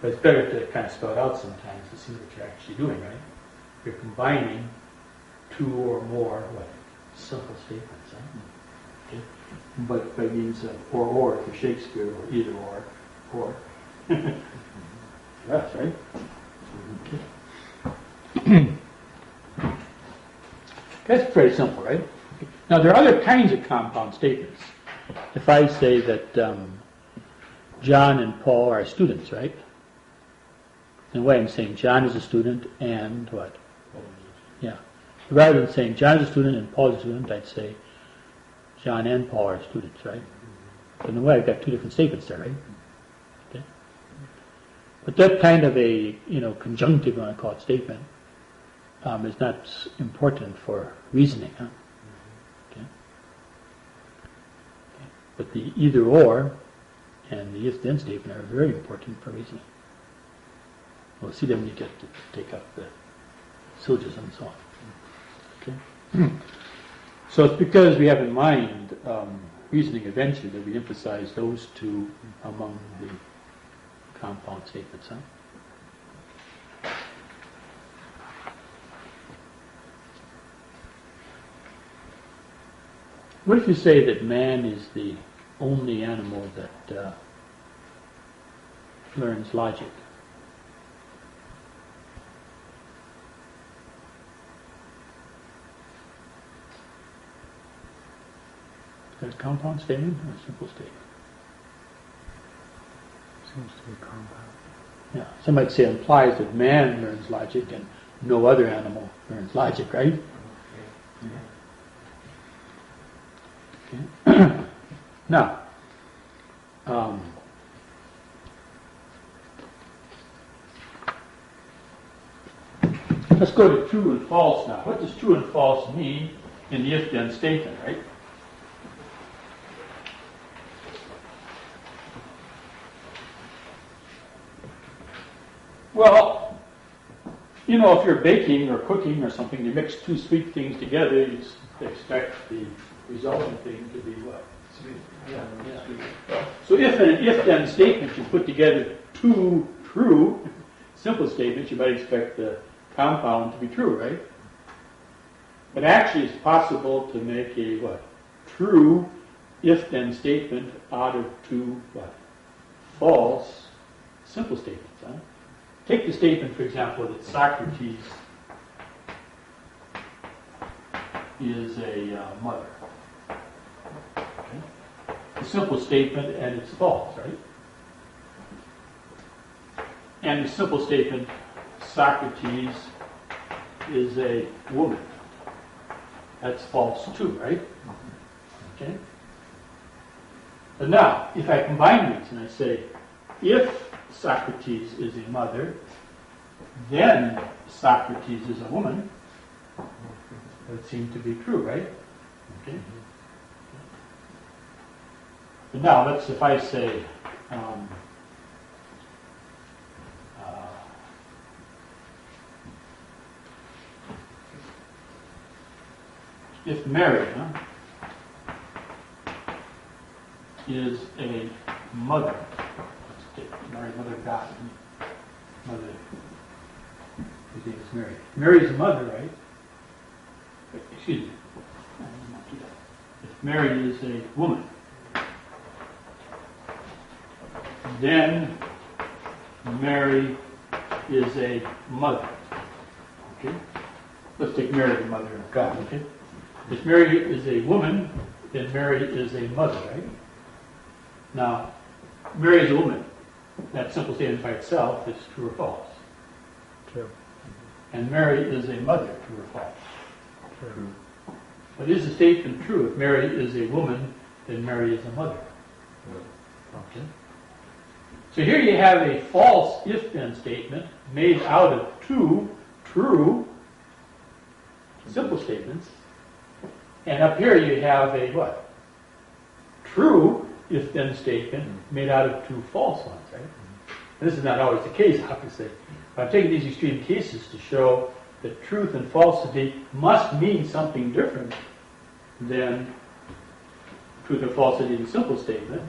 But it's better to kind of spell it out sometimes to see what you're actually doing, right? You're combining two or more what? Simple statements, right? Okay? But by means of or for Shakespeare, or either or. That's right. Okay. That's very simple, right? Now there are other kinds of compound statements. If I say that John and Paul are students, right? In a way I'm saying John is a student and what? Yeah. Rather than saying John is a student and Paul is a student, I'd say John and Paul are students, right? So in a way I've got two different statements there, right? Okay. But that kind of a, conjunctive, when I call it, statement, is not important for reasoning, huh? Okay. Okay. But the either or and the if-then statement are very important for reasoning. We'll see them when you get to take up the syllogism and so on. Okay. So it's because we have in mind reasoning eventually that we emphasize those two among the compound statements, huh? What if you say that man is the only animal that learns logic? Is that a compound statement or a simple statement? Seems to be compound. Yeah. Some might say it implies that man learns logic and no other animal learns logic, right? Yeah. Okay. Now, let's go to true and false now. What does true and false mean in the if-then statement, right? Well, if you're baking or cooking or something, you mix two sweet things together, you expect the resulting thing to be what? Sweet. Yeah. So if in an if-then statement you put together two true, simple statements, you might expect the compound to be true, right? But actually it's possible to make a what? True if-then statement out of two what? False simple statements, huh? Take the statement, for example, that Socrates is a mother. Okay. A simple statement, and it's false, right? And the simple statement, Socrates is a woman. That's false too, right? Okay. But now, if I combine these and I say, if Socrates is a mother, then Socrates is a woman, that would seem to be true, right? Okay. But now, if I say, if Mary is a mother, Mary, mother of God, mother, his name is Mary. Mary's a mother, right? Excuse me. I did not do that. If Mary is a woman, then Mary is a mother. Okay? Let's take Mary, the mother of God, okay? If Mary is a woman, then Mary is a mother, right? Now, Mary is a woman. that simple statement by itself is true or false. True. And Mary is a mother, true or false. True. But is the statement true? If Mary is a woman, then Mary is a mother. Okay. So here you have a false if-then statement made out of two true simple statements. And up here you have a what? True if-then statement made out of two false ones, right? And this is not always the case, obviously. But I'm taking these extreme cases to show that truth and falsity must mean something different than truth or falsity in a simple statement.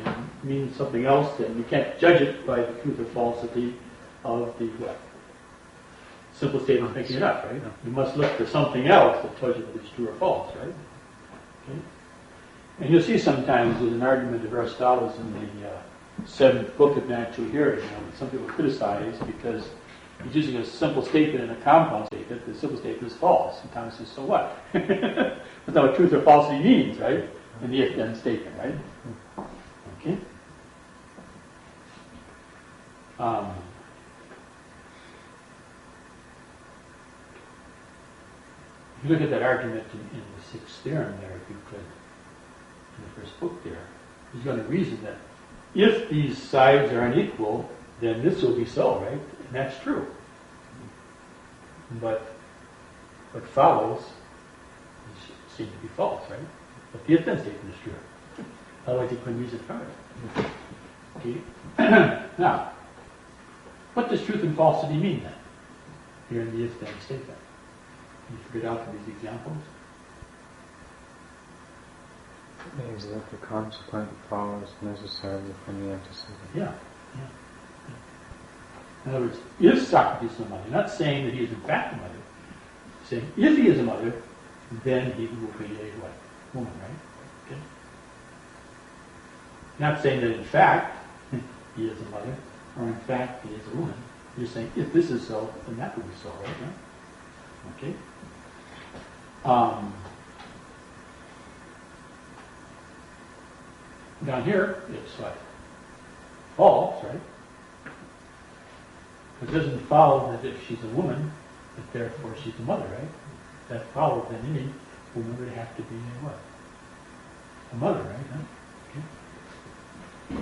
It means something else, then you can't judge it by the truth or falsity of the what? Simple statement making it up, right? You must look for something else that tells you whether it's true or false, right? Okay. And you'll see sometimes there's an argument of Aristotle's in the seventh book of natural hearing. Some people criticize because he's using a simple statement and a compound statement. The simple statement is false. And Thomas says, so what? That's not what truth or falsity means, right? In the if-then statement, right? Okay. If you look at that argument in the sixth theorem there, if you could, in the first book there, he's going to reason that if these sides are unequal, then this will be so, right? And that's true. But what follows seems to be false, right? But the if-then statement is true. Otherwise, you couldn't use it from it. Okay. Now, what does truth and falsity mean then? Here in the if-then statement. Can you figure it out from these examples? It means that the consequent follows necessarily from the antecedent. Yeah. In other words, if Socrates is a mother, not saying that he is in fact a mother, saying if he is a mother, then he will be a what? Woman, right? Okay. Not saying that in fact he is a mother, or in fact he is a woman. You're saying if this is so, then that will be so, right? Okay. Down here, it's what? False, right? It doesn't follow that if she's a woman, that therefore she's a mother, right? That follows that any woman would have to be a what? A mother, right?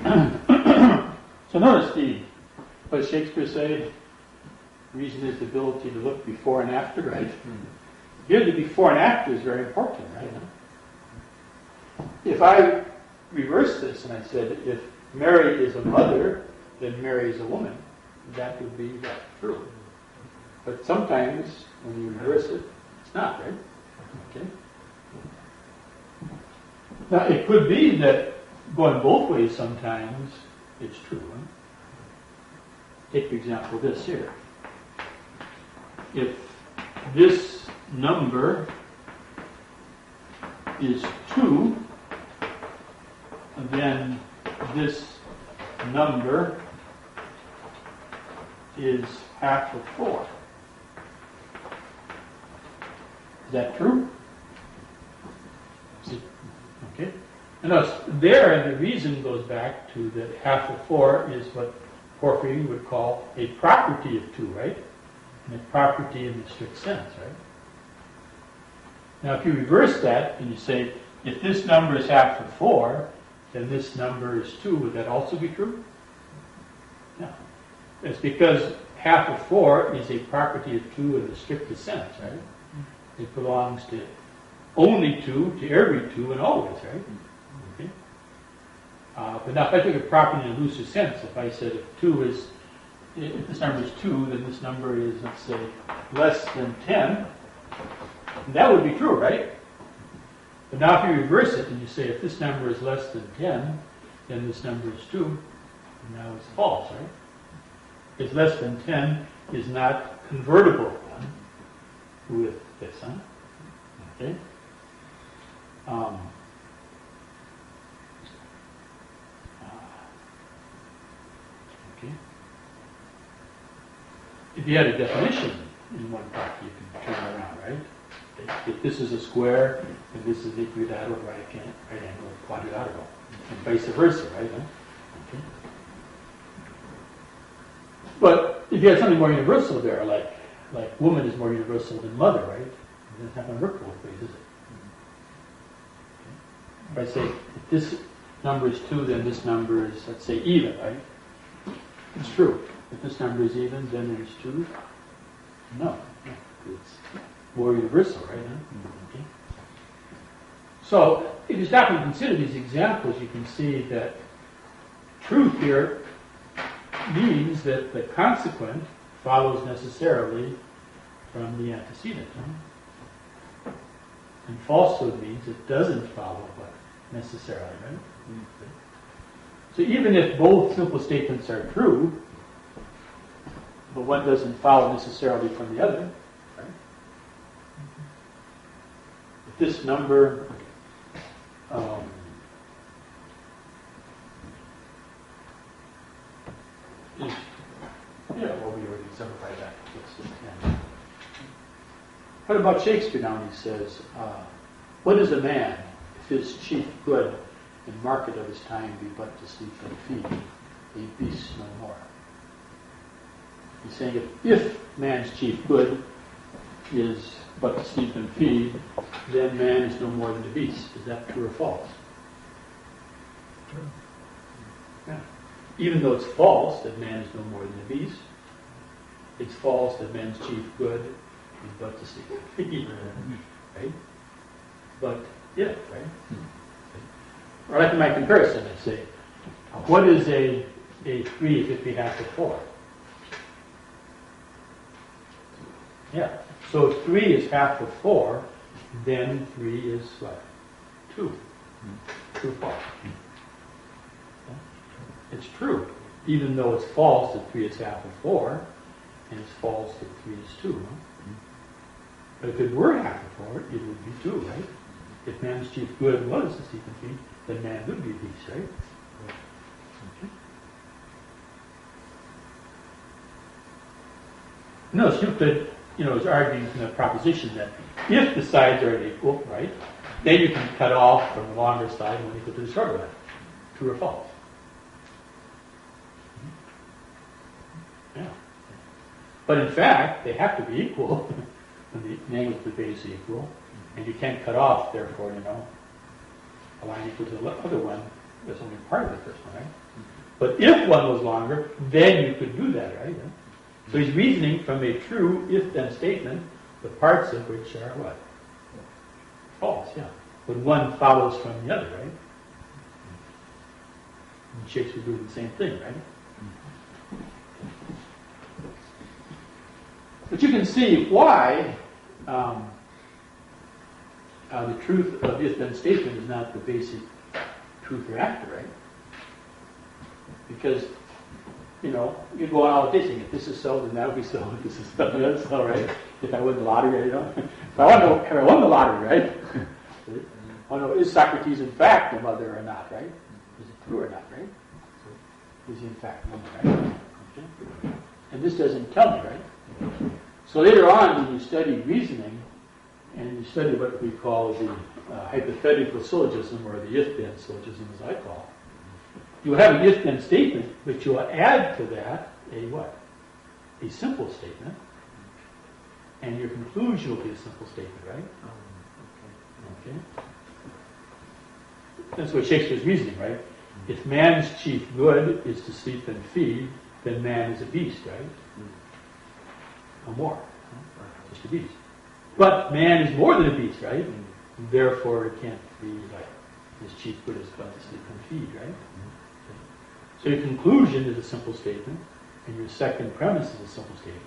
Okay. So notice what does Shakespeare say? Reason is the ability to look before and after, right? Here the before and after is very important, right? If I reverse this and I said if Mary is a mother, then Mary is a woman, that would be what? True. But sometimes when you reverse it, it's not, right? Okay. Now it could be that going both ways sometimes it's true. Huh? Take for example this here. If this number is 2, then this number is half of 4. Is that true? Okay. And notice there, the reason goes back to that half of 4 is what Porphyry would call a property of 2, right? And a property in the strict sense, right? Now, if you reverse that and you say, if this number is half of 4, then this number is 2, would that also be true? No. It's because half of 4 is a property of 2 in the strictest sense, right? It belongs to only 2, to every 2, and always, right? Okay. But now if I took a property in a looser sense, if I said if this number is 2, then this number is, let's say, less than 10, that would be true, right? But now if you reverse it and you say if this number is less than 10, then this number is 2, and now it's false, right? Because less than 10 is not convertible with this, huh? Okay? Okay. If you had a definition in one part, you can turn it around, right? If this is a square, and this is equilateral, right angle, quadrilateral, and vice versa, right? Okay. if you had something more universal there, like woman is more universal than mother, right? Then it's not going to work both ways, is it? If I say, if this number is 2, then this number is, let's say, even, right? It's true. If this number is even, then there's 2. No. It's more universal, right? Okay. So, if you stop and consider these examples, you can see that truth here means that the consequent follows necessarily from the antecedent. And falsehood means it doesn't follow what necessarily, right? So even if both simple statements are true, but one doesn't follow necessarily from the other, right? If this number is, we already simplified that. What about Shakespeare now when he says, what is a man if his chief good and market of his time be but to sleep and feed, a beast no more? He's saying if man's chief good is but to sleep and feed, then man is no more than a beast. Is that true or false? True. Yeah. Even though it's false that man is no more than a beast, it's false that man's chief good is but to sleep and feed. Right? But yeah, right? Or like in my comparison, I say, what is a 3 if it be half of 4? Yeah. So if 3 is half of 4, then 3 is what? 2. True or false? Yeah. It's true, even though it's false that 3 is half of 4, and it's false that 3 is 2. Huh? But if it were half of 4, it would be 2, right? If man's chief good was to sleep and feed, then man would be a beast, right? Okay. Notice Euclid, is arguing from the proposition that if the sides are equal, right, then you can cut off from the longer side when equal to the shorter one. True or false? Yeah. But in fact, they have to be equal when the angles of the base are equal, and you can't cut off, therefore, a line equal to the other one. That's only part of the first one, right? But if one was longer, then you could do that, right? So he's reasoning from a true if-then statement, the parts of which are what? False, yeah. When one follows from the other, right? And Shakespeare doing the same thing, right? But you can see why the truth of if-then statement is not the basic truth or actor, right? Because, you go on all tasting. If this is so, then that would be so. If this is so, then that's so, right? If I win the lottery, If I won the lottery, right? I know, is Socrates in fact a mother or not, right? Is it true or not, right? Is he in fact a mother, right? Okay. And this doesn't tell me, right? So later on, when you study reasoning, and you study what we call the hypothetical syllogism, or the if-then syllogism, as I call it, you have an if-then statement, but you'll add to that a what? A simple statement. And your conclusion will be a simple statement, right? Okay. That's what Shakespeare's reasoning, right? If man's chief good is to sleep and feed, then man is a beast, right? No more. Just a beast. But man is more than a beast, right? And therefore it can't be like his chief good is but to sleep and feed, right? So your conclusion is a simple statement, and your second premise is a simple statement.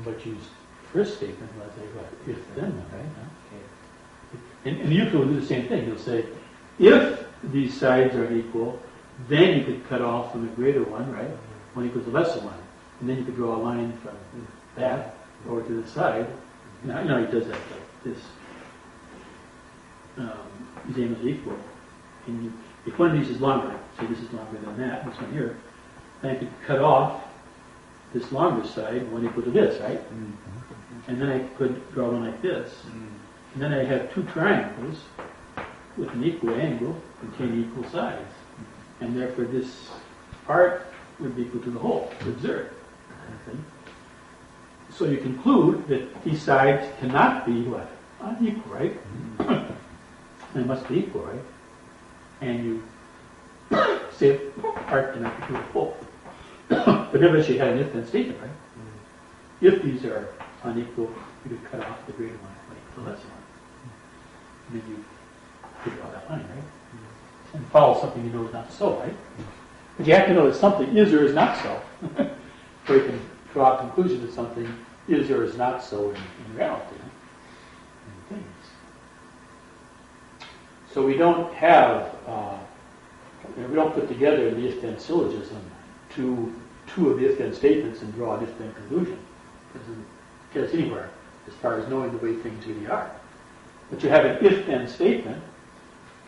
But your first statement was a if-then, right? And Euclid will do the same thing. He'll say, if these sides are equal, then you could cut off from the greater one, right? One equals the lesser one. And then you could draw a line from that over to the side. Now, he does that like this. These angles are equal. And if one of these is longer, say this is longer than that, this one here, then I could cut off this longer side, one equal to this, right? And then I could draw one like this. And then I have two triangles with an equal angle containing equal sides. And therefore this part would be equal to the whole. Observe. See? So you conclude that these sides cannot be what? Unequal, right? They must be equal, right? And you say part cannot be true of whole. But nevertheless, you had an if-then statement, right? If these are unequal, you could cut off the greater one and make the lesser one. And then you figure out that line, right? And follow something you know is not so, right? But you have to know that something is or is not so. So you can draw a conclusion that something is or is not so in reality, in things. So we don't have, we don't put together the if-then syllogism two of the if-then statements and draw an if-then conclusion. It doesn't get us anywhere as far as knowing the way things really are. But you have an if-then statement,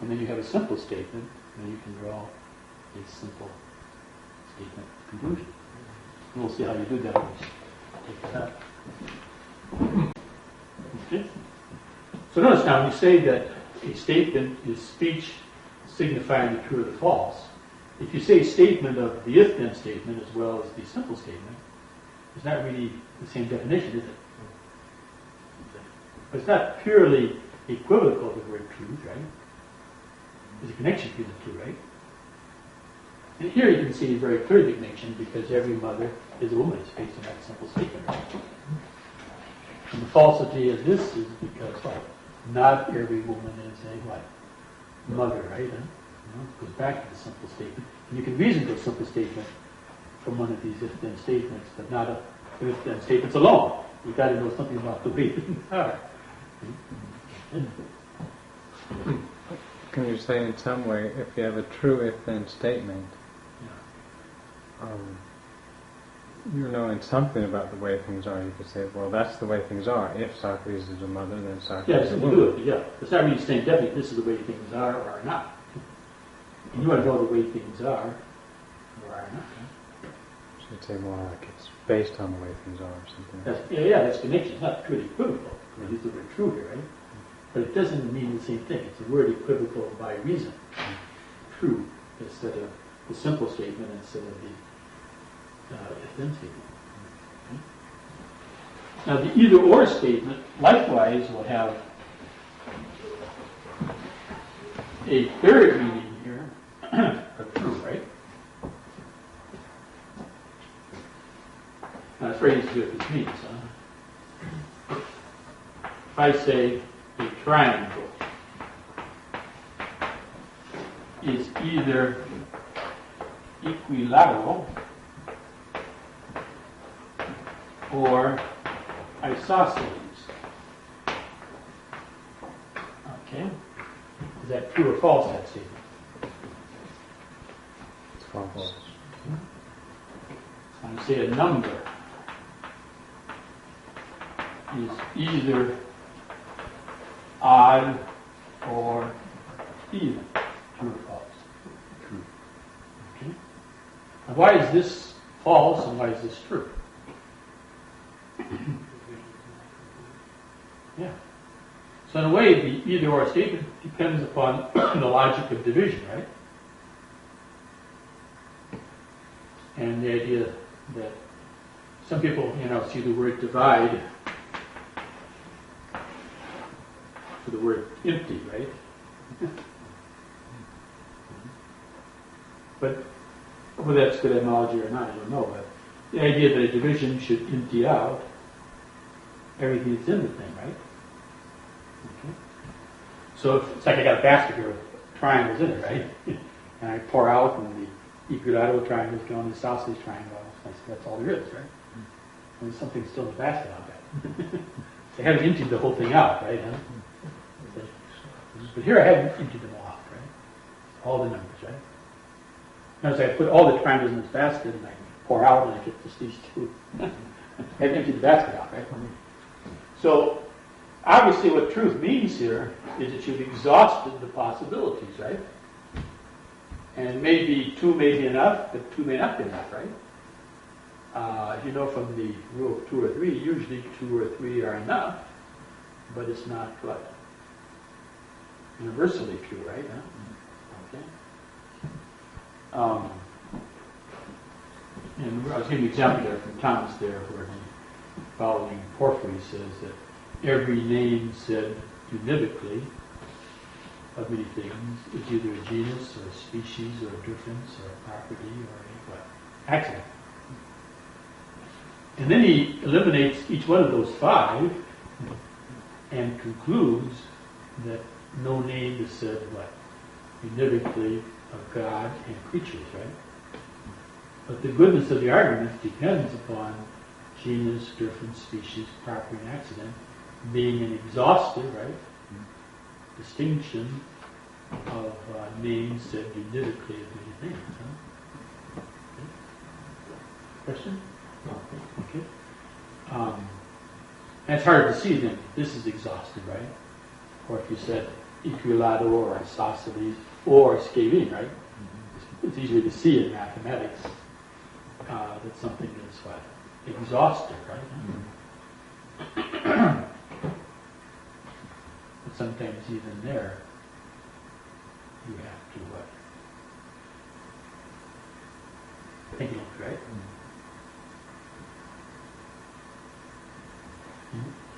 and then you have a simple statement, and then you can draw a simple statement conclusion. And we'll see how you do that when we take that up. Okay? So notice now, when you say that a statement is speech signifying the true or the false, if you say statement of the if-then statement as well as the simple statement, it's not really the same definition, is it? But it's not purely equivocal to the word truth, right? There's a connection between the two, right? And here you can see very clearly the connection because every mother is a woman. It's based on that simple statement, right? And the falsity of this is because what? Not every woman is a what? Mother, right? Huh? You know, it goes back to the simple statement. And you can reason to a simple statement from one of these if-then statements, but not a if-then statements alone. You've got to know something about the way things are. Can you say in some way, if you have a true if-then statement, you know in something about the way things are, you could say, well, that's the way things are. If Socrates is a mother, then Socrates is a woman. Do it, yeah. It's not really saying definitely this is the way things are or are not. And you want to know the way things are or are not. So you'd say more like it's based on the way things are or something. That's connection. It's not truly equivocal. I use the word true here, right? But it doesn't mean the same thing. It's a word equivocal by reason. True instead of the simple statement instead of the if-then statement. Okay? Now the either-or statement likewise will have a third meaning here of true, right? Now it's very easy to do what this means. If I say a triangle is either equilateral or isosceles. Okay? Is that true or false, that statement? It's false. So I say a number is either odd or even. True or false? True. Okay? Now why is this false and why is this true? Yeah. So in a way, the either-or statement depends upon the logic of division, right? And the idea that some people, see the word divide for the word empty, right? But whether that's good analogy or not, I don't know. But the idea that a division should empty out everything that's in the thing, right? Okay. So it's like I got a basket here with triangles in it, right? And I pour out, and the equilateral triangles go in the isosceles triangle. That's all there is, right? And there's something still in the basket out there. They haven't emptied the whole thing out, right? Huh? But here I haven't emptied them all out, right? All the numbers, right? Notice I put all the triangles in this basket, and I pour out, and I get just these two. I haven't emptied the basket out, right? So, obviously what truth means here is that you've exhausted the possibilities, right? And maybe two may be enough, but two may not be enough, right? You know from the rule of 2 or 3, usually 2 or 3 are enough, but it's not what? Universally true, right? Huh? Okay. And I was giving an example there from Thomas there, where he, following Porphyry, says that every name said univocally of many things is either a genus or a species or a difference or a property or a accident. And then he eliminates each one of those five and concludes that no name is said what? Univocally of God and creatures, right? But the goodness of the argument depends upon genus, difference, species, property, and accident being an exhaustive, right? Distinction of names said univocally of many things. Huh? Okay. Question? Okay. And it's hard to see then. This is exhaustive, right? Or if you said equilado or isosceles or scalene, right? It's easier to see in mathematics that something is what? Exhaustive, right? But sometimes even there, you have to what? Think it over, right?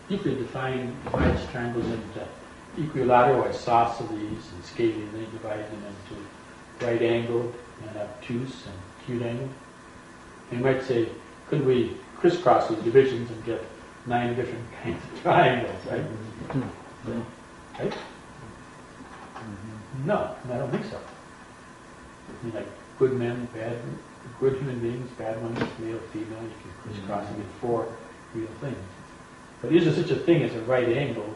You could divide triangles into equilateral, isosceles, and scalene, then you divide them into right angled and obtuse and acute angled. You might say, could we crisscross these divisions and get 9 different kinds of triangles, right? Right? No, I don't think so. You like good men, bad, good human beings, bad ones, male, female, you can crisscross and get 4 real things. But is there such a thing as a right-angled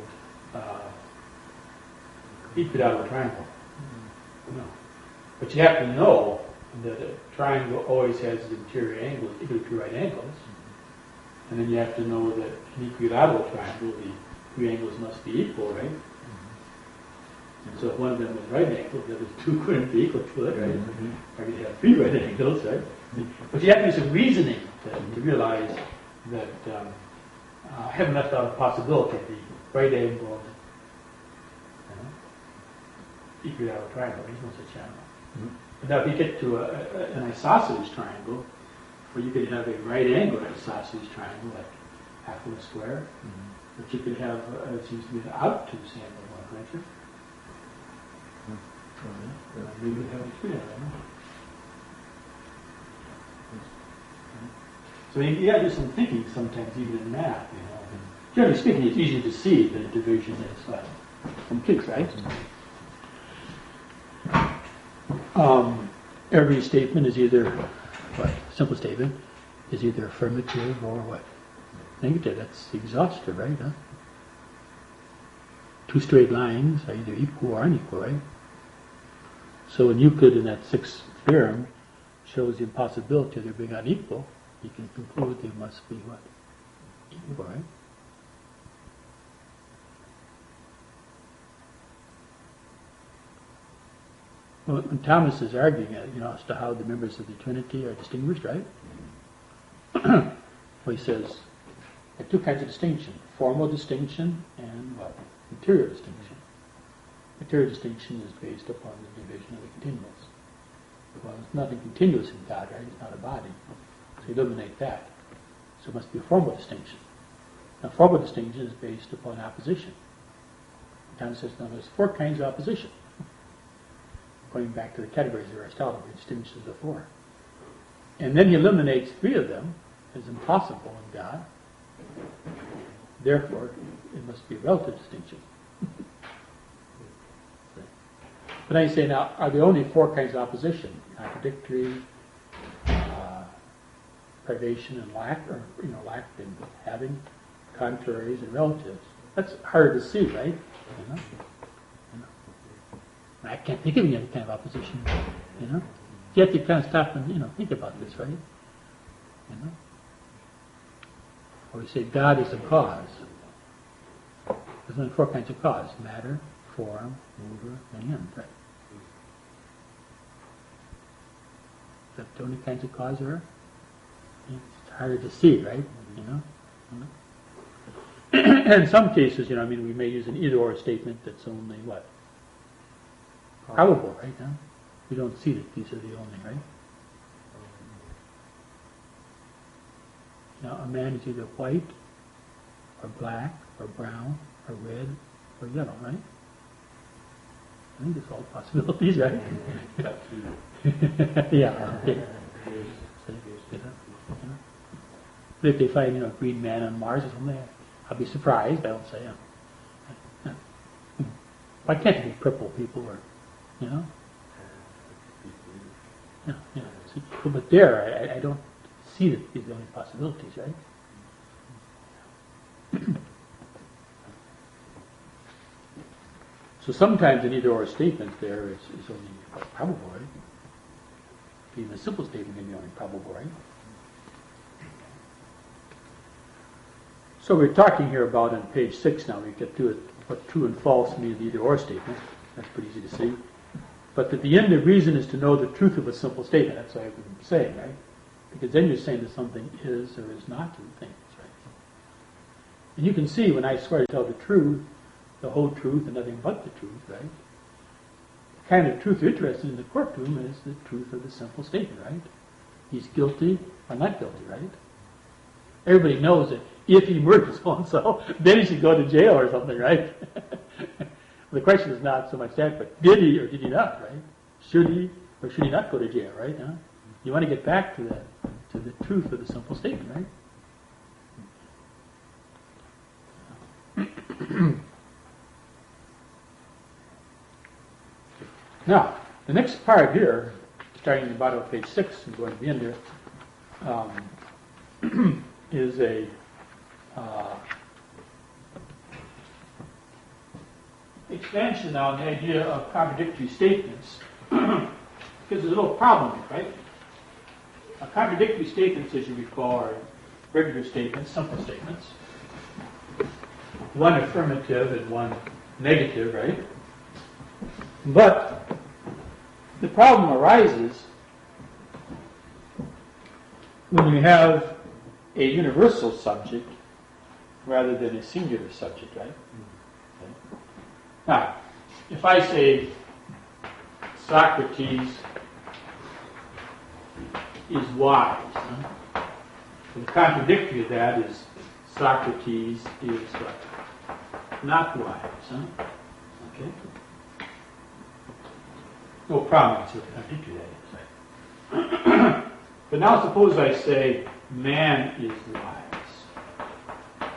equilateral triangle? No. But you have to know that a triangle always has its interior angles equal to 2 right angles. And then you have to know that an equilateral triangle, the 3 angles must be equal, right? And so if one of them was right angled, the other 2 couldn't be equal to it, right? Or you'd have 3 right angles, right? But you have to do some reasoning to realize that I haven't left out a possibility of the right angled equilateral triangle. There's no such animal. But now if you get to an isosceles triangle, where you could have a right angled isosceles triangle, like half of a square, but you could have, it seems to be an obtuse angle one, can't you? Maybe you have a 3 angle. So you got to do some thinking sometimes, even in math, you know. And generally speaking, it's easier to see that a division is complete, right? Every statement is either, what, simple statement, is either affirmative or what? Negative. That's exhaustive, right? Huh? 2 straight lines are either equal or unequal, right? So when Euclid in that 6th theorem shows the impossibility of there being unequal, you can conclude they must be what? Equal, right? Well, when Thomas is arguing, as to how the members of the Trinity are distinguished, right? Well, he says there are 2 kinds of distinction: formal distinction and what? Material distinction. Material distinction is based upon the division of the continuous. Well, there's nothing continuous in God, right? It's not a body. So eliminate that. So it must be a formal distinction. Now, formal distinction is based upon opposition. Thomas says, now there's 4 kinds of opposition. Going back to the categories of Aristotle, he distinguishes the 4. And then he eliminates 3 of them as impossible in God. Therefore, it must be a relative distinction. But then you say, now, are there only 4 kinds of opposition? Contradictory, privation and lack, or lack and having, contraries and relatives. That's hard to see, right? I can't think of any other kind of opposition. You have to kind of stop and think about this, right? Or we say God is a cause. There's only 4 kinds of cause: matter, form, mover, and end, right? Is that the only kinds of cause there are? It's harder to see, right? And in some cases, we may use an either-or statement that's only what? Probable, right? We don't see that these are the only, right? Now, a man is either white, or black, or brown, or red, or yellow, right? I think it's all possibilities, right? Yeah. If they find, a green man on Mars or something, I'll be surprised. I don't say, why can't it be purple people or, Yeah. See, but there, I don't see that these are the only possibilities, right? So sometimes an either-or statement there is only probable, right? Even a simple statement can be only probable, right? So we're talking here about on page 6 now, we get to it, what true and false mean in the either-or statement. That's pretty easy to see. But at the end of reason is to know the truth of a simple statement. That's what I've been saying, right? Because then you're saying that something is or is not true things, right? And you can see when I swear to tell the truth, the whole truth and nothing but the truth, right? The kind of truth you're interested in the courtroom is the truth of the simple statement, right? He's guilty or not guilty, right? Everybody knows that if he murdered so-and-so, then he should go to jail or something, right? The question is not so much that, but did he or did he not, right? Should he or should he not go to jail, right? Huh? You want to get back to that, to the truth of the simple statement, right? Now, the next part here, starting at the bottom of page 6 and going to the end here, is a expansion on the idea of contradictory statements. Because there's a little problem, right? Contradictory statements, as you recall, are regular statements, simple statements. One affirmative and one negative, right? But the problem arises when you have a universal subject rather than a singular subject, right? Okay. Now, if I say Socrates is wise, the contradictory of that is Socrates is not wise, okay? No problem with the contradictory that is, right? But now suppose I say man is wise.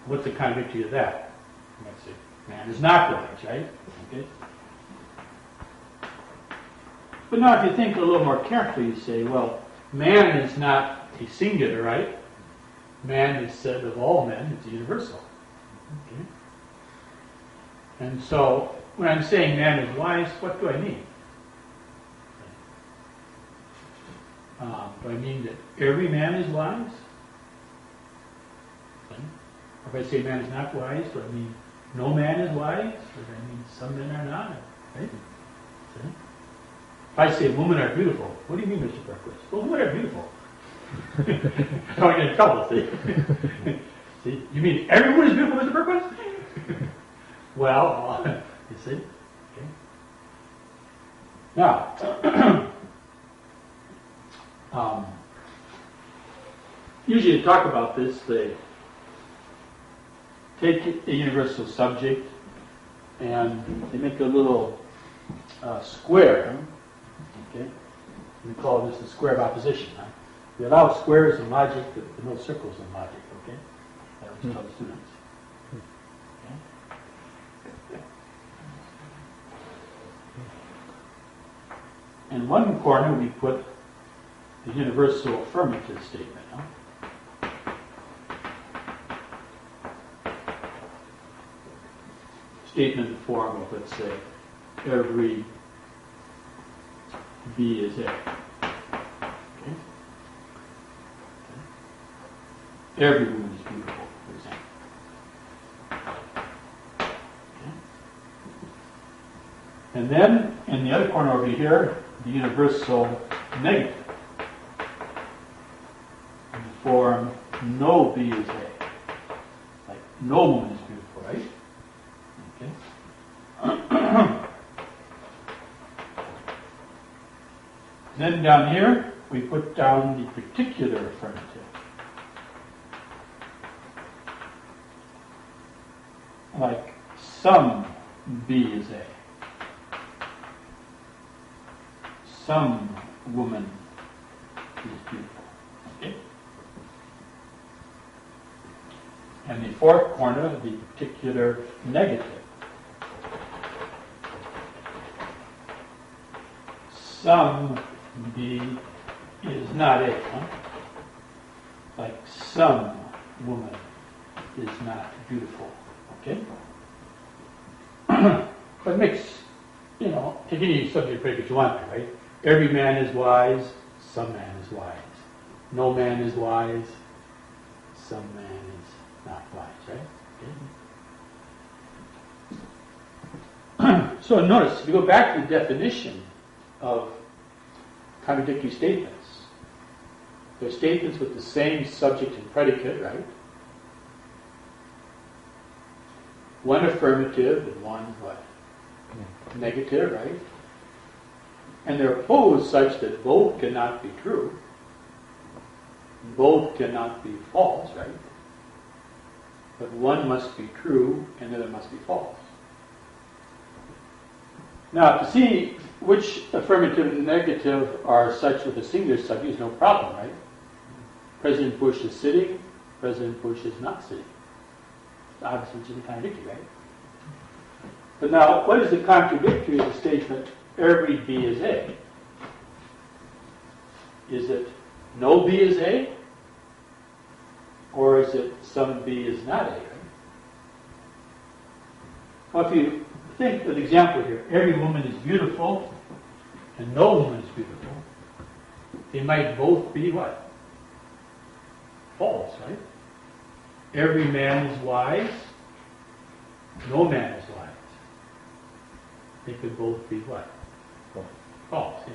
What's the contradictory of that? I might say man is not wise, right? Okay. But now if you think a little more carefully, you say, well, man is not a singular, right? Man is said of all men, it's universal. Okay. And so when I'm saying man is wise, what do I mean? Do I mean that every man is wise? Okay. Or if I say man is not wise, do I mean no man is wise? Or do I mean some men are not? Right? Okay. If I say women are beautiful, what do you mean, Mr. Berquist? Well, women are beautiful. I don't get in trouble, see? See? You mean everyone is beautiful, Mr. Berquist? Well, you see? Okay. Now, usually to talk about this, they take a universal subject and they make a little square. Okay, we call this the square of opposition. Huh? We allow squares in logic, but no circles in logic. Okay, that was tell the students. Okay. In one corner, we put the universal affirmative statement. Huh? Statement in the form of, let's say, every B is A. Okay? Every woman is beautiful, for example. Okay? And then, in the other corner over here, the universal negative. In the form, no B is A. Like, no woman is beautiful, right? Okay. Then down here, we put down the particular affirmative. like some B is A. Some woman is beautiful. Okay? And the fourth corner, the particular negative. Some B is not A. Huh? Like some woman is not beautiful. Okay? But makes, take any subject predicate you want to, right? Every man is wise, some man is wise. No man is wise, some man is not wise, right? Okay. So notice, if you go back to the definition of contradictory statements, they're statements with the same subject and predicate, right? One affirmative and one what? Negative, right? And they're opposed such that both cannot be true. Both cannot be false, right? But one must be true and the other must be false. Now, to see which affirmative and negative are such with a singular subject is no problem, right? President Bush is sitting, President Bush is not sitting. Obviously, which is contradictory, right? But now, what is the contradictory of the statement, every B is A? Is it no B is A? Or is it some B is not A? Right? Well, if you think of the example here, every woman is beautiful and no woman is beautiful, they might both be what? False, right? Every man is wise, no man is wise. They could both be what? False, yeah.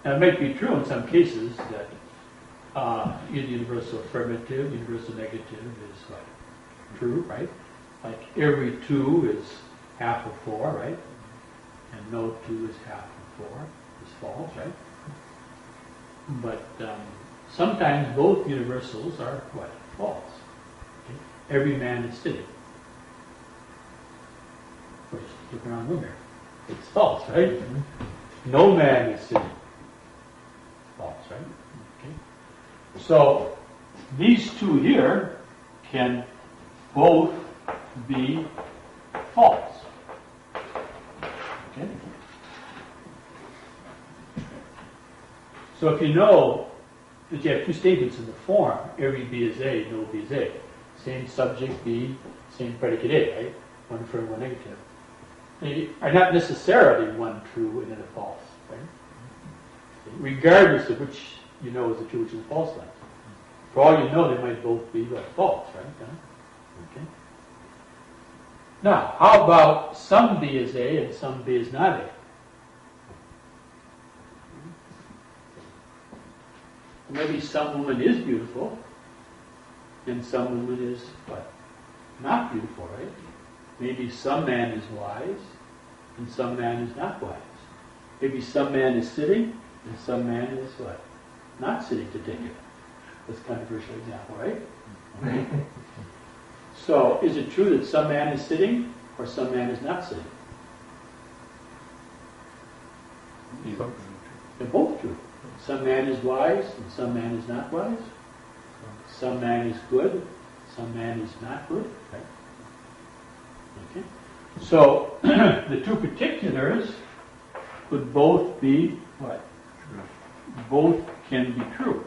Now, it might be true in some cases that either universal affirmative, universal negative is what? True, right? Like every 2 is half of 4, right? And no 2 is half of 4 is false, right? But sometimes both universals are what? False. Okay? Every man is sitting. Of course, look around the room here. It's false, right? No man is sitting. False, right? Okay. So these two here can both be false. Okay? So if you know that you have two statements in the form, every B is A, no B is A. Same subject B, same predicate A, right? One affirmative, one negative. They are not necessarily one true and then a false, right? Regardless of which you know is the true, which is the false one. For all you know, they might both be what? False, right? Okay. Now, how about some B is A and some B is not A? Maybe some woman is beautiful and some woman is what? Not beautiful, right? Maybe some man is wise and some man is not wise. Maybe some man is sitting and some man is what? Not sitting, to take it. That's a controversial example, right? Okay. So, is it true that some man is sitting or some man is not sitting? They're both true. Some man is wise and some man is not wise. Some man is good, some man is not good. Right? Okay. So the two particulars could both be what? Both can be true.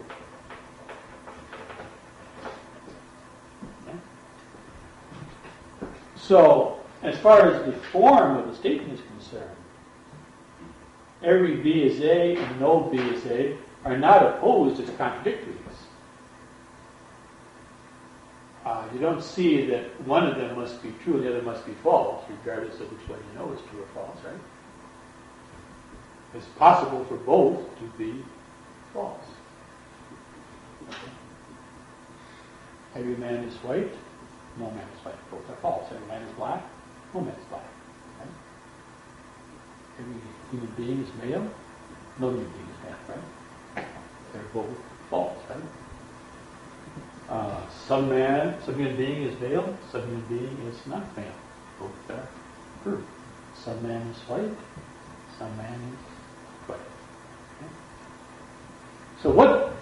Okay. So as far as the form of the statement is concerned, every B is A and no B is A are not opposed as contradictories. You don't see that one of them must be true and the other must be false, regardless of which one you know is true or false, right? It's possible for both to be false. Okay. Every man is white, no man is white. Both are false. Every man is black, no man is black. Right? Every human being is male, no human being is male, right? They're both false, right? some human being is male, some human being is not male. Both are true. Some man is white, some man is white. Okay? So what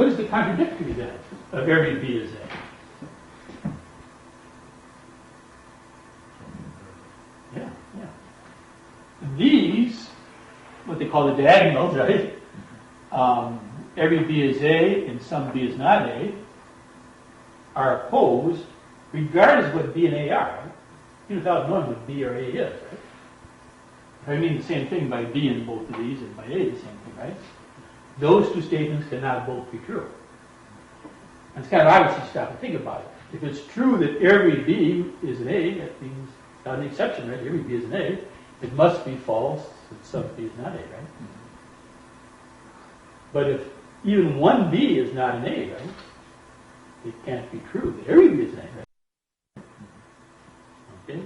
is the contradictory then of every B is A? Yeah. These, what they call the diagonals, right? Every B is A and some B is not A, are opposed regardless of what B and A are, right? Even without knowing what B or A is, right? I mean the same thing by B in both of these and by A the same thing, right? Those two statements cannot both be true. And it's kind of obvious you stop and think about it. If it's true that every B is an A, that means, without an exception, right? Every B is an A, it must be false that some B is not A, right? But if even one B is not an A, right? It can't be true that every B is an A, right? Okay?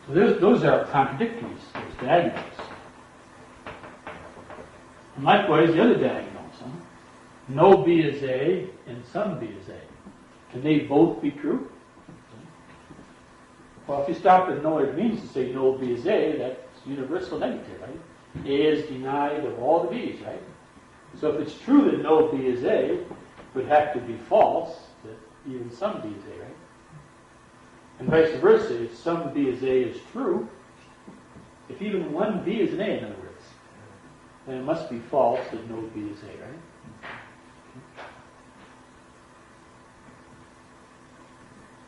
So those are contradictories, those diagonals. And likewise, the other diagonals. Huh? No B is A and some B is A. Can they both be true? Well, if you stop and know what it means to say no B is A, that's universal negative, right? A is denied of all the B's, right? So if it's true that no B is A, it would have to be false that even some B is A, right? And vice versa, if some B is A is true, if even one B is an A, in other words, then it must be false that no B is A, right?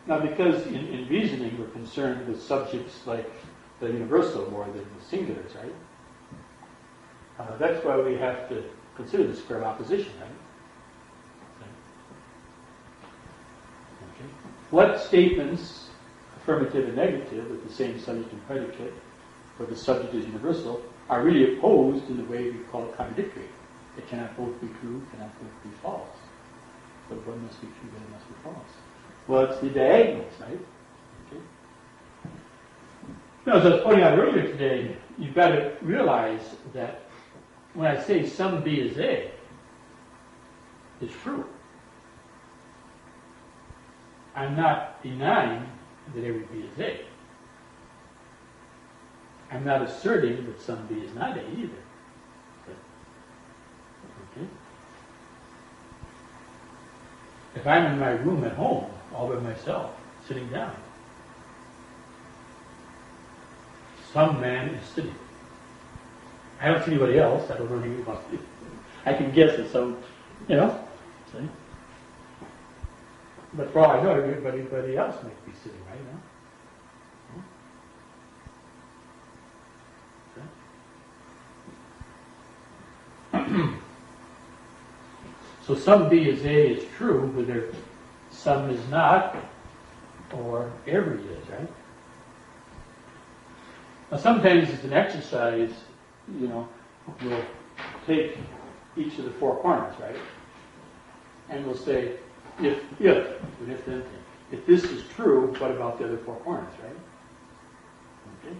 Now, because in reasoning we're concerned with subjects like the universal more than the singulars, right? That's why we have to consider the square of opposition, right? Okay. What statements, affirmative and negative, with the same subject and predicate, where the subject is universal, are really opposed in the way we call it contradictory? It cannot both be true, cannot both be false. But one must be true, the other must be false. Well, it's the diagonals, right? Okay. Now, as I was pointing out earlier today, you've got to realize that when I say some B is A, it's true. I'm not denying that every B is A. I'm not asserting that some B is not A either. Okay? If I'm in my room at home, all by myself, sitting down, some man is sitting. I don't see anybody else. I don't know anything about it. I can guess at some, see? But for all I know, everybody else might be sitting right now. Okay. So some B is A is true, whether some is not, or every is, right? Now sometimes it's an exercise, we'll take each of the four corners, right? And we'll say, if this is true, what about the other four corners, right? Okay.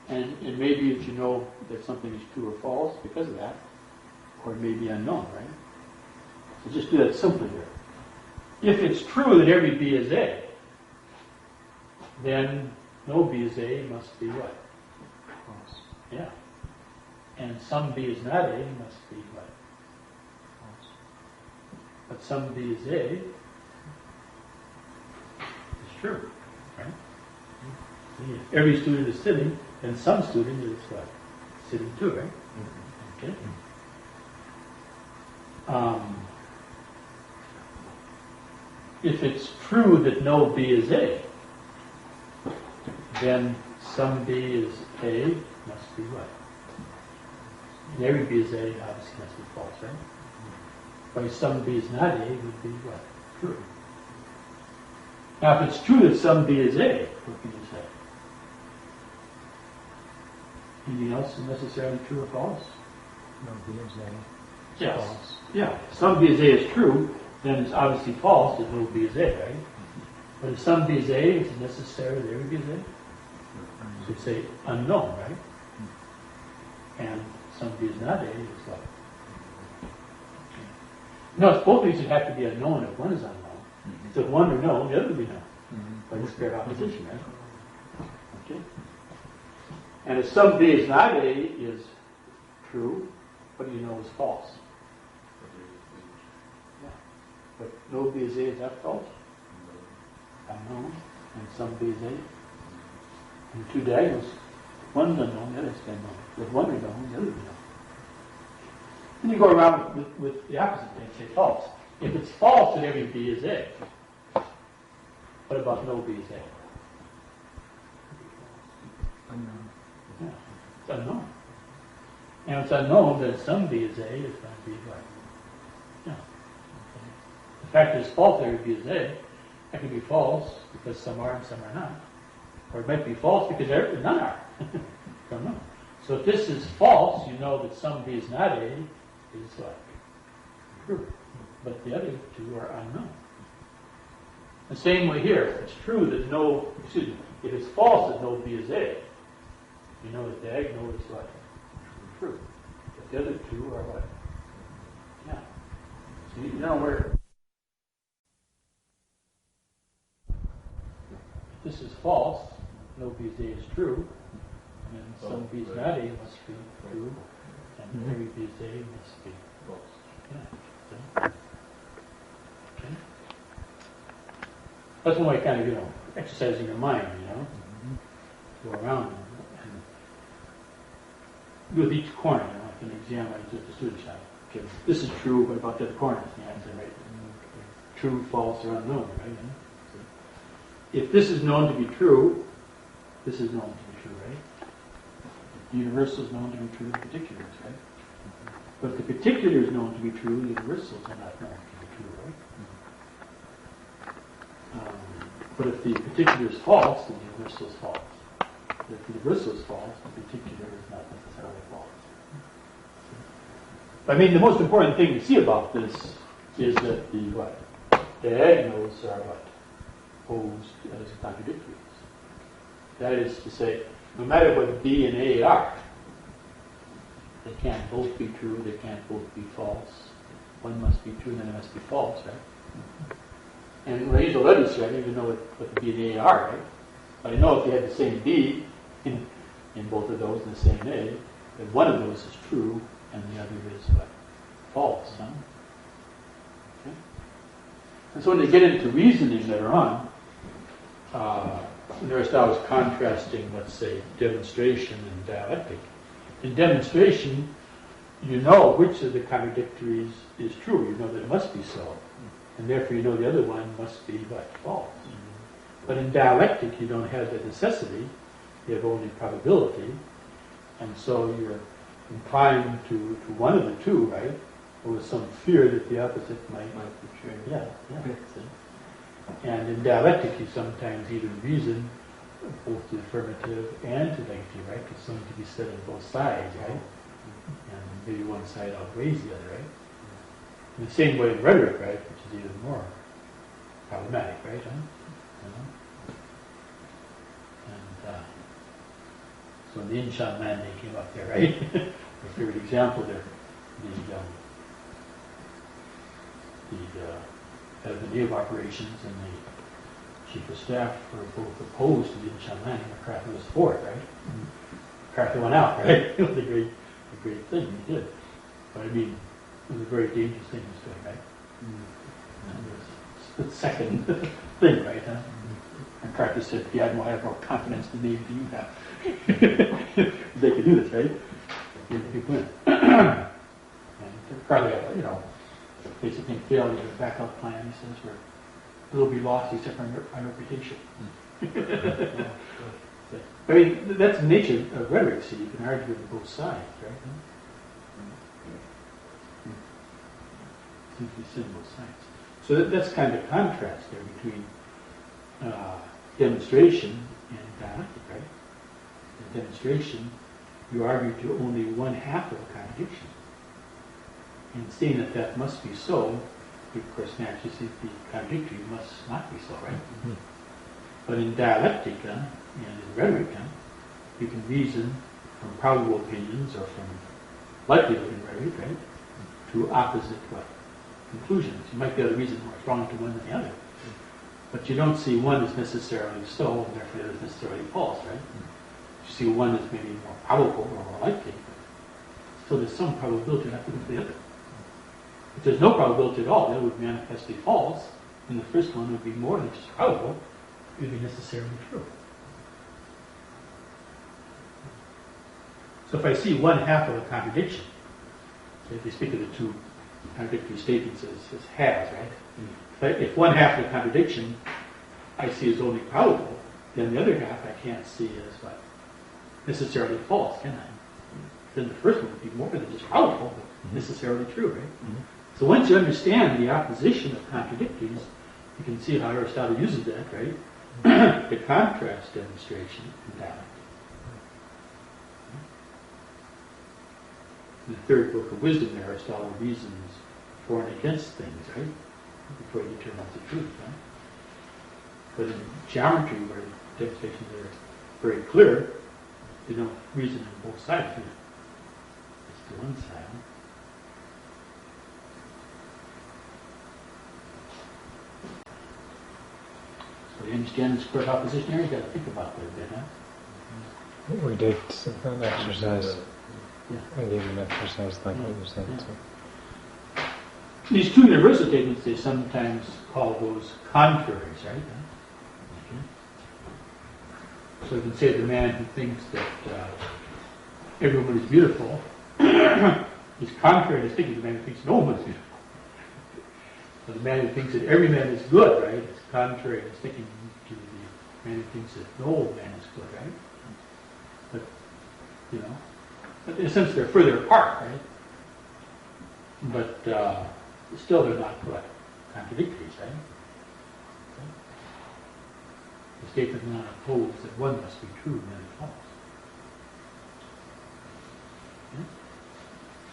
And maybe if you know that something is true or false because of that, or it may be unknown, right? So just do that simply here. If it's true that every B is A, then no B is A must be what? False. Yeah. And some B is not A must be what? False. But some B is A is true, right? If every student is sitting, then some student is what? Sitting too, right? Okay. If it's true that no B is A, then some B is A must be what? And every B is A obviously must be false, right? But some B is not A would be what? True. Now if it's true that some B is A, what can you say? Anything else necessarily true or false? No B is A. Yes. False. Yeah. If some B is A is true, then it's obviously false that no B is A, right? But if some B is A, is it necessary that every B is A? So you'd say unknown, right? And somebody is not A is what? No, both of these would have to be unknown if one is unknown. So if one were known, the other would be known. By this pair of opposition, right? Okay. And if some B is not A is true, what do you know is false? Yeah. But no B is A, is that false? Unknown. And some B is A. And two diagonals, one's unknown, the other's unknown. With one unknown, the other is known. Then you go around with the opposite thing, say false. If it's false, then every B is A. What about no B is A? Unknown. Yeah, it's unknown. And if it's unknown, then some B is A is going to be what? Yeah. Okay. The fact that it's false, every B is A, that can be false because some are and some are not. Or it might be false because none are. Don't know. So if this is false, you know that some B is not A is what? True. But the other two are unknown. The same way here, if it's true that if it's false that no B is A, you know that diagonal is what? True. But the other two are what? Yeah. So you know where if this is false, no B is A is true, and some B is not A must be true, and every B is A must be false. Yeah. Okay. That's one way kind of, exercising your mind, go around and with each corner, like an exam I did the students have. Okay, this is true, what about the other corners? The answer, right? True, false, or unknown, right? If this is known to be true, this is known to be true, right? The universal is known to be true, the particulars, right? But if the particular is known to be true, the universals are not known to be true, right? But if the particular is false, then the universal is false. But if the universal is false, the particular is not necessarily false. I mean, the most important thing to see about this is that the what? Diagonals are what? Opposed as contradictories. That is to say, no matter what B and A are, they can't both be true, they can't both be false. One must be true and then it must be false, right? And when I use the letters here, I don't even know what the B and A are, right? But I know if you had the same B in both of those and the same A, then one of those is true and the other is what? False, huh? Okay? And so when they get into reasoning later on, Aristotle was contrasting, let's say, demonstration and dialectic. In demonstration, you know which of the contradictories is true. You know that it must be so. And therefore you know the other one must be what? False. But in dialectic, you don't have the necessity. You have only probability. And so you're inclined to one of the two, right? Or with some fear that the opposite might be true. Yeah. See? And in dialectic, you sometimes even reason both to the affirmative and to negative, right? Because something can be said on both sides, right? And maybe one side outweighs the other, right? In the same way in rhetoric, right? Which is even more problematic, right? And so in the Inshan man they came up there, right? My favorite example there, the head of the naval operations and the chief of staff were both opposed to the Inshan man. McCarthy was for it, right? McCarthy went out, right? It was a great thing he did. But I mean, it was a very dangerous thing he was doing, right? And it was the second thing, right? Huh? And McCarthy said, the Admiral, I have more confidence in the Navy than you have. They could do this, right? He win. And McCarthy, basically failed with a backup plan. He says, we'll be lost except for our reputation. I mean, that's the nature of rhetoric, so you can argue with both sides, right? You can see both sides. So that's kind of a contrast there between demonstration and dialectic, right? In demonstration, you argue to only one half of a contradiction. And seeing that must be so, you of course naturally see the contradictory must not be so, right? Mm-hmm. But in dialectic and in rhetoric, you can reason from probable opinions or from likelihood invariant, right? To opposite what? Conclusions. You might be able to reason more strong to one than the other. But you don't see one as necessarily so, and therefore the other is necessarily false, right? You see one as maybe more probable or more likely. So there's some probability not to look at the other. If there's no probability at all, that would be manifestly false, and the first one would be more than just probable, it would be necessarily true. So if I see one half of a contradiction, so if we speak of the two contradictory statements as halves, right? If one half of the contradiction I see as only probable, then the other half I can't see as what? Necessarily false, can I? Then the first one would be more than just probable, but necessarily true, right? So once you understand the opposition of contradictories, you can see how Aristotle uses that, right? The contrast demonstration in dialectic. In the third book of Wisdom, Aristotle reasons for and against things, right? Before he determines the truth, right? But in geometry, where the demonstrations are very clear, they don't reason on both sides. It's to one side. So you understand this squared opposition here? You've got to think about that a bit, huh? We did an exercise. Yeah. I gave an exercise like what you said. So. These two universal statements, they sometimes call those contraries, right? Okay. So you can say the man who thinks that every woman is beautiful is contrary to thinking the man who thinks no woman is beautiful. So the man who thinks that every man is good, right, is contrary to thinking to the man who thinks that no man is good, right? But, you know, in a sense they're further apart, right? But still they're not what? Contradictories, right? The statement does not oppose that one must be true and the other false.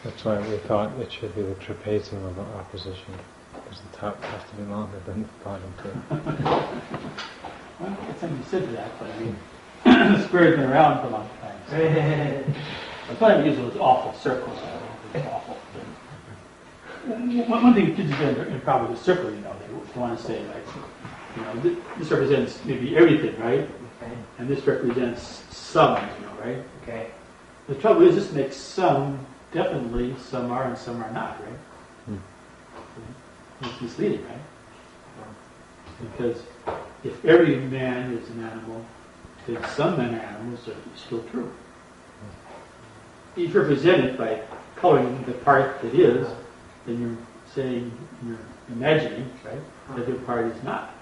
That's why we thought it should be the trapezium of the opposition, because the top has to be longer than the bottom too. Well, it's something you said that, but I mean, the square's been around for a long time. So. I thought I used those awful circles. It's awful. One thing kids do in probably the circle, you know, they want to say, like, you know, this represents maybe everything, right? Okay. And this represents some, you know, right? Okay. The trouble is, this makes some, definitely, some are and some are not, right? It's misleading, right? Because if every man is an animal, then some men are animals are still true. If you represent it by coloring the part that is, then you're saying, you're imagining, right, that the part is not.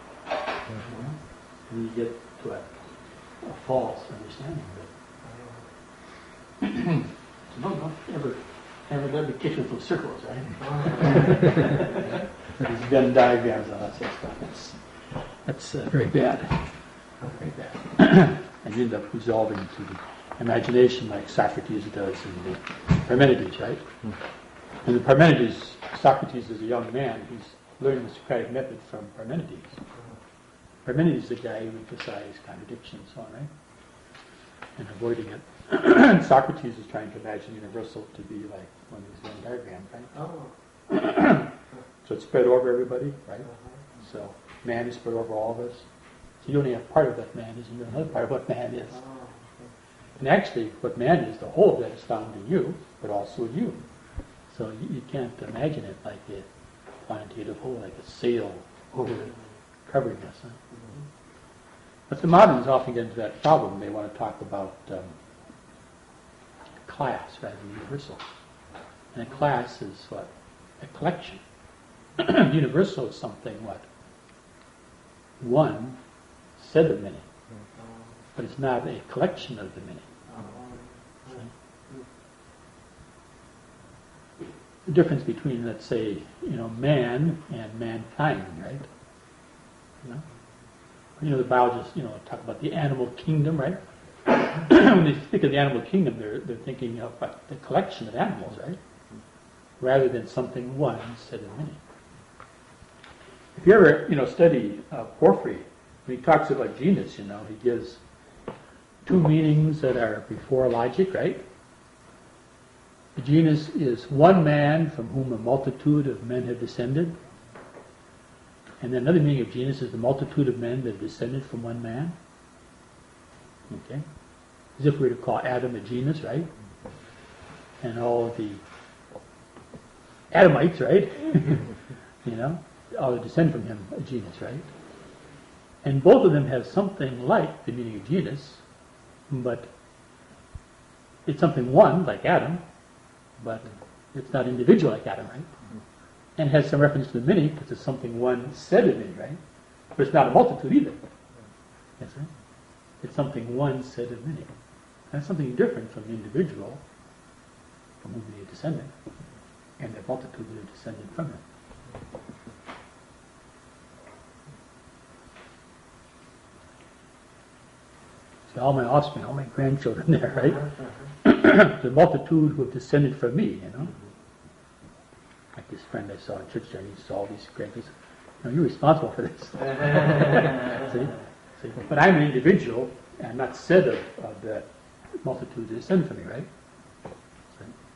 And you get to a false understanding of it. So don't ever let me kick with those circles, right? These Venn diagrams and all that sort of stuff. That's very bad. Very bad. And you end up resolving to the imagination like Socrates does in the Parmenides, right? And the Parmenides, Socrates is a young man. He's learning the Socratic method from Parmenides. Parmenides is the guy who emphasized contradiction and so on, right? And avoiding it. And Socrates is trying to imagine universal to be like one of these Venn diagrams, right? So it's spread over everybody, right? So man is spread over all of us. So you only have part of what man is, and you have another part of what man is. And actually, what man is, the whole of that is found in you, but also in you. So you can't imagine it like a quantitative whole, like a sail over covering us. Huh? But the moderns often get into that problem. They want to talk about class rather than universal. And a class is what? A collection. Universal is something, what? One said of many. But it's not a collection of the many. The difference between, let's say, man and mankind, right? The biologists, talk about the animal kingdom, right? When they think of the animal kingdom, they're thinking of the collection of animals, right? Rather than something one said of many. If you ever, study Porphyry, when he talks about genus, he gives two meanings that are before logic, right? The genus is one man from whom a multitude of men have descended. And then another meaning of genus is the multitude of men that have descended from one man. Okay? As if we were to call Adam a genus, right? And all of the Adamites, right? All that descend from him, a genus, right? And both of them have something like the meaning of genus, but it's something one, like Adam, but it's not individual like Adam, right? And has some reference to the many, because it's something one said of many, right? But it's not a multitude either. Yes, right? It's something one said of many. That's something different from the individual from whom they are descended, and the multitude that are descended from him. See, all my offspring, all my grandchildren there, right? The multitude who have descended from me, Like this friend I saw in church there, he saw all these grandkids. You're responsible for this. See? But I'm an individual, and I'm not said of that multitude that descend from me, right?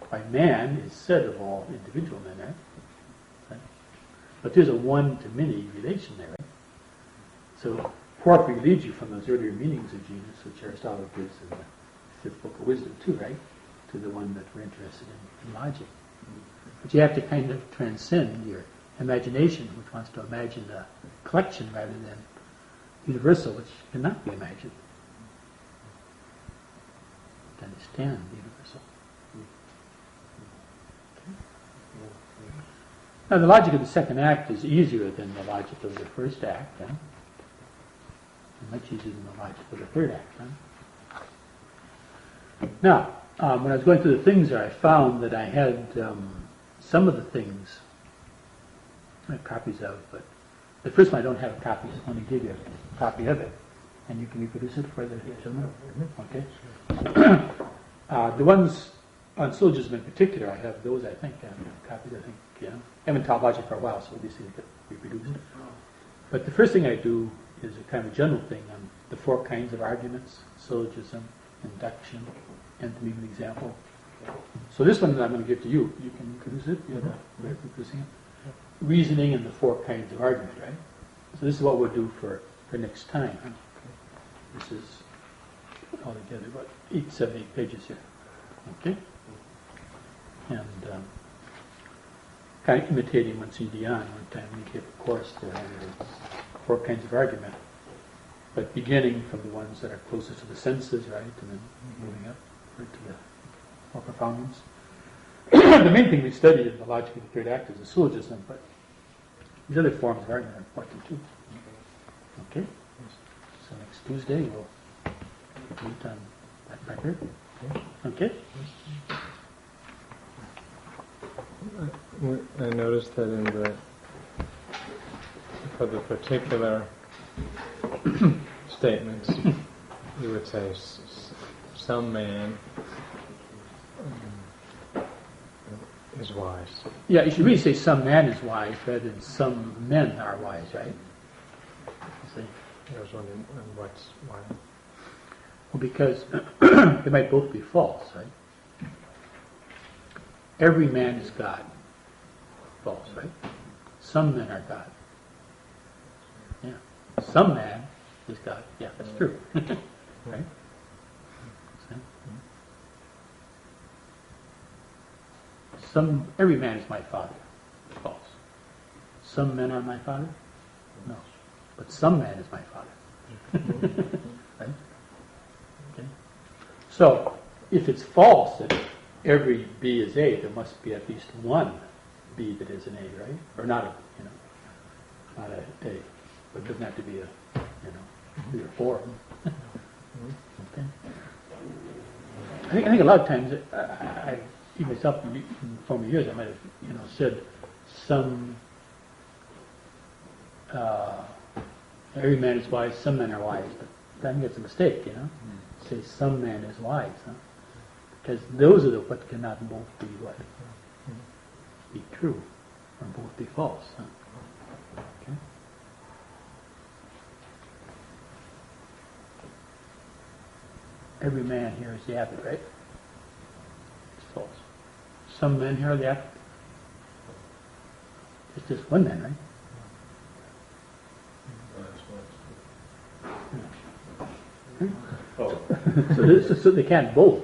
By man is said of all individual men, right? But there's a one-to-many relation there, right? So Porphyry leads you from those earlier meanings of genus, which Aristotle gives in the fifth book of wisdom too, right? To the one that we're interested in logic. But you have to kind of transcend your imagination, which wants to imagine a collection rather than universal, which cannot be imagined. To understand the universal. Now, the logic of the second act is easier than the logic of the first act, and much easier than the logic of the third act. Now, when I was going through the things there, I found that I had some of the things I have copies of, but the first one I don't have a copy, so let me give you a copy of it, and you can reproduce it for the gentleman. Okay. The ones on syllogism in particular, I have those, I think, I have copies, I think, I haven't taught logic for a while, so these things get reproduced. But the first thing I do is a kind of general thing on the four kinds of arguments: syllogism, induction, antonymy, example. So this one that I'm going to give to you, you can reproduce it? You have a way of reproducing it? Reasoning and the four kinds of argument, right? So this is what we'll do for next time. This is altogether about 878 pages here. Okay? And kind of imitating Monsignor Dion one time when he gave a course there on the four kinds of argument, but beginning from the ones that are closest to the senses, right, and then moving up to the more profound ones. The main thing we studied in the logic of the third act is the syllogism, but these other forms of argument are important too. Okay? So next Tuesday we'll meet on that record. Okay? I noticed that for the particular statements, you would say some man is wise. Yeah, you should really say some man is wise rather than some men are wise, right? See? I was wondering what's why. Well, because they might both be false, right? Every man is God. False, right? Some men are God. Yeah. Some man is God. Yeah, that's true. Right? Every man is my father. False. Some men are my father? No. But some man is my father. Right? Okay. So, if it's false that every B is A, there must be at least one B that is an A, right? Or not a, not a A. But it doesn't have to be a, 3 or 4. Okay. I think a lot of times, I even myself in former years, I might have, said some, every man is wise, some men are wise, but I think it's a mistake, Say some man is wise, because those are what cannot both be what? Be true, or both be false, Okay? Every man here is the abbot, right? It's false. some men here are the applicant. It's just one man, right? Oh, So they can't both.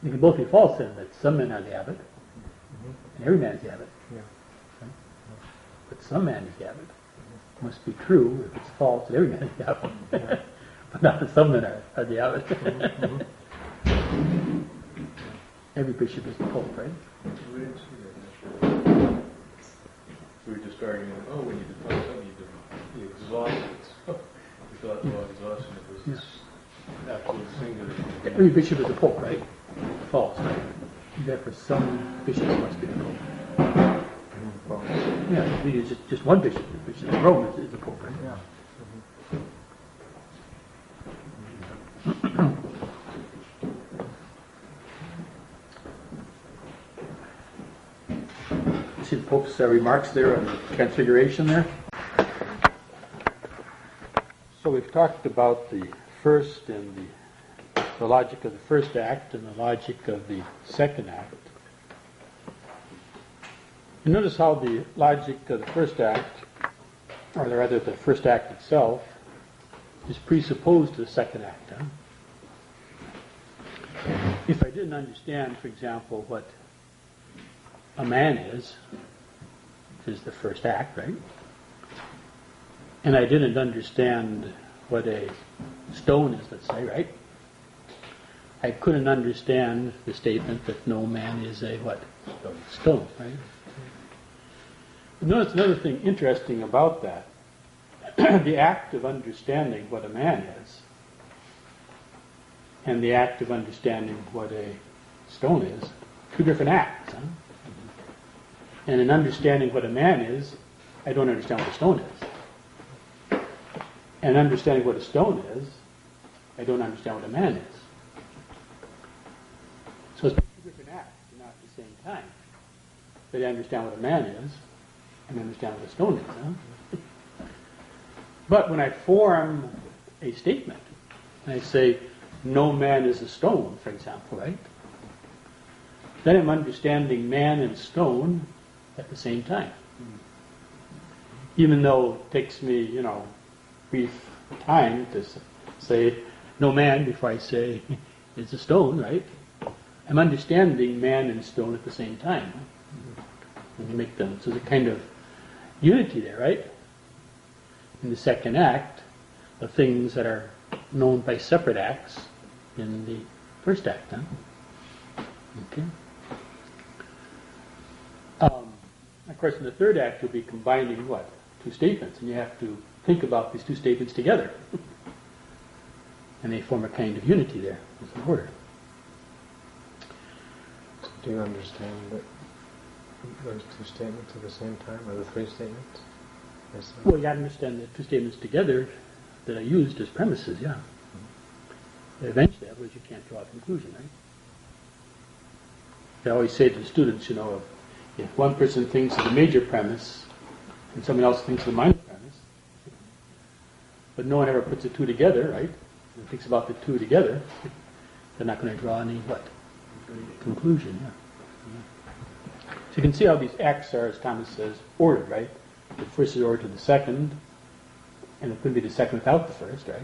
They can both be false then, that some men are the abbot, and every man is the abbot. Yeah. Right? But some man is the abbot. It must be true if it's false that every man is the abbot. But not that some men are the abbot. Every bishop is the pope, right? We didn't see that. We were just arguing, when you define something, you exhaust it. We thought, exhaustion was absolute singular. Every bishop is the pope, right? False, right? Therefore, some bishop must be the pope. Yeah, it's just one bishop. The bishop of Rome is the pope, right? Yeah. See the Pope's remarks there on the Transfiguration there? So we've talked about the first and the logic of the first act and the logic of the second act. You notice how the logic of the first act, or rather the first act itself, is presupposed to the second act. Huh? If I didn't understand, for example, what a man is the first act, right? And I didn't understand what a stone is, let's say, right? I couldn't understand the statement that no man is a what? Stone, right? Notice another thing interesting about that. The act of understanding what a man is and the act of understanding what a stone is, two different acts. Huh? And in understanding what a man is, I don't understand what a stone is. And understanding what a stone is, I don't understand what a man is. So it's two different acts, not at the same time. But I understand what a man is, and understand what a stone is. Huh? But when I form a statement, and I say, no man is a stone, for example, right? Then I'm understanding man and stone at the same time. Even though it takes me, brief time to say no man before I say it's a stone, right? I'm understanding man and stone at the same time. And you make them, so there's a kind of unity there, right? In the second act, the things that are known by separate acts in the first act. Huh? Okay. Of course, in the third act, you'll be combining what? Two statements, and you have to think about these two statements together. And they form a kind of unity there. It's an order. Do you understand that those two statements at the same time, or the three statements? Yes, Well, you got to understand the two statements together that are used as premises, yeah. Eventually, otherwise you can't draw a conclusion, right? I always say to the students, if one person thinks of the major premise and someone else thinks of the minor premise, but no one ever puts the two together, right? And thinks about the two together, they're not going to draw any what? Conclusion, yeah. So you can see how these acts are, as Thomas says, ordered, right? The first is ordered to the second, and it couldn't be the second without the first, right?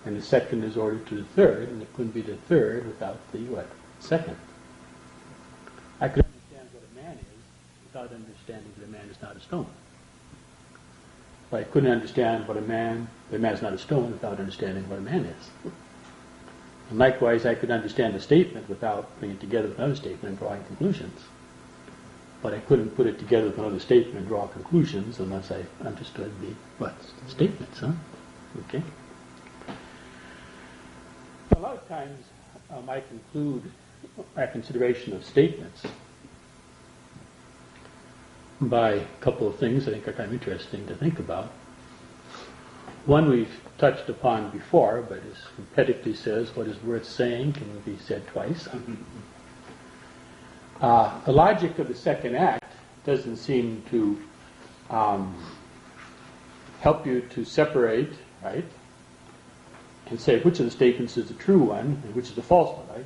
And the second is ordered to the third, and it couldn't be the third without the what? Second. I could understand what a man is without understanding that a man is not a stone. But I couldn't understand that a man is not a stone without understanding what a man is. And likewise, I could understand a statement without putting it together with another statement and drawing conclusions. But I couldn't put it together with another statement and draw conclusions unless I understood the what? Statements, huh? Okay. A lot of times I conclude our consideration of statements by a couple of things I think are kind of interesting to think about. One we've touched upon before, but as Empedocles says, what is worth saying can be said twice. The logic of the second act doesn't seem to help you to separate, right, and say which of the statements is the true one and which is the false one, right?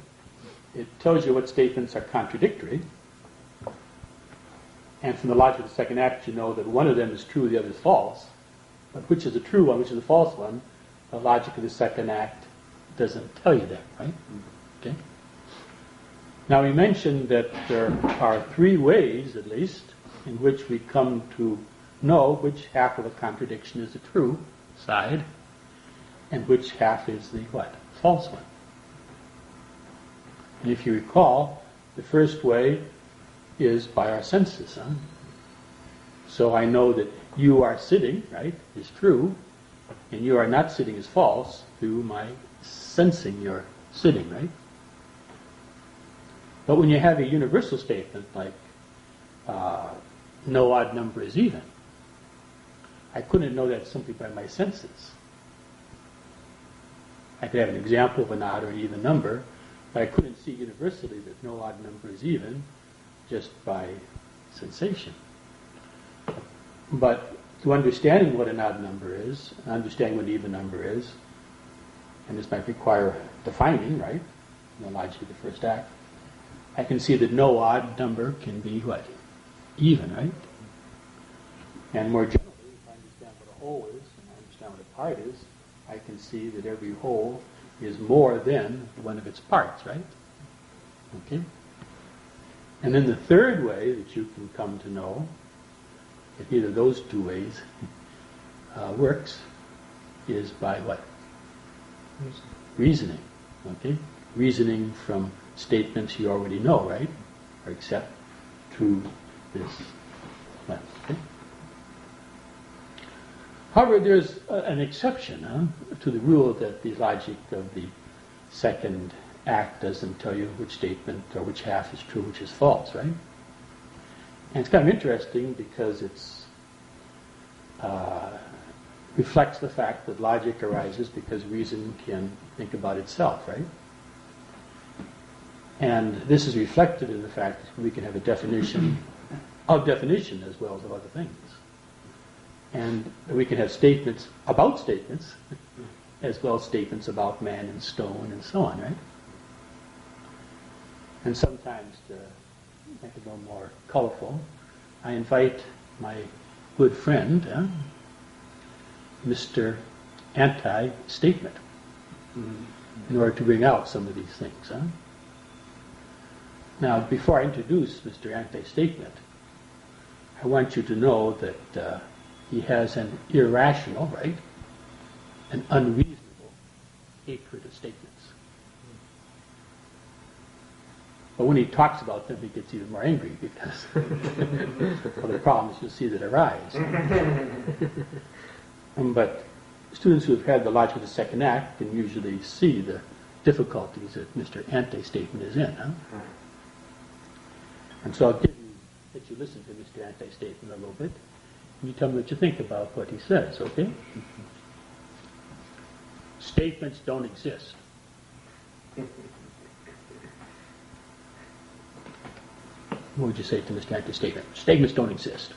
it tells you what statements are contradictory. And from the logic of the second act, you know that one of them is true, the other is false. But which is the true one, which is the false one, the logic of the second act doesn't tell you that, right? Okay. Now we mentioned that there are three ways, at least, in which we come to know which half of a contradiction is the true side, and which half is the what? False one. And if you recall, the first way is by our senses. So I know that you are sitting, right, is true, and you are not sitting is false through my sensing you're sitting, right? But when you have a universal statement like no odd number is even, I couldn't know that simply by my senses. I could have an example of an odd or an even number, but I couldn't see universally that no odd number is even just by sensation. But through understanding what an odd number is, and understanding what an even number is, and this might require defining, right, in the logic of the first act, I can see that no odd number can be what? Even, right? And more generally, if I understand what a whole is, and I understand what a part is, I can see that every whole is more than one of its parts, right? Okay? And then the third way that you can come to know, if either of those two ways works, is by what? Reasoning. Okay? Reasoning from statements you already know, right? Or accept through this lens. Okay? However, there's an exception to the rule that the logic of the second act doesn't tell you which statement or which half is true, which is false, right? And it's kind of interesting because it's reflects the fact that logic arises because reason can think about itself, right? And this is reflected in the fact that we can have a definition of definition as well as of other things. And we can have statements about statements as well as statements about man and stone and so on, right? And sometimes, to make it a little more colorful, I invite my good friend, Mr. Anti-Statement, in order to bring out some of these things. Now, before I introduce Mr. Anti-Statement, I want you to know that he has an irrational, right, an unreasonable hatred of statements. But when he talks about them, he gets even more angry because other problems you'll see that arise. But students who have had the logic of the second act can usually see the difficulties that Mr. Anti-Statement is in. And so I'll give you, let you listen to Mr. Anti-Statement a little bit, and you tell me what you think about what he says, okay? Statements don't exist. What would you say to Mr. Anti-Statement? Statements don't exist.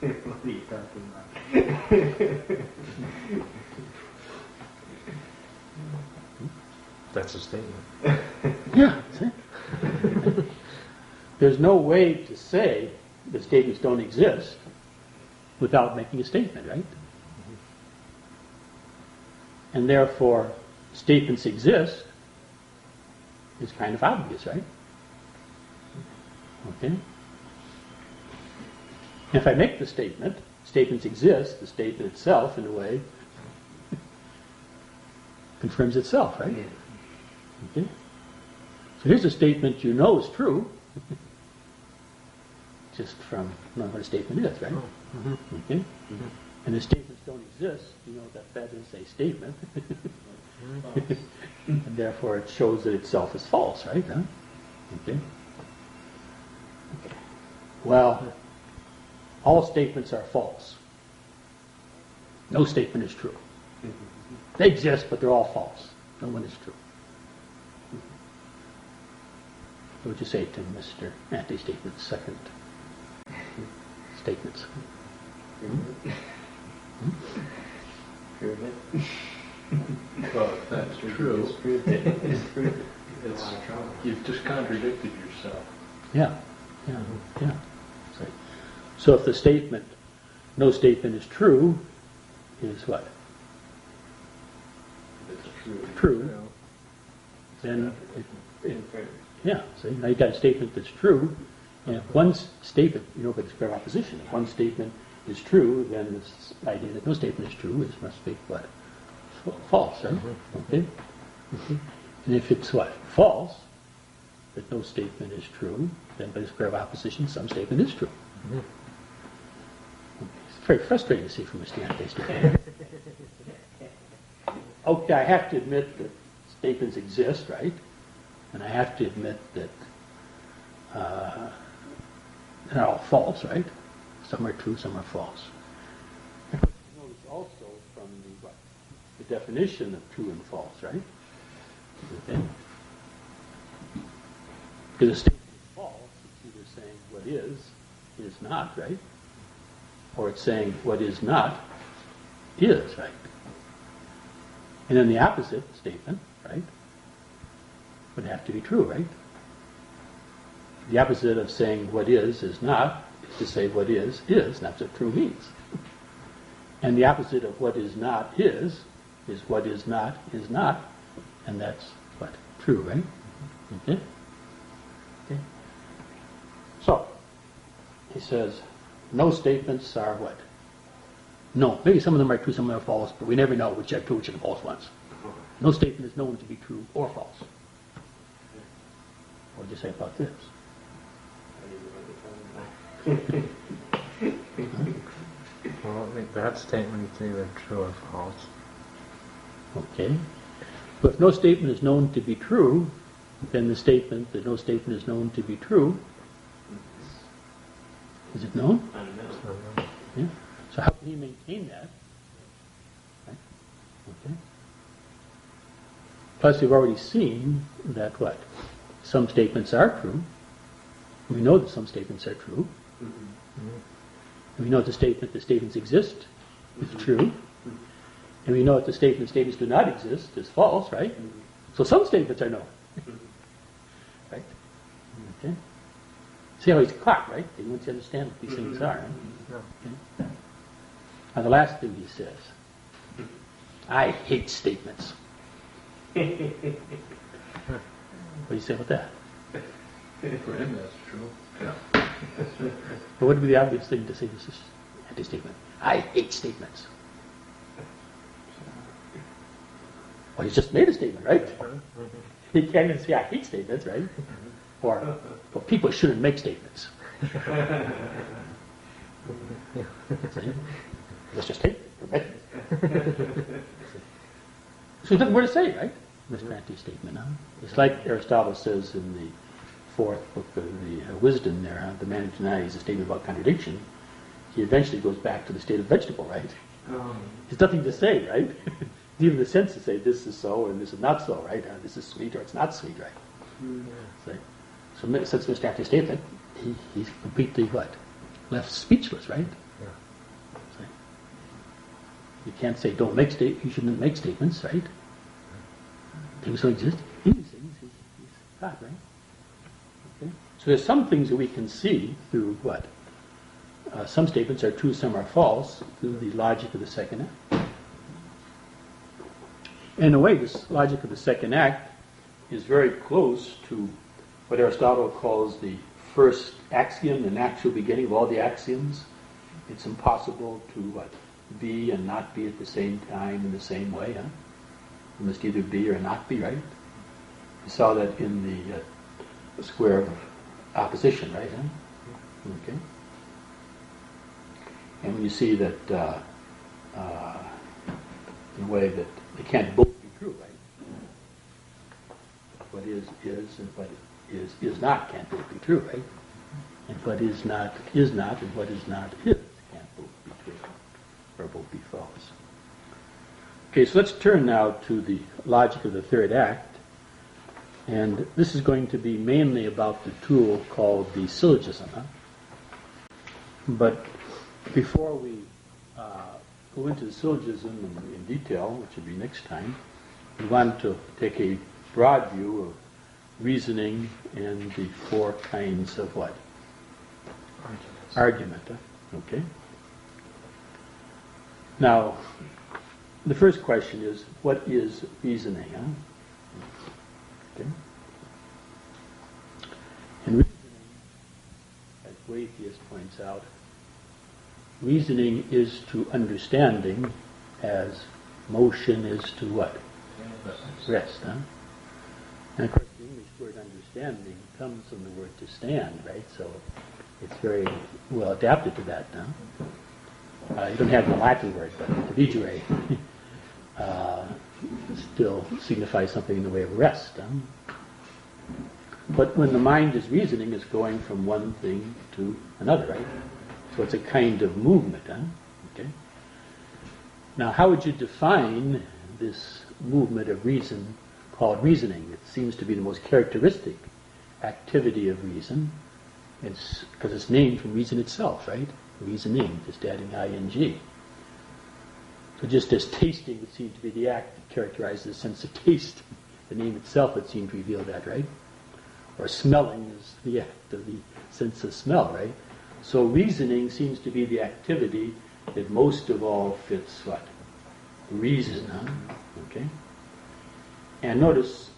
What are you talking about? That's a statement. Yeah, see? There's no way to say that statements don't exist without making a statement, right? And therefore, statements exist is kind of obvious, right? Okay? If I make the statement, statements exist, the statement itself, in a way, confirms itself, right? Okay? So here's a statement you know is true, just from knowing what a statement is, right? Okay? And the statements don't exist, you know that that is a statement. And therefore it shows that itself is false, right? Okay? Well, all statements are false. No statement is true. They exist, but they're all false. No one is true. What would you say to Mr. Anti-Statement's second statements? Prove it. Well, if that's true. Disprove it. Disprove it. a lot of trouble. You've just contradicted yourself. Yeah, yeah, yeah. So if the statement, no statement is true, is what? It's true. True. You know, Then, yeah, see, now you got a statement that's true, and if one statement, but it's square opposition. If one statement is true, then this idea that no statement is true must be what? False, right? Okay? And if it's what? False, that no statement is true, then by the square of opposition, some statement is true. It's very frustrating to see from a standpoint. Okay, I have to admit that statements exist, right? And I have to admit that they're all false, right? Some are true, some are false. Notice also from the definition of true and false, right? Okay. Because a statement is false, it's either saying what is not, right? Or it's saying what is not is, right? And then the opposite statement, right, would have to be true, right? The opposite of saying what is not, is to say what is, and that's what true means. And the opposite of what is not is what is not, and that's what? True, right? Okay? Okay. So, he says, no statements are what? No. Maybe some of them are true, some of them are false, but we never know which are true, which are the false ones. No statement is known to be true or false. What do you say about this? Well, I think that statement is either true or false. Okay. But if no statement is known to be true, then the statement that no statement is known to be true, is it known? Unknown. Yeah. So how can he maintain that? Right? Okay. Plus, we've already seen that what? Some statements are true. We know that some statements are true. And we know that the statements exist is true. And we know that the statements do not exist is false, right? So some statements are known. Right? Okay. See how he's caught, right? Once you understand what these things are. Right? Okay. Now the last thing he says, I hate statements. What do you say about that? For him, that's true. Yeah. Well, what would be the obvious thing to say to this anti-statement? I hate statements. Well, he's just made a statement, right? He can't even say I hate statements, right? Or, well, people shouldn't make statements. Let's just take it, right? So he doesn't know where to say, right? Mr. Anti-statement, huh? It's like Aristotle says in the fourth book of the Wisdom there, the man who denies a statement about contradiction, he eventually goes back to the state of vegetable, right? There's nothing to say, right? Even the sense to say this is so and this is not so, right? Or this is sweet or it's not sweet, right? So since Mr. Anti-statement, he's completely what? Left speechless, right? So, you can't say don't make you shouldn't make statements, right? Things don't exist. These things, he's caught, right? Okay. So there's some things that we can see through what? Some statements are true, some are false, through the logic of the second act. In a way, this logic of the second act is very close to what Aristotle calls the first axiom, the natural beginning of all the axioms. It's impossible to what? Be and not be at the same time in the same way, huh? You must either be or not be, right? You saw that in the square of opposition, right? Huh? Okay. And when you see that in a way that they can't both be true, right? What is, and what is not can't both be true, right? And what is not, and what is not is can't both be true, or both be false. Okay, so let's turn now to the logic of the third act. And this is going to be mainly about the tool called the syllogism. Huh? But before we go into the syllogism in detail, which will be next time, we want to take a broad view reasoning and the 4 kinds of what? Argument. Okay. Now, the first question is, what is reasoning? Okay. And reasoning, as Boethius points out, reasoning is to understanding as motion is to what? Rest. And of course, the English word understanding comes from the word to stand, right? So it's very well adapted to that. You don't have the Latin word, but to vigere still signifies something in the way of rest. But when the mind is reasoning, it's going from one thing to another, right? So it's a kind of movement. Okay. Now, how would you define this movement of reason called reasoning? It seems to be the most characteristic activity of reason. It's because it's named from reason itself, right? Reasoning, just adding ing. So just as tasting would seem to be the act that characterizes the sense of taste, the name itself would seem to reveal that, right? Or smelling is the act of the sense of smell, right? So reasoning seems to be the activity that most of all fits what? Reason, Okay? And notice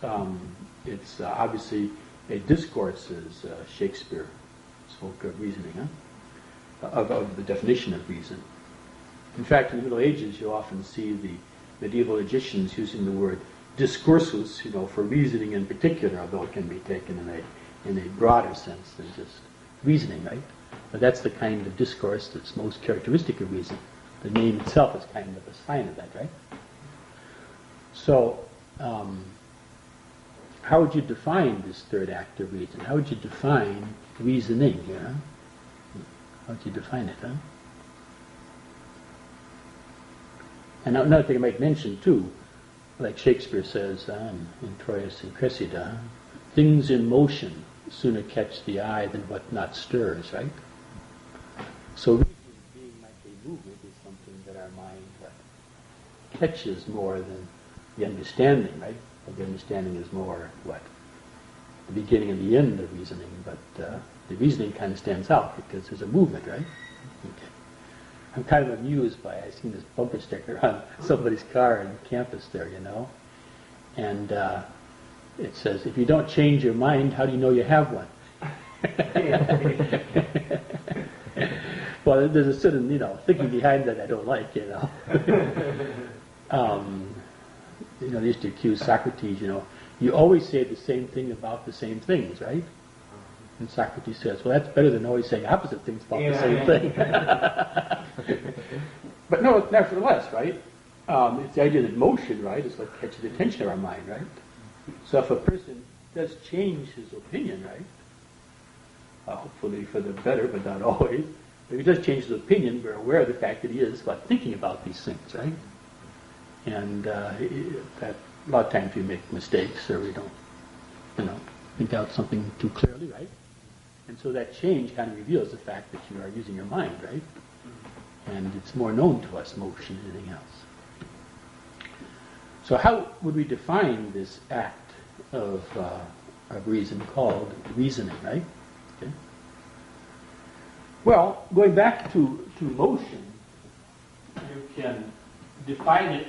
it's obviously a discourse, as Shakespeare spoke of reasoning, of the definition of reason. In fact, in the Middle Ages, you often see the medieval logicians using the word discoursus, for reasoning in particular, although it can be taken in a broader sense than just reasoning, right? But that's the kind of discourse that's most characteristic of reason. The name itself is kind of a sign of that, right? So, how would you define this third act of reason? How would you define reasoning? How would you define it? And another thing I might mention too, like Shakespeare says in Troilus and Cressida, things in motion sooner catch the eye than what not stirs, right? So reason being like a movement is something that our mind catches more than the understanding, right? But the understanding is more what? The beginning and the end of reasoning, but the reasoning kind of stands out because there's a movement, right? Okay. I'm kind of amused by, I've seen this bumper sticker on somebody's car on campus there, and it says, if you don't change your mind, how do you know you have one? Well, there's a certain, thinking behind that I don't like, They used to accuse Socrates, you always say the same thing about the same things, right? And Socrates says, well, that's better than always saying opposite things about the same thing. But no, nevertheless, right? It's the idea that motion, right, is what catches the attention of our mind, right? So if a person does change his opinion, right, hopefully for the better, but not always, if he does change his opinion, we're aware of the fact that he is thinking about these things, right? And that a lot of times we make mistakes or we don't, think out something too clearly, right? And so that change kind of reveals the fact that you are using your mind, right? And it's more known to us, motion, than anything else. So how would we define this act of reason called reasoning, right? Okay. Well, going back to motion, you can define it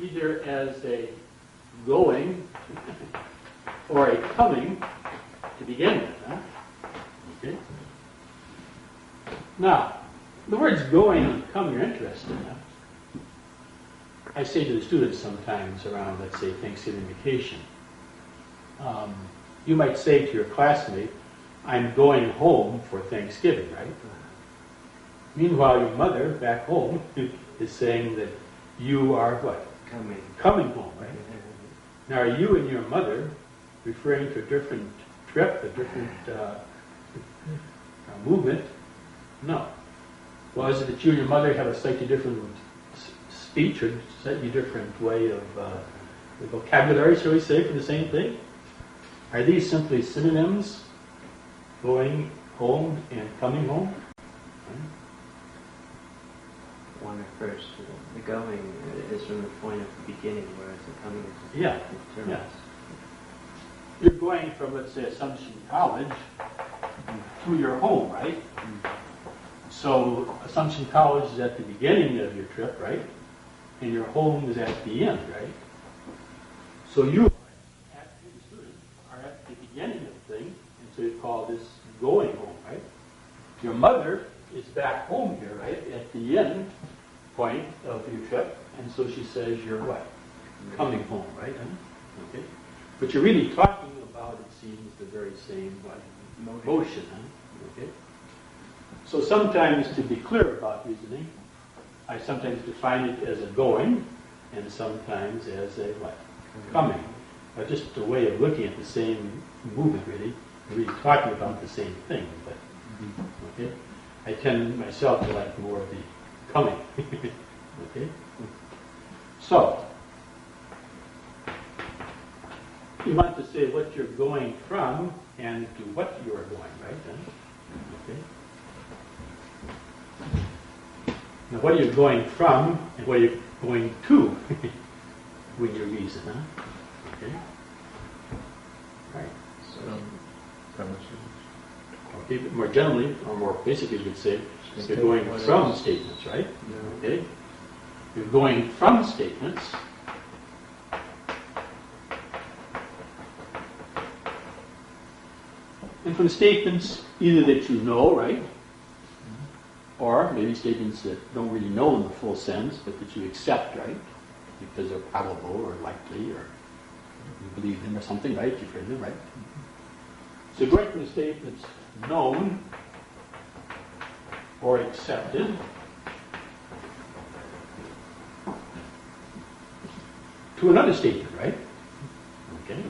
either as a going or a coming to begin with. Okay. Now, the words going and coming are interesting. I say to the students sometimes around, let's say, Thanksgiving vacation, you might say to your classmate, I'm going home for Thanksgiving, right? Meanwhile, your mother back home is saying that you are what? Coming home, right? Now, are you and your mother referring to a different trip, a different movement? No. Well, is it that you and your mother have a slightly different speech or slightly different way of vocabulary, shall we say, for the same thing? Are these simply synonyms, going home and coming home? One refers to the going is from the point of the beginning, whereas the coming is Yeah. terminus. you're going from, let's say, Assumption College to your home, right? So Assumption College is at the beginning of your trip, right? And your home is at the end, right? So you, as a student, are at the beginning of the thing, and so you call this going home, right? Your mother is back home here, right? At the end point of your trip, and so she says you're what? Coming home, right? Okay. But you're really talking about, it seems, the very same what? Motion, huh? Okay. So sometimes, to be clear about reasoning, I sometimes define it as a going, and sometimes as a what? Coming. Just a way of looking at the same movement, really. We're really talking about the same thing, but okay. I tend myself to like more of the coming. Okay. So you want to say what you're going from and to what you are going, right? Then, okay. Now, what are you going from and what are you going to with your reason, huh? Okay. Right. Okay, but more generally, or more basically, you would say you're going from statements, right? Okay. You're going from statements. And from statements either that you know, right? Or maybe statements that don't really know in the full sense, but that you accept, right? Because they're probable or likely, or you believe them or something, right? You've heard them, right? So going from the statements known or accepted to another statement, right? Okay.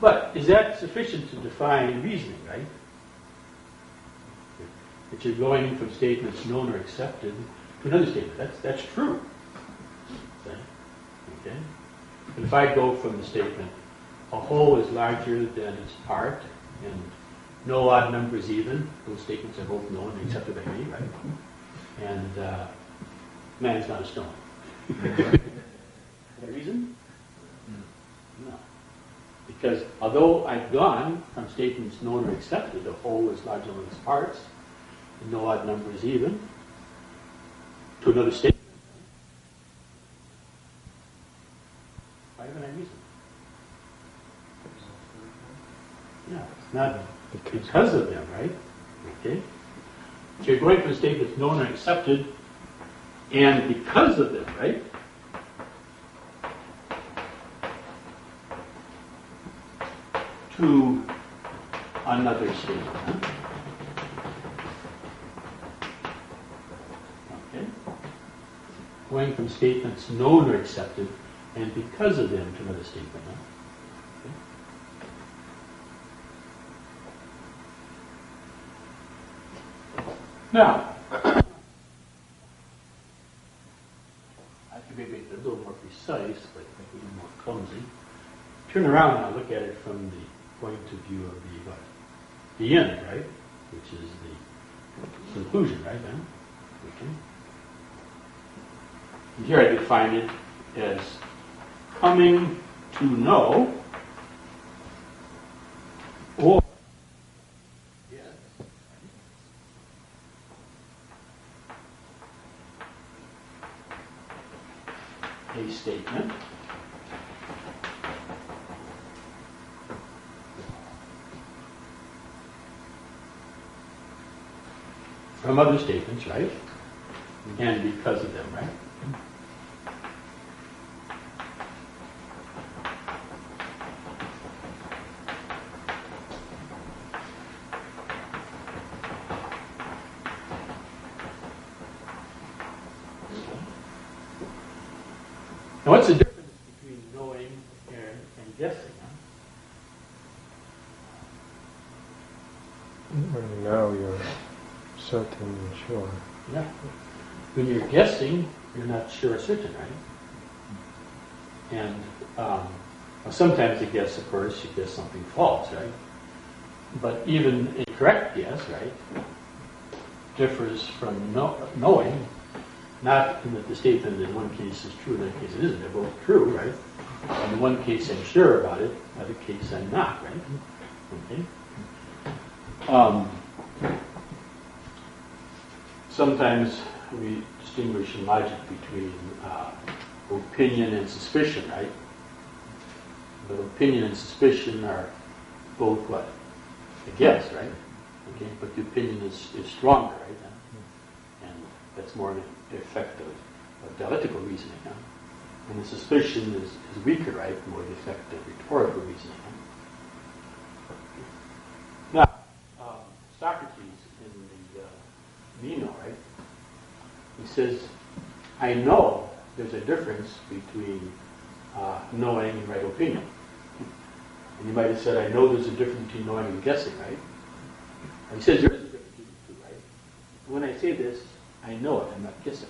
But is that sufficient to define reasoning, right? That you're going from statements known or accepted to another statement. That's true. Okay. But if I go from the statement, a whole is larger than its part, and no odd number is even, those statements are both known and accepted by me, right? And man's not a stone. Any reason? No. Because although I've gone from statements known or accepted, a whole is larger than its parts, and no odd number is even, to another statement, why haven't I reasoned? Yeah, it's not because of them, right? Okay? So you're going from statements known or accepted, and because of them, right? To another statement. Huh? Okay? Going from statements known or accepted, and because of them to another statement. Huh? Now, I could maybe make it a little more precise, but a little more clumsy. Turn around and I'll look at it from the point of view of the end, right? Which is the conclusion, right? Then, okay. And here I define it as coming to know, or a statement from other statements, right? And because of them, right? Now, what's the difference between knowing and guessing? When you know, you're certain and sure. Yeah. When you're guessing, you're not sure or certain, right? And well, sometimes a guess, of course, you guess something false, right? But even a correct guess, right, differs from knowing, not in that the statement in one case is true, in that case it isn't. They're both true, right? In one case I'm sure about it, other case I'm not, right? Okay. Sometimes we distinguish in logic between opinion and suspicion, right? But opinion and suspicion are both what? A guess, right? Okay, but the opinion is stronger, right? And that's more an effect of dialectical reasoning. Huh? And the suspicion is weaker, right? More the effect of rhetorical reasoning. Huh? Now, Socrates in the Meno, right? He says, I know there's a difference between knowing and right opinion. And you might have said, I know there's a difference between knowing and guessing, right? And he says there is a difference between the two, right? And when I say this, I know it, I'm not guessing.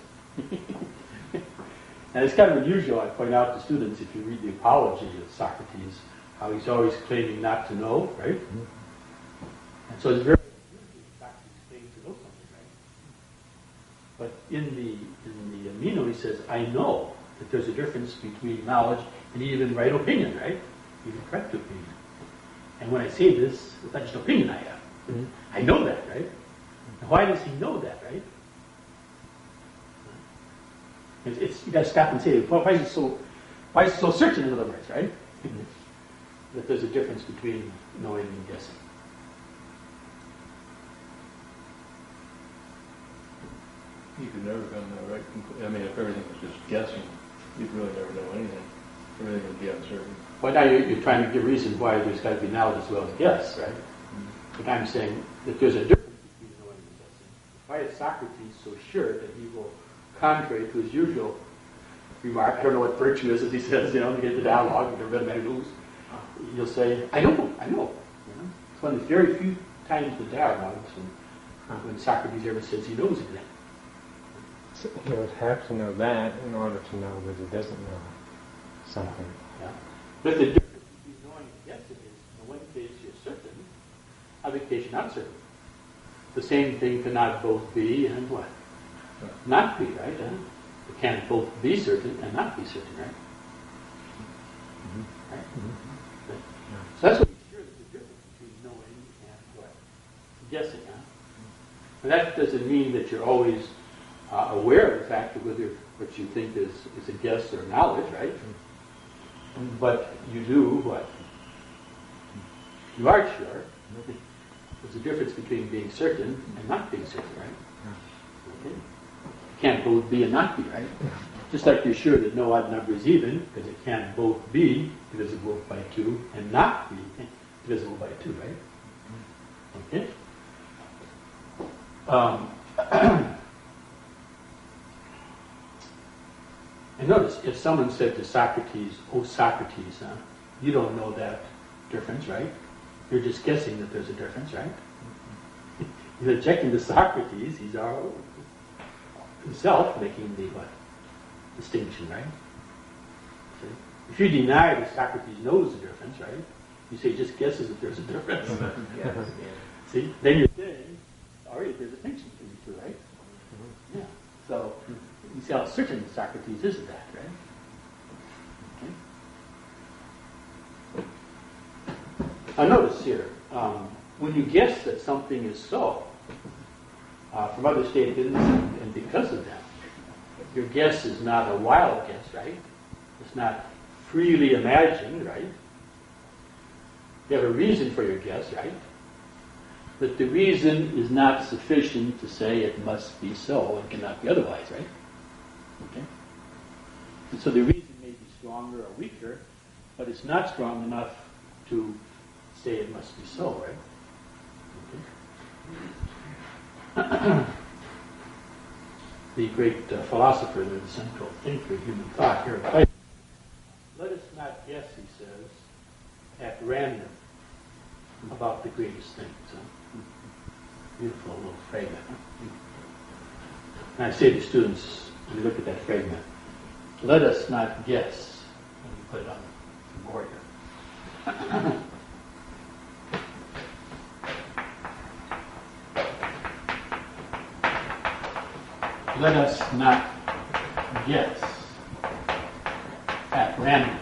And it's kind of unusual, I point out to students, if you read the Apology of Socrates, how he's always claiming not to know, right? And so it's very unusual Socrates claims to know something, right? But in the Meno, he says, I know that there's a difference between knowledge and even right opinion, right? Even correct opinion. And when I say this, it's not just opinion I have. Mm-hmm. I know that, right? And why does he know that, right? You got to stop and say, well, why is it so certain, in other words, right? Mm-hmm. That there's a difference between knowing and guessing. You could never come to the right conclusion. I mean, if everything was just guessing, you'd really never know anything. Everything would be uncertain. Well, now you're trying to give reason why there's got to be knowledge as well as guess, right? Mm-hmm. But I'm saying that there's a difference between knowing and guessing. Why is Socrates so sure that he will, contrary to his usual remark, I don't know what virtue is, as he says, to get the dialogue, the red man lose, he'll say, I know. It's one of the very few times in the dialogues when Socrates ever says he knows anything. So he would have to know that in order to know that he doesn't know something. Yeah. But the difference between knowing and guessing is, in one case you're certain, other case you're not certain. The same thing cannot both be and what? Not be, right? It can't both be certain and not be certain, right? Mm-hmm. Right? Mm-hmm. So that's what he's sure there's a difference between knowing and what? Guessing, huh? And that doesn't mean that you're always aware of the fact of whether what you think is a guess or knowledge, right? But you do what? You are sure. There's a difference between being certain and not being certain, right? Okay. It can't both be and not be, right? Just like you're sure that no odd number is even, because it can't both be divisible by 2 and not be divisible by 2, right? Okay? And notice, if someone said to Socrates, oh Socrates, you don't know that difference, right? You're just guessing that there's a difference, right? He's objecting to Socrates, he's himself making the what? Distinction, right? See? If you deny that Socrates knows the difference, right? You say just guesses that there's a difference. See? Then you're saying, already there's a distinction between the two, right? Yeah. So, you see how certain Socrates is of that, right? Okay. Now notice here, when you guess that something is so, from other statements and because of that, your guess is not a wild guess, right? It's not freely imagined, right? You have a reason for your guess, right? But the reason is not sufficient to say it must be so and cannot be otherwise, right? Okay? And so the reason may be stronger or weaker, but it's not strong enough to say it must be so, right? Okay? The great philosopher, the central thinker of human thought here, let us not guess, he says, at random about the greatest things. Beautiful little fragment. And I say to students, when you look at that fragment, let us not guess, when you put it on the board here. Let us not guess at random